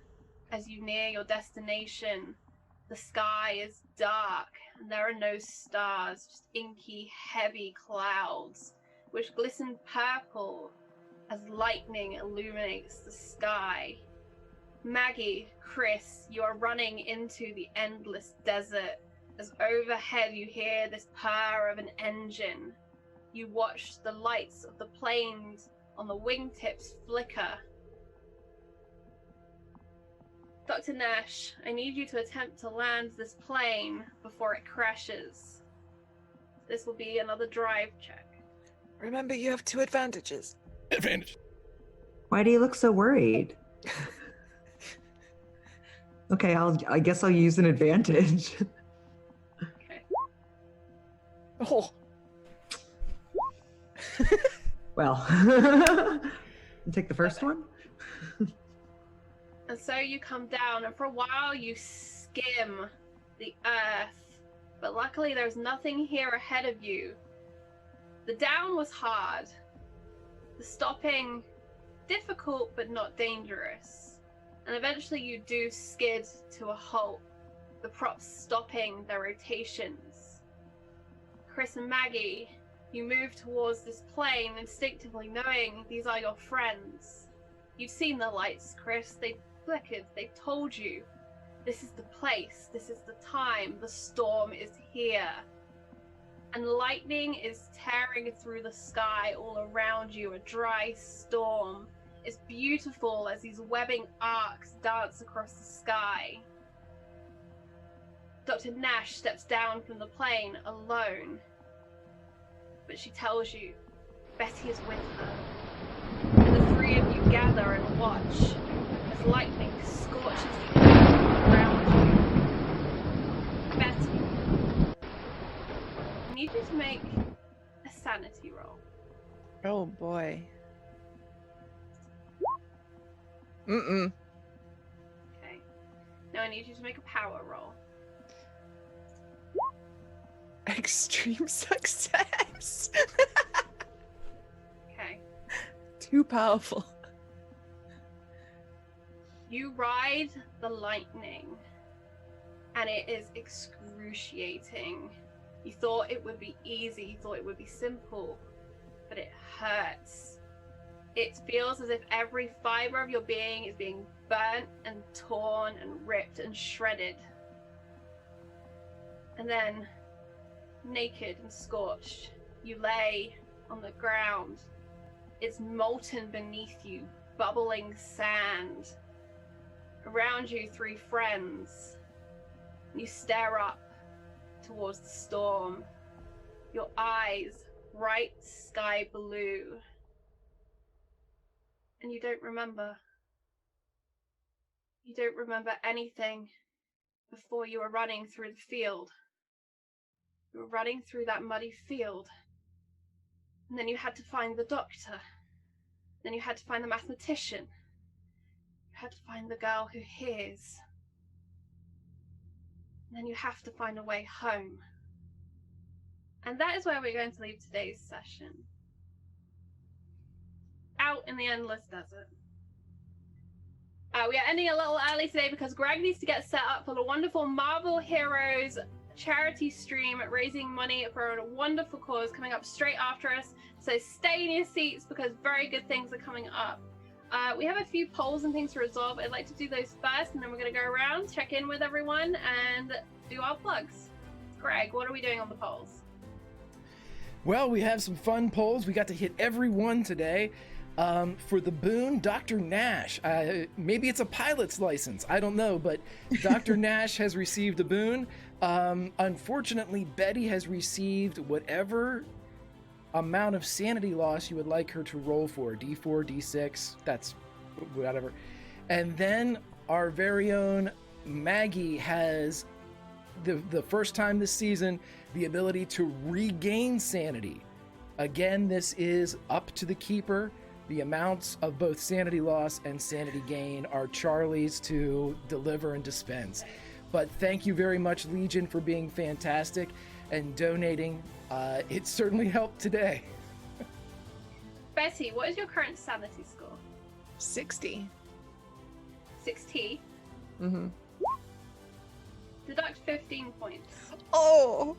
B: as you near your destination. The sky is dark and there are no stars, just inky, heavy clouds which glisten purple as lightning illuminates the sky. Maggie, Chris, you are running into the endless desert as overhead you hear this purr of an engine. You watch the lights of the planes on the wingtips flicker. Dr. Nash, I need you to attempt to land this plane before it crashes. This will be another drive check.
F: Remember, you have 2 advantages.
E: Advantage.
I: Why do you look so worried? Okay, I guess I'll use an advantage.
B: Okay.
F: Oh.
I: Well, I'll take the first one.
B: And so you come down, and for a while you skim the earth, but luckily there's nothing here ahead of you. The down was hard. The stopping, difficult but not dangerous. And eventually you do skid to a halt, the props stopping their rotations. Chris and Maggie, you move towards this plane instinctively knowing these are your friends. You've seen the lights, Chris. They've flickered. They've told you. This is the place. This is the time. The storm is here. And lightning is tearing through the sky all around you, a dry storm. It's beautiful as these webbing arcs dance across the sky. Dr. Nash steps down from the plane alone. But she tells you Betty is with her. And the three of you gather and watch as lightning scorches the earth around you. Betty, I need you to make a sanity roll.
F: Oh boy. Mm-mm.
B: Okay. Now I need you to make a power roll.
F: Extreme success.
B: Okay.
F: Too powerful.
B: You ride the lightning, and it is excruciating. You thought it would be easy, you thought it would be simple, but it hurts. It feels as if every fiber of your being is being burnt and torn and ripped and shredded. And then, naked and scorched, you lay on the ground. It's molten beneath you, bubbling sand. Around you, three friends. You stare up towards the storm. Your eyes bright sky blue. And you don't remember. You don't remember anything before you were running through the field. You were running through that muddy field. And then you had to find the doctor. Then you had to find the mathematician. You had to find the girl who hears. And then you have to find a way home. And that is where we're going to leave today's session. Out in the endless desert. We are ending a little early today because Greg needs to get set up for the wonderful Marvel Heroes charity stream, raising money for a wonderful cause coming up straight after us. So stay in your seats because very good things are coming up. We have a few polls and things to resolve. I'd like to do those first, and then we're going to go around, check in with everyone, and do our plugs. Greg, what are we doing on the polls?
H: Well, we have some fun polls. We got to hit every one today. For the boon, Dr. Nash. Maybe it's a pilot's license. I don't know, but Dr. Nash has received a boon. Unfortunately, Betty has received whatever amount of sanity loss you would like her to roll for. D4, D6, that's whatever. And then our very own Maggie has, the first time this season, the ability to regain sanity. Again, this is up to the keeper. The amounts of both sanity loss and sanity gain are Charlie's to deliver and dispense. But thank you very much, Legion, for being fantastic and donating. It certainly helped today.
B: Betty, what is your current sanity score?
F: 60.
B: 60.
F: Mm-hmm.
B: Deduct 15 points.
F: Oh!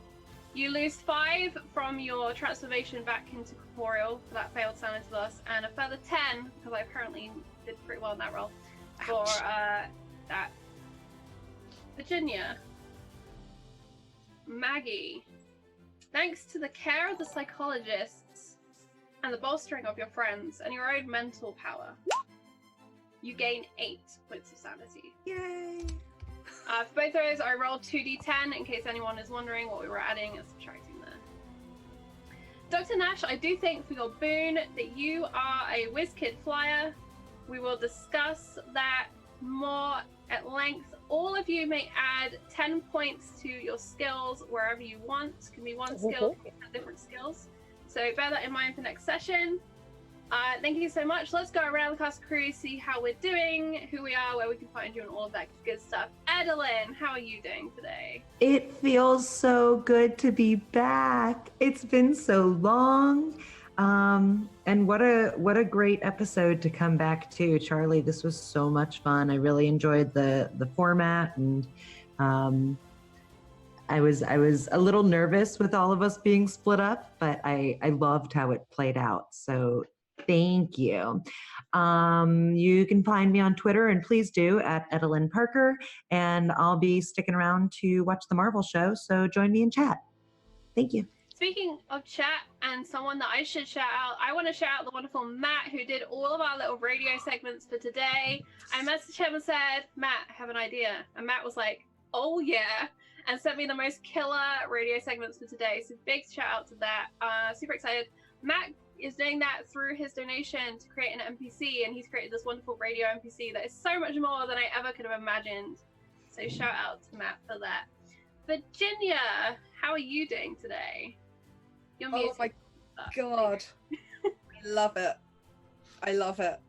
B: You lose 5 from your transformation back into corporeal for that failed sanity loss, and a further 10, because I apparently did pretty well in that roll, for that. Virginia. Maggie. Thanks to the care of the psychologists and the bolstering of your friends and your own mental power, you gain 8 points of sanity.
G: Yay!
B: For both of those, I rolled 2d10 in case anyone is wondering what we were adding and subtracting there. Dr. Nash, I do think for your boon that you are a WizKid flyer. We will discuss that more at length. All of you may add 10 points to your skills wherever you want. It can be one skill, it can be 10 different skills. So bear that in mind for next session. Thank you so much. Let's go around the cast crew, see how we're doing, who we are, where we can find you, and all of that good stuff. Adeline, how are you doing today?
C: It feels so good to be back. It's been so long. And what a great episode to come back to, Charlie. This was so much fun. I really enjoyed the format, and I was a little nervous with all of us being split up, but I loved how it played out. So thank you. You can find me on Twitter, and please do, at Edelyn Parker, and I'll be sticking around to watch the Marvel show, so join me in chat. Thank you.
B: Speaking of chat and someone that I should shout out, I want to shout out the wonderful Matt, who did all of our little radio segments for today. I messaged him and said, Matt, I have an idea. And Matt was like, oh yeah. and sent me the most killer radio segments for today. So big shout out to that. Super excited. Matt is doing that through his donation to create an NPC, and he's created this wonderful radio NPC that is so much more than I ever could have imagined. So shout out to Matt for that. Virginia, how are you doing today? Your music.
G: Oh my god. I love it. I love it.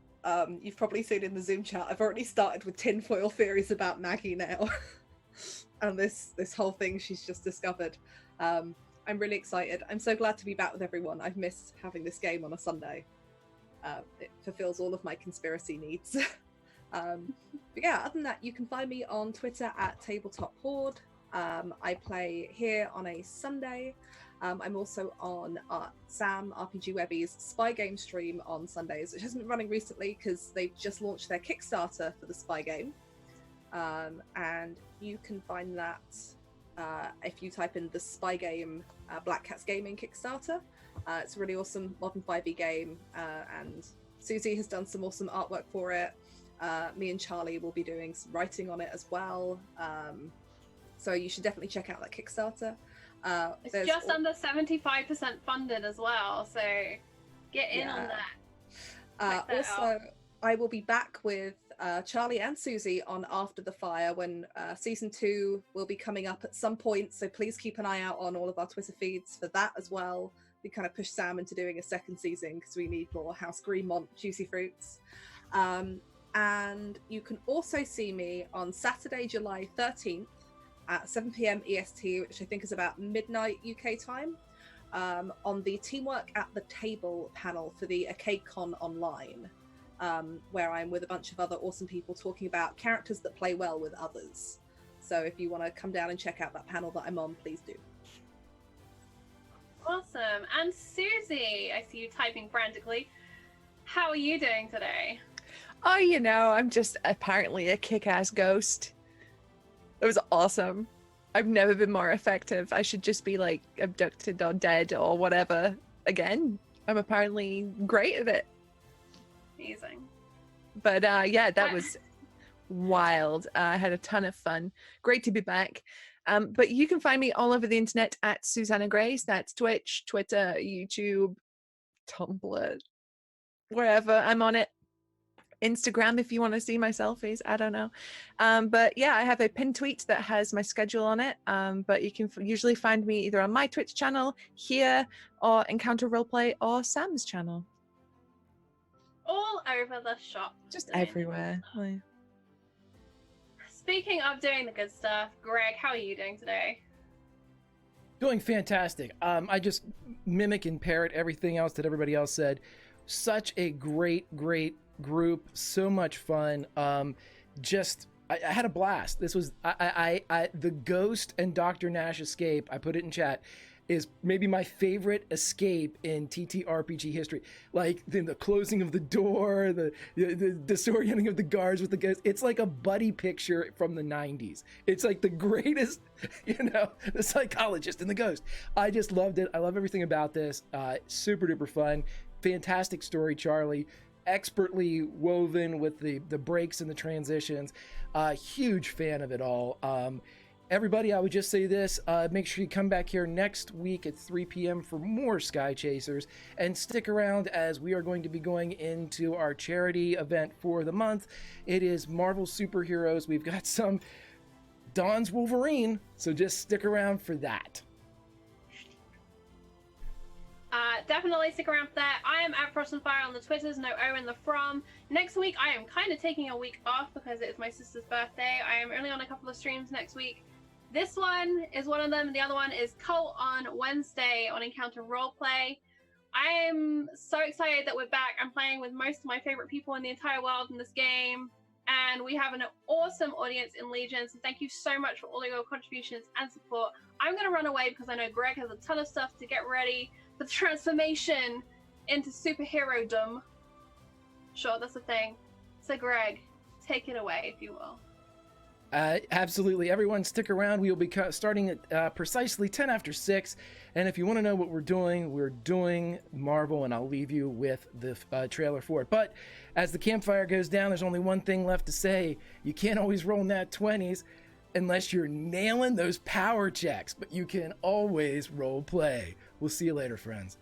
G: You've probably seen in the Zoom chat, I've already started with tinfoil theories about Maggie now. And this whole thing she's just discovered. I'm really excited. I'm so glad to be back with everyone. I've missed having this game on a Sunday. It fulfills all of my conspiracy needs. But yeah, other than that, you can find me on Twitter at Tabletop Horde. I play here on a Sunday. I'm also on Sam RPG Webby's Spy Game stream on Sundays, which hasn't been running recently because they've just launched their Kickstarter for the Spy Game. And you can find that if you type in the Spy Game Black Cats Gaming Kickstarter. It's a really awesome modern 5e game, and Susie has done some awesome artwork for it. Me and Charlie will be doing some writing on it as well. So you should definitely check out that Kickstarter.
B: It's just under 75% funded as well, so get in on that.
G: Also, I will be back with Charlie and Susie on After the Fire when season 2 will be coming up at some point, so please keep an eye out on all of our Twitter feeds for that as well. We kind of pushed Sam into doing a second season because we need more House Greenmont juicy fruits. And you can also see me on Saturday, July 13th at 7 p.m. EST, which I think is about midnight UK time, on the Teamwork at the Table panel for the ArcadeCon Online, where I'm with a bunch of other awesome people talking about characters that play well with others. So if you want to come down and check out that panel that I'm on, please do.
B: Awesome. And Susie, I see you typing frantically. How are you doing today?
F: Oh, you know, I'm just apparently a kick-ass ghost. It was awesome. I've never been more effective. I should just be like abducted or dead or whatever again. I'm apparently great at it.
B: Amazing.
F: But yeah, that was wild. I had a ton of fun. Great to be back. But you can find me all over the internet at Susanna Grace. That's Twitch, Twitter, YouTube, Tumblr, wherever I'm on it. Instagram if you want to see my selfies. I don't know. But yeah, I have a pinned tweet that has my schedule on it. But you can usually find me either on my Twitch channel, here, or Encounter Roleplay, or Sam's channel.
B: All over the shop.
F: Just everywhere.
B: Speaking of doing the good stuff, Greg, how are you doing today?
H: Doing fantastic. I just mimic and parrot everything else that everybody else said. Such a great group, so much fun. I had a blast. This was the Ghost and Dr. Nash escape, I put it in chat, is maybe my favorite escape in TTRPG history. Like the closing of the door, the disorienting of the guards with the ghost. It's like a buddy picture from the 90s. It's like the greatest, the psychologist and the ghost. I just loved it. I love everything about this. Super duper fun. Fantastic story, Charlie. Expertly woven with the breaks and the transitions. Huge fan of it all. Everybody, I would just say this, make sure you come back here next week at 3 p.m. for more Skychasers, and stick around as we are going to be going into our charity event for the month. It is Marvel Superheroes. We've got some Dawn's Wolverine, so just stick around for that.
B: Definitely stick around for that. I am at Frost and Fire on the Twitters, no O in the from. Next week, I am kind of taking a week off because it is my sister's birthday. I am only on a couple of streams next week. This one is one of them. The other one is Cult on Wednesday on Encounter Roleplay. I am so excited that we're back. I'm playing with most of my favorite people in the entire world in this game. And we have an awesome audience in Legion. So thank you so much for all your contributions and support. I'm going to run away because I know Greg has a ton of stuff to get ready for the transformation into superhero-dom. Sure, that's the thing. So Greg, take it away, if you will.
H: Absolutely. Everyone stick around. We will be starting at precisely 10 after 6. And if you want to know what we're doing Marvel, and I'll leave you with the trailer for it. But as the campfire goes down, there's only one thing left to say. You can't always roll nat 20s. unless you're nailing those power checks, but you can always role play. We'll see you later, friends.